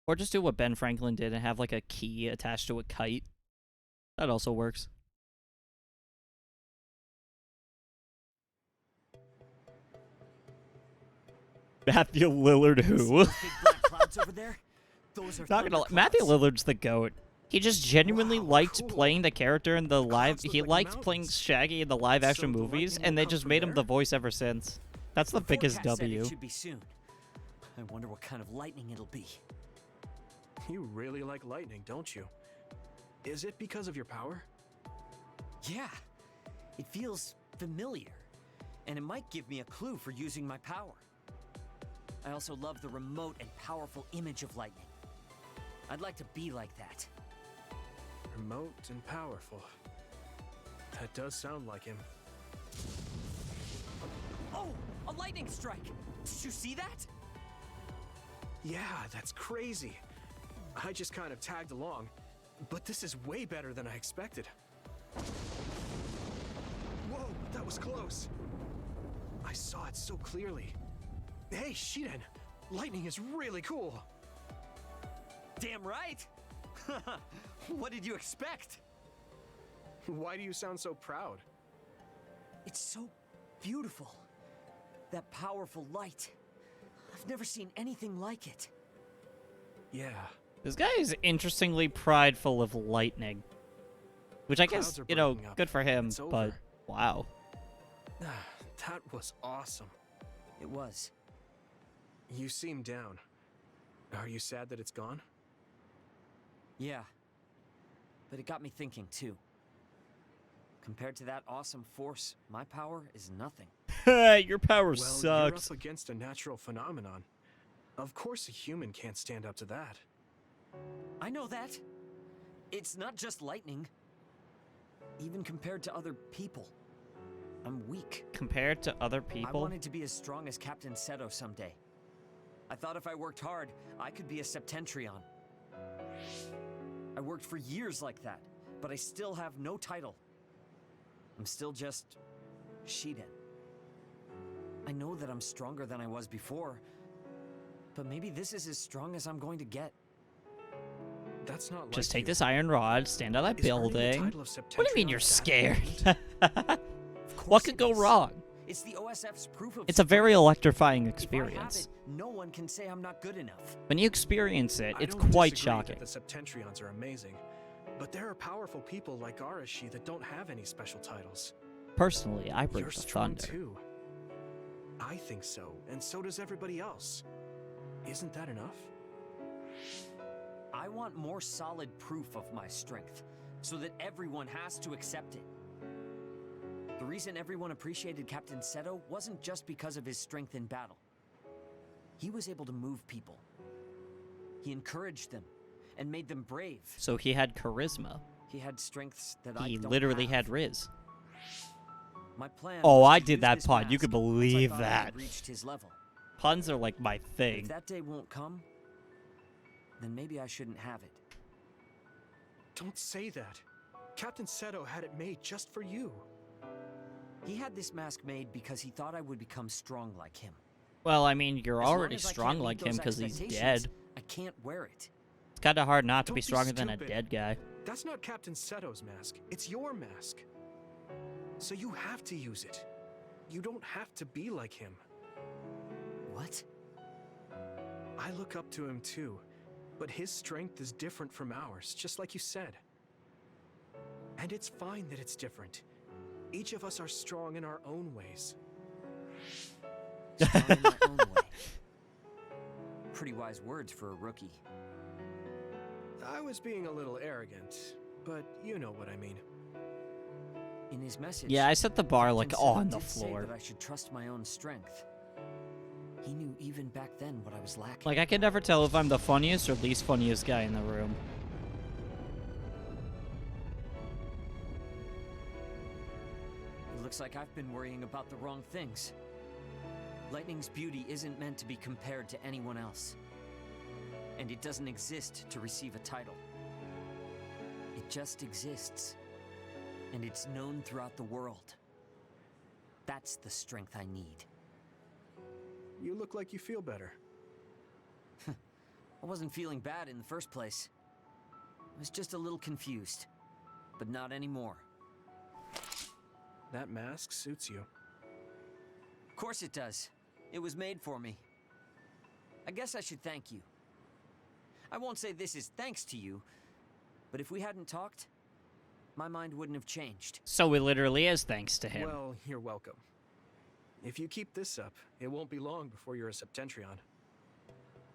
S1: Or just do what Ben Franklin did and have like a key attached to a kite. That also works. Matthew Lillard who?
S5: Those big black clouds over there? Those are
S1: Not gonna lie,
S5: thunderclouds.
S1: Matthew Lillard's the GOAT. He just genuinely
S3: Wow,
S1: liked
S3: cool.
S1: playing the character in the live.
S3: Clouds look
S1: He
S3: like
S1: liked playing
S3: mountains.
S1: Shaggy in the live action
S3: So the
S1: movies,
S3: lightning
S1: and
S3: will
S1: they
S3: come
S1: just
S3: from
S1: made him
S3: there?
S1: the voice ever since. That's the biggest
S5: Forecast said
S1: W.
S5: It should be soon. I wonder what kind of lightning it'll be.
S3: You really like lightning, don't you? Is it because of your power?
S5: Yeah, it feels familiar, and it might give me a clue for using my power. I also love the remote and powerful image of lightning. I'd like to be like that.
S3: Remote and powerful. That does sound like him.
S5: Oh, a lightning strike! Did you see that?
S3: Yeah, that's crazy. I just kind of tagged along, but this is way better than I expected. Whoa, that was close. I saw it so clearly. Hey, Shiden, lightning is really cool.
S5: Damn right! What did you expect?
S3: Why do you sound so proud?
S5: It's so beautiful. That powerful light. I've never seen anything like it.
S3: Yeah.
S1: This guy is interestingly prideful of lightning. Which I guess,
S3: Clouds are
S1: you know,
S3: breaking up.
S1: good for him,
S3: It's
S1: but
S3: over.
S1: wow.
S3: That was awesome.
S5: It was.
S3: You seem down. Are you sad that it's gone?
S5: Yeah. But it got me thinking, too. Compared to that awesome force, my power is nothing.
S1: Your power
S3: Well,
S1: sucks.
S3: you're up against a natural phenomenon. Of course a human can't stand up to that.
S5: I know that. It's not just lightning. Even compared to other people, I'm weak.
S1: Compared to other
S5: I
S1: people?
S5: wanted to be as strong as Captain Seto someday. I thought if I worked hard, I could be a Septentrion. I worked for years like that, but I still have no title. I'm still just Shiden. I know that I'm stronger than I was before, but maybe this is as strong as I'm going to get.
S3: That's not
S1: Just
S3: like
S1: take
S3: you.
S1: this iron rod, stand on that
S3: Is earning the
S1: building.
S3: title of
S1: What do you mean
S3: Septentrion
S1: you're
S3: that
S1: scared?
S3: important?
S1: What could go wrong?
S5: It's the OSF's proof of
S1: It's a very
S5: strength.
S1: electrifying
S5: If I have
S1: experience.
S5: it, no one can say I'm not good enough.
S1: When you experience it,
S3: I
S1: it's
S3: don't
S1: quite
S3: disagree
S1: shocking.
S3: that the Septentrions are amazing, but there are powerful people like Arashi that don't have any special titles.
S1: Personally, I bring
S3: You're
S1: the
S3: strong
S1: thunder.
S3: too. I think so, and so does everybody else. Isn't that enough?
S5: I want more solid proof of my strength, so that everyone has to accept it. The reason everyone appreciated Captain Seto wasn't just because of his strength in battle. He was able to move people. He encouraged them, and made them brave.
S1: So he had charisma.
S5: He had strengths that I
S1: He
S5: don't
S1: literally
S5: have.
S1: had Riz.
S5: My plan
S1: Oh,
S5: was
S1: I
S5: to
S1: did
S5: use
S1: that
S5: this
S1: pun. You
S5: mask
S1: could
S5: once I
S1: believe
S5: thought I
S1: that.
S5: had reached his level.
S1: Puns are like my
S5: If
S1: thing.
S5: that day won't come, then maybe I shouldn't have it.
S3: Don't say that. Captain Seto had it made just for you.
S5: He had this mask made because he thought I would become strong like him.
S1: Well, I mean, you're
S5: As long
S1: already
S5: as I
S1: strong
S5: can't meet
S1: like him
S5: those
S1: because he's
S5: expectations,
S1: dead.
S5: I can't wear it.
S1: It's kind of hard not to
S3: Don't
S1: be
S3: be
S1: stronger than a
S3: stupid.
S1: dead guy.
S3: That's not Captain Seto's mask. It's your mask. So you have to use it. You don't have to be like him.
S5: What?
S3: I look up to him too, but his strength is different from ours, just like you said. And it's fine that it's different. Each of us are strong in our own ways.
S5: Strong in my own way. Pretty wise words for a rookie.
S3: I was being a little arrogant, but you know what I mean.
S5: In his message,
S1: Yeah, I set the bar like
S5: Captain Seto
S1: on the
S5: did say
S1: floor.
S5: that I should trust my own strength. He knew even back then what I was lacking.
S1: Like, I can never tell if I'm the funniest or least funniest guy in the room.
S5: It looks like I've been worrying about the wrong things. Lightning's beauty isn't meant to be compared to anyone else. And it doesn't exist to receive a title. It just exists. And it's known throughout the world. That's the strength I need.
S3: You look like you feel better.
S5: I wasn't feeling bad in the first place. I was just a little confused. But not anymore.
S3: That mask suits you.
S5: Of course it does. It was made for me. I guess I should thank you. I won't say this is thanks to you, but if we hadn't talked, my mind wouldn't have changed.
S1: So it literally is thanks to him.
S3: Well, you're welcome. If you keep this up, it won't be long before you're a Septentrion.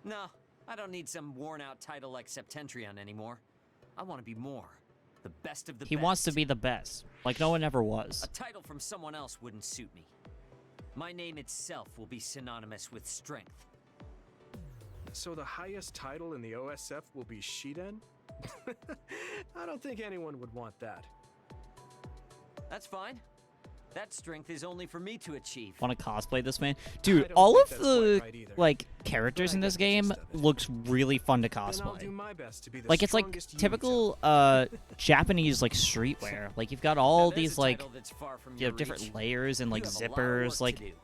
S5: No, I don't need some worn-out title like Septentrion anymore. I want to be more. The best of the best.
S1: He wants to be the best, like no one ever was.
S5: A title from someone else wouldn't suit me. My name itself will be synonymous with strength.
S3: So the highest title in the OSF will be Shiden? I don't think anyone would want that.
S5: That's fine. That strength is only for me to achieve.
S1: Want to cosplay this man? Dude, all of the like characters in this game looks really fun to cosplay. Like it's like typical Japanese like streetwear. Like you've got all these like different layers and like zippers. Like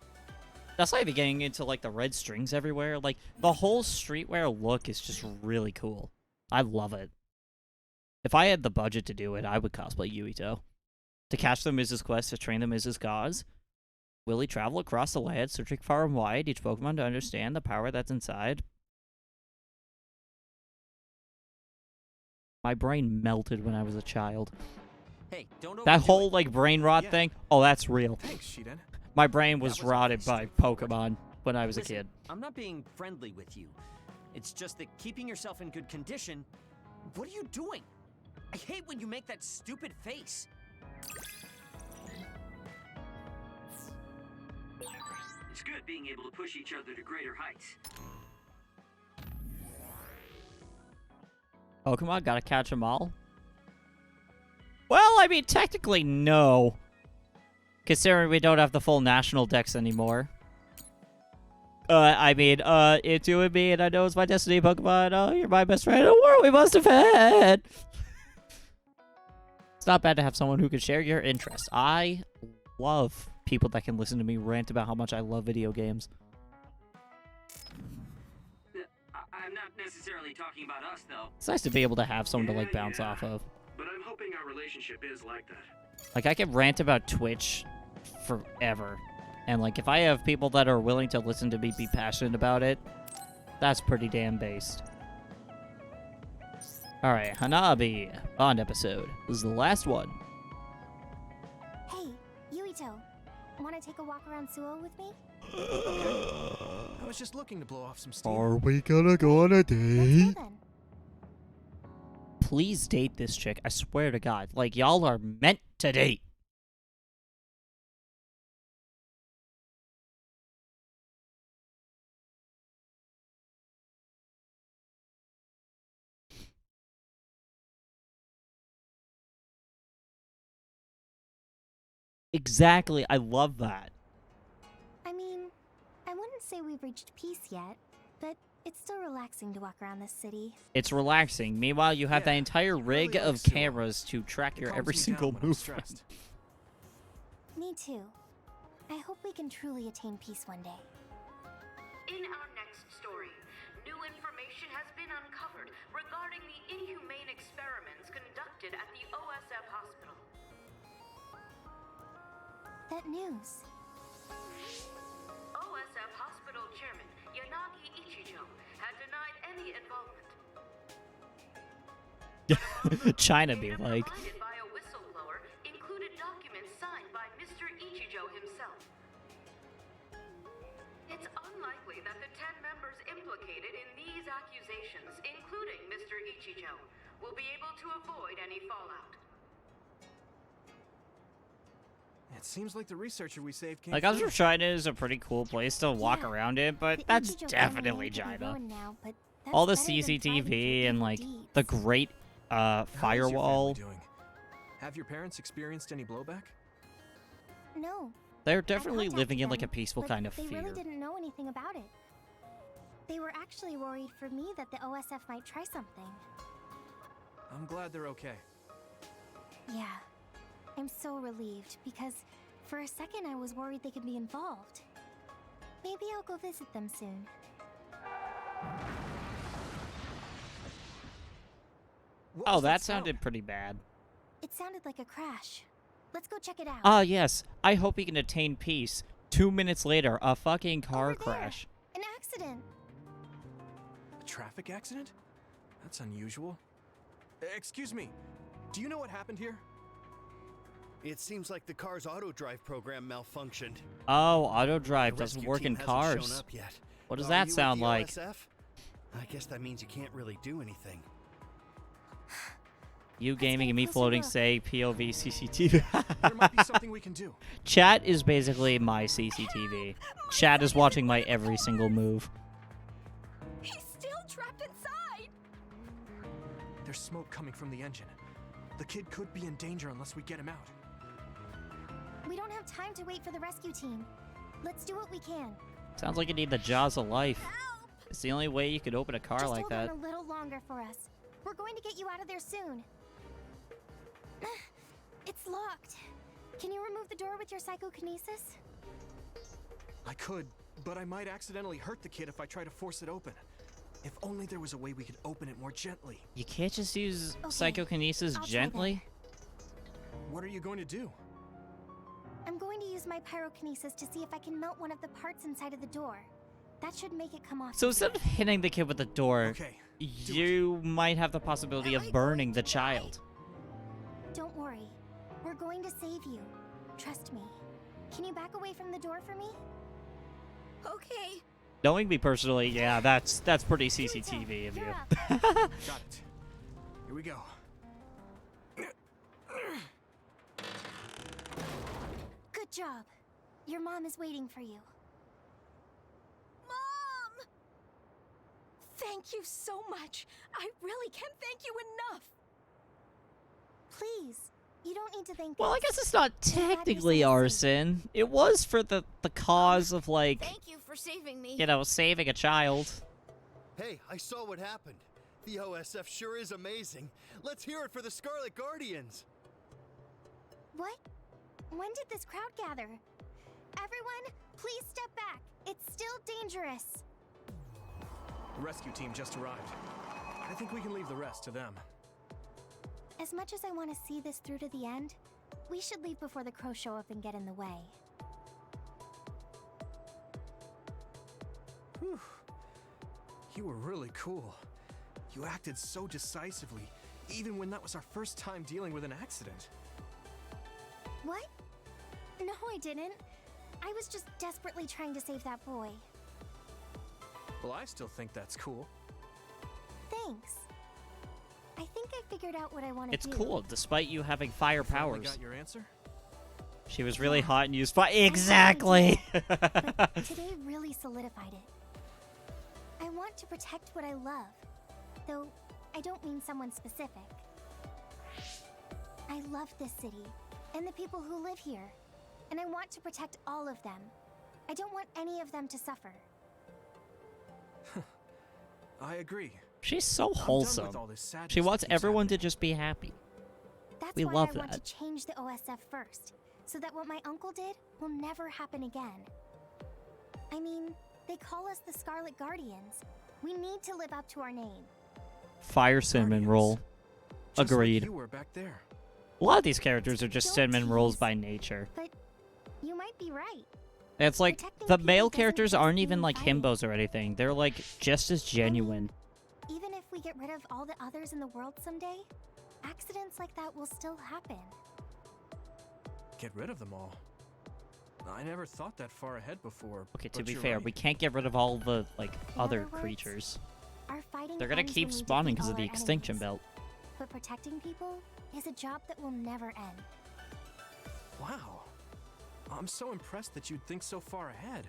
S1: that's why I've been getting into like the red strings everywhere. Like the whole streetwear look is just really cool. I love it. If I had the budget to do it, I would cosplay Yuito. To catch them is his quest, to train them is his cause. Will he travel across the land, searching far and wide, each Pokemon to understand the power that's inside? My brain melted when I was a child.
S5: Hey, don't
S1: that whole like brain rot thing, oh, that's real.
S3: Thanks, Shiden.
S1: My brain was rotted by Pokemon when I was a kid.
S5: I'm not being friendly with you. It's just that keeping yourself in good condition... What are you doing? I hate when you make that stupid face.
S15: It's good being able to push each other to greater heights.
S1: Pokemon, gotta catch them all? Well, I mean, technically, no. Considering we don't have the full national dex anymore. I mean, it's you and me, and I know it's my destiny, Pokemon. Oh, you're my best friend in the world we must have had. It's not bad to have someone who can share your interests. I love people that can listen to me rant about how much I love video games.
S15: I'm not necessarily talking about us, though.
S1: It's nice to be able to have someone to, like, bounce off of.
S15: But I'm hoping our relationship is like that.
S1: Like, I can rant about Twitch forever. And, like, if I have people that are willing to listen to me be passionate about it, that's pretty damn based. Alright, Hanabi, Bond episode. This is the last one.
S11: Hey, Yuito. Want to take a walk around Suo with me?
S3: I was just looking to blow off some steam.
S1: Are we gonna go on a date?
S11: Let's go then.
S1: Please date this chick. I swear to God. Like, y'all are meant to date. Exactly. I love that.
S11: I mean, I wouldn't say we've reached peace yet, but it's still relaxing to walk around this city.
S1: It's relaxing. Meanwhile, you have that entire rig of cameras to track your every single move.
S11: Me too. I hope we can truly attain peace one day.
S4: In our next story, new information has been uncovered regarding the inhumane experiments conducted at the OSF hospital.
S11: That news.
S4: OSF hospital chairman Yanagi Ichijo had denied any involvement.
S1: China be like.
S4: Provided by a whistleblower included documents signed by Mr. Ichijo himself. It's unlikely that the 10 members implicated in these accusations, including Mr. Ichijo, will be able to avoid any fallout.
S3: It seems like the researcher we saved came
S1: Like, I'm sure China is a pretty cool place to walk around in, but that's definitely China. All the CCTV and, like, the great firewall.
S3: Have your parents experienced any blowback?
S11: No,
S1: They're definitely
S11: contacted
S1: living in like a
S11: them,
S1: peaceful
S11: but
S1: kind of
S11: they
S1: fear.
S11: really didn't know anything about it. They were actually worried for me that the OSF might try something.
S3: I'm glad they're okay.
S11: Yeah, I'm so relieved because for a second I was worried they could be involved. Maybe I'll go visit them soon.
S1: Oh, that sounded pretty bad.
S11: It sounded like a crash. Let's go check it out.
S1: Ah, yes. I hope he can attain peace. 2 minutes later, a fucking car crash.
S11: An accident.
S3: A traffic accident? That's unusual. Excuse me. Do you know what happened here?
S16: It seems like the car's auto-drive program malfunctioned.
S1: Oh, auto drive
S16: The
S1: doesn't
S16: rescue
S1: work
S16: team
S1: in
S16: hasn't shown
S1: cars.
S16: up yet.
S1: What does
S16: Are
S1: that
S16: you
S1: sound
S16: with the
S1: like?
S16: OSF? I guess that means you can't really do anything.
S1: You gaming and me floating say POV CCTV.
S3: There might be something we can do.
S1: Chat is basically my CCTV. Chat is watching my every single move.
S11: He's still trapped inside.
S3: There's smoke coming from the engine. The kid could be in danger unless we get him out.
S11: We don't have time to wait for the rescue team. Let's do what we can.
S1: Sounds like you need the jaws of life. It's the only way you could open a car
S11: Just
S1: like
S11: hold
S1: that.
S11: on a little longer for us. We're going to get you out of there soon. It's locked. Can you remove the door with your psychokinesis?
S3: I could, but I might accidentally hurt the kid if I try to force it open. If only there was a way we could open it more gently.
S1: You can't just use psychokinesis gently?
S3: What are you going to do?
S11: I'm going to use my pyrokinesis to see if I can melt one of the parts inside of the door. That should make it come off.
S1: So instead of hitting the kid with the door,
S3: Okay,
S1: you might have the possibility of burning the child.
S11: Don't worry. We're going to save you. Trust me. Can you back away from the door for me? Okay.
S1: Knowing me personally, yeah, that's pretty CCTV of you.
S3: Got it. Here we go.
S11: Good job. Your mom is waiting for you. Mom!
S17: Thank you so much. I really can't thank you enough.
S11: Please. You don't need to thank
S1: Well, I
S11: us.
S1: guess it's not
S11: I'm glad you're
S1: technically
S11: safe.
S1: arson. It was for the cause of, like,
S11: Thank you for saving me.
S1: you know, saving a child.
S16: Hey, I saw what happened. The OSF sure is amazing. Let's hear it for the Scarlet Guardians.
S11: What? When did this crowd gather? Everyone, please step back. It's still dangerous.
S3: The rescue team just arrived. I think we can leave the rest to them.
S11: As much as I want to see this through to the end, we should leave before the crows show up and get in the way.
S3: Whew. You were really cool. You acted so decisively, even when that was our first time dealing with an accident.
S11: What? No, I didn't. I was just desperately trying to save that boy.
S3: Well, I still think that's cool.
S11: Thanks. I think I figured out what I want to
S1: It's
S11: do.
S1: cool, despite you having fire
S3: Finally
S1: powers.
S3: got your answer?
S1: She was really hot and used fire. Exactly!
S11: But today really solidified it. I want to protect what I love, though I don't mean someone specific. I love this city and the people who live here, and I want to protect all of them. I don't want any of them to suffer.
S3: I agree.
S1: She's so
S3: I'm done
S1: wholesome.
S3: with all this sadness
S1: She
S3: that
S1: wants
S3: keeps
S1: everyone to just be happy.
S11: That's
S1: We
S11: why
S1: love
S11: I want
S1: that.
S11: to change the OSF first, so that what my uncle did will never happen again. I mean, they call us the Scarlet Guardians. We need to live up to our name.
S1: Fire cinnamon roll.
S3: Just
S1: Agreed.
S3: Like you were back there.
S1: A lot of these characters are just cinnamon rolls by nature.
S11: But you might be right.
S1: It's like,
S11: Protecting
S1: the
S11: people
S1: male
S11: doesn't
S1: characters
S11: just
S1: aren't
S11: mean
S1: even like
S11: fighting.
S1: himbos or anything. They're like just as genuine.
S11: Even if we get rid of all the others in the world someday, accidents like that will still happen.
S3: Get rid of them all. I never thought that far ahead before.
S1: Okay, to
S3: but
S1: be
S3: you're
S1: fair,
S3: right.
S1: we can't get rid of all the, like,
S11: In
S1: other
S11: other words,
S1: creatures.
S11: Our fighting
S1: They're gonna
S11: ends
S1: keep
S11: when we
S1: spawning
S11: defeat
S1: because of
S11: all
S1: the
S11: our
S1: extinction
S11: enemies.
S1: belt.
S11: But protecting people is a job that will never end.
S3: Wow. I'm so impressed that you'd think so far ahead.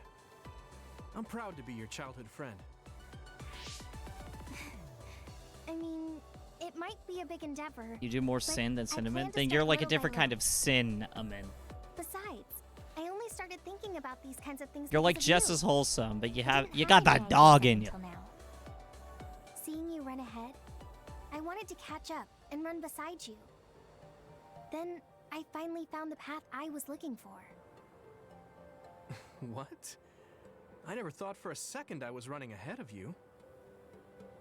S3: I'm proud to be your childhood friend.
S11: I mean, it might be a big endeavor.
S1: You do more
S11: but
S1: sin than
S11: I plan
S1: cinnamon?
S11: to
S1: Then
S11: start
S1: you're like a
S11: little by
S1: different kind
S11: little.
S1: of cinnamon.
S11: Besides, I only started thinking about these kinds of things.
S1: You're like
S11: because of
S1: just
S11: you.
S1: as wholesome, but you
S11: I didn't
S1: got
S11: any
S1: that
S11: ideas
S1: dog
S11: of
S1: in
S11: it
S1: you.
S11: until now. Seeing you run ahead, I wanted to catch up and run beside you. Then I finally found the path I was looking for.
S3: What? I never thought for a second I was running ahead of you.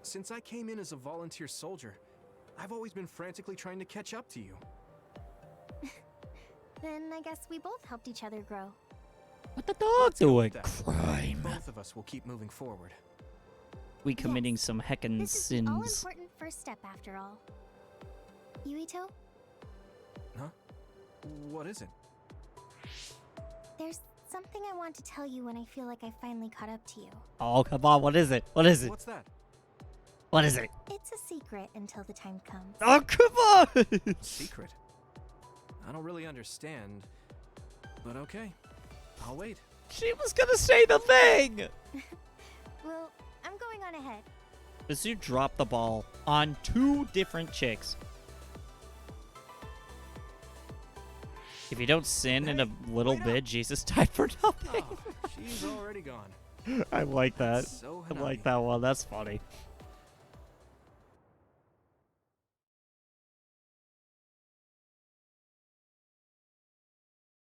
S3: Since I came in as a volunteer soldier, I've always been frantically trying to catch up to you.
S11: Then I guess we both helped each other grow.
S1: What the dog doing?
S3: Crime. Both of us will keep moving forward.
S1: We committing some heckin'
S11: This is the
S1: sins.
S11: all-important first step after all. Yuito,
S3: Huh? What is it?
S11: there's something I want to tell you when I feel like I finally caught up to you.
S1: Oh, come on. What is it? What is it?
S3: What's that?
S1: What is it?
S11: It's a secret until the time comes.
S1: Oh, come on!
S3: Secret? I don't really understand, but okay. I'll wait.
S1: She was gonna say the thing!
S11: Well, I'm going on ahead.
S1: This dude dropped the ball on 2 different chicks. If you don't sin in a little bit, Jesus died for nothing.
S3: Oh, she's already gone.
S1: I like that.
S3: So
S1: I like that one. That's funny.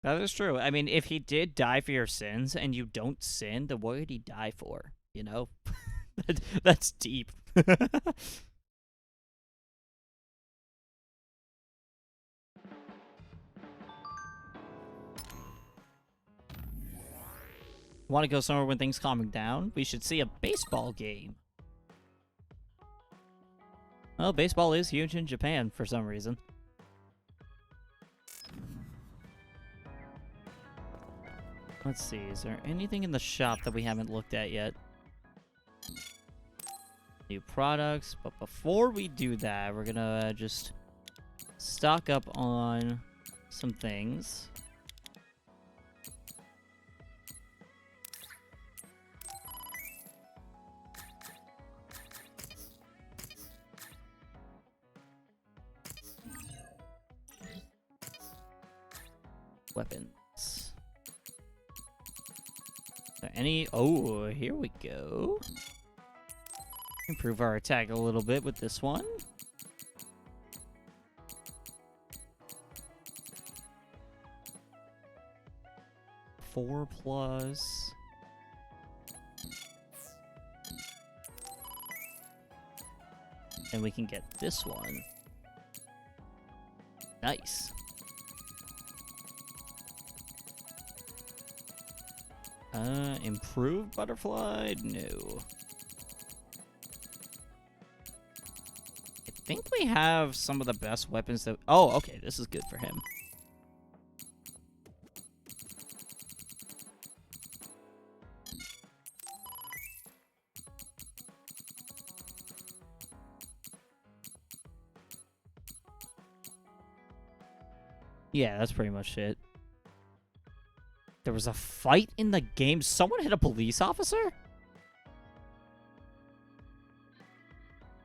S1: That is true. I mean, if he did die for your sins and you don't sin, then what would he die for? You know? That's deep. Want to go somewhere when things calming down? We should see a baseball game. Well, baseball is huge in Japan for some reason. Let's see, is there anything in the shop that we haven't looked at yet? New products, but before we do that, we're gonna just stock up on some things. Weapons. Is there any? Oh, here we go. Improve our attack a little bit with this one. Four plus. And we can get this one. Nice. Improved butterfly? No. I think we have some of the best weapons that... Oh, okay, this is good for him. Yeah, that's pretty much it. There was a fight in the game. Someone hit a police officer?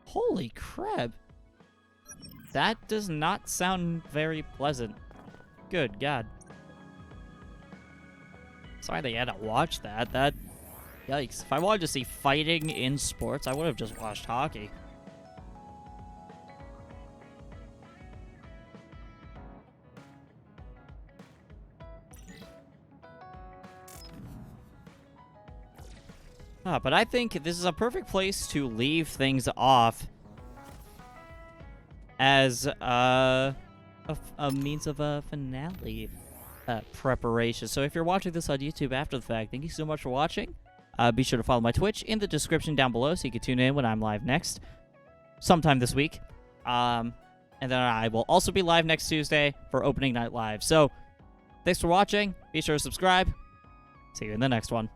S1: Holy crap. That does not sound very pleasant. Good God. Sorry they had to watch that. Yikes. If I wanted to see fighting in sports, I would have just watched hockey. But I think this is a perfect place to leave things off as a means of a finale preparation. So if you're watching this on YouTube after the fact, thank you so much for watching. Be sure to follow my Twitch in the description down below so you can tune in when I'm live next, sometime this week. And then I will also be live next Tuesday for Opening Night Live. So thanks for watching. Be sure to subscribe. See you in the next one.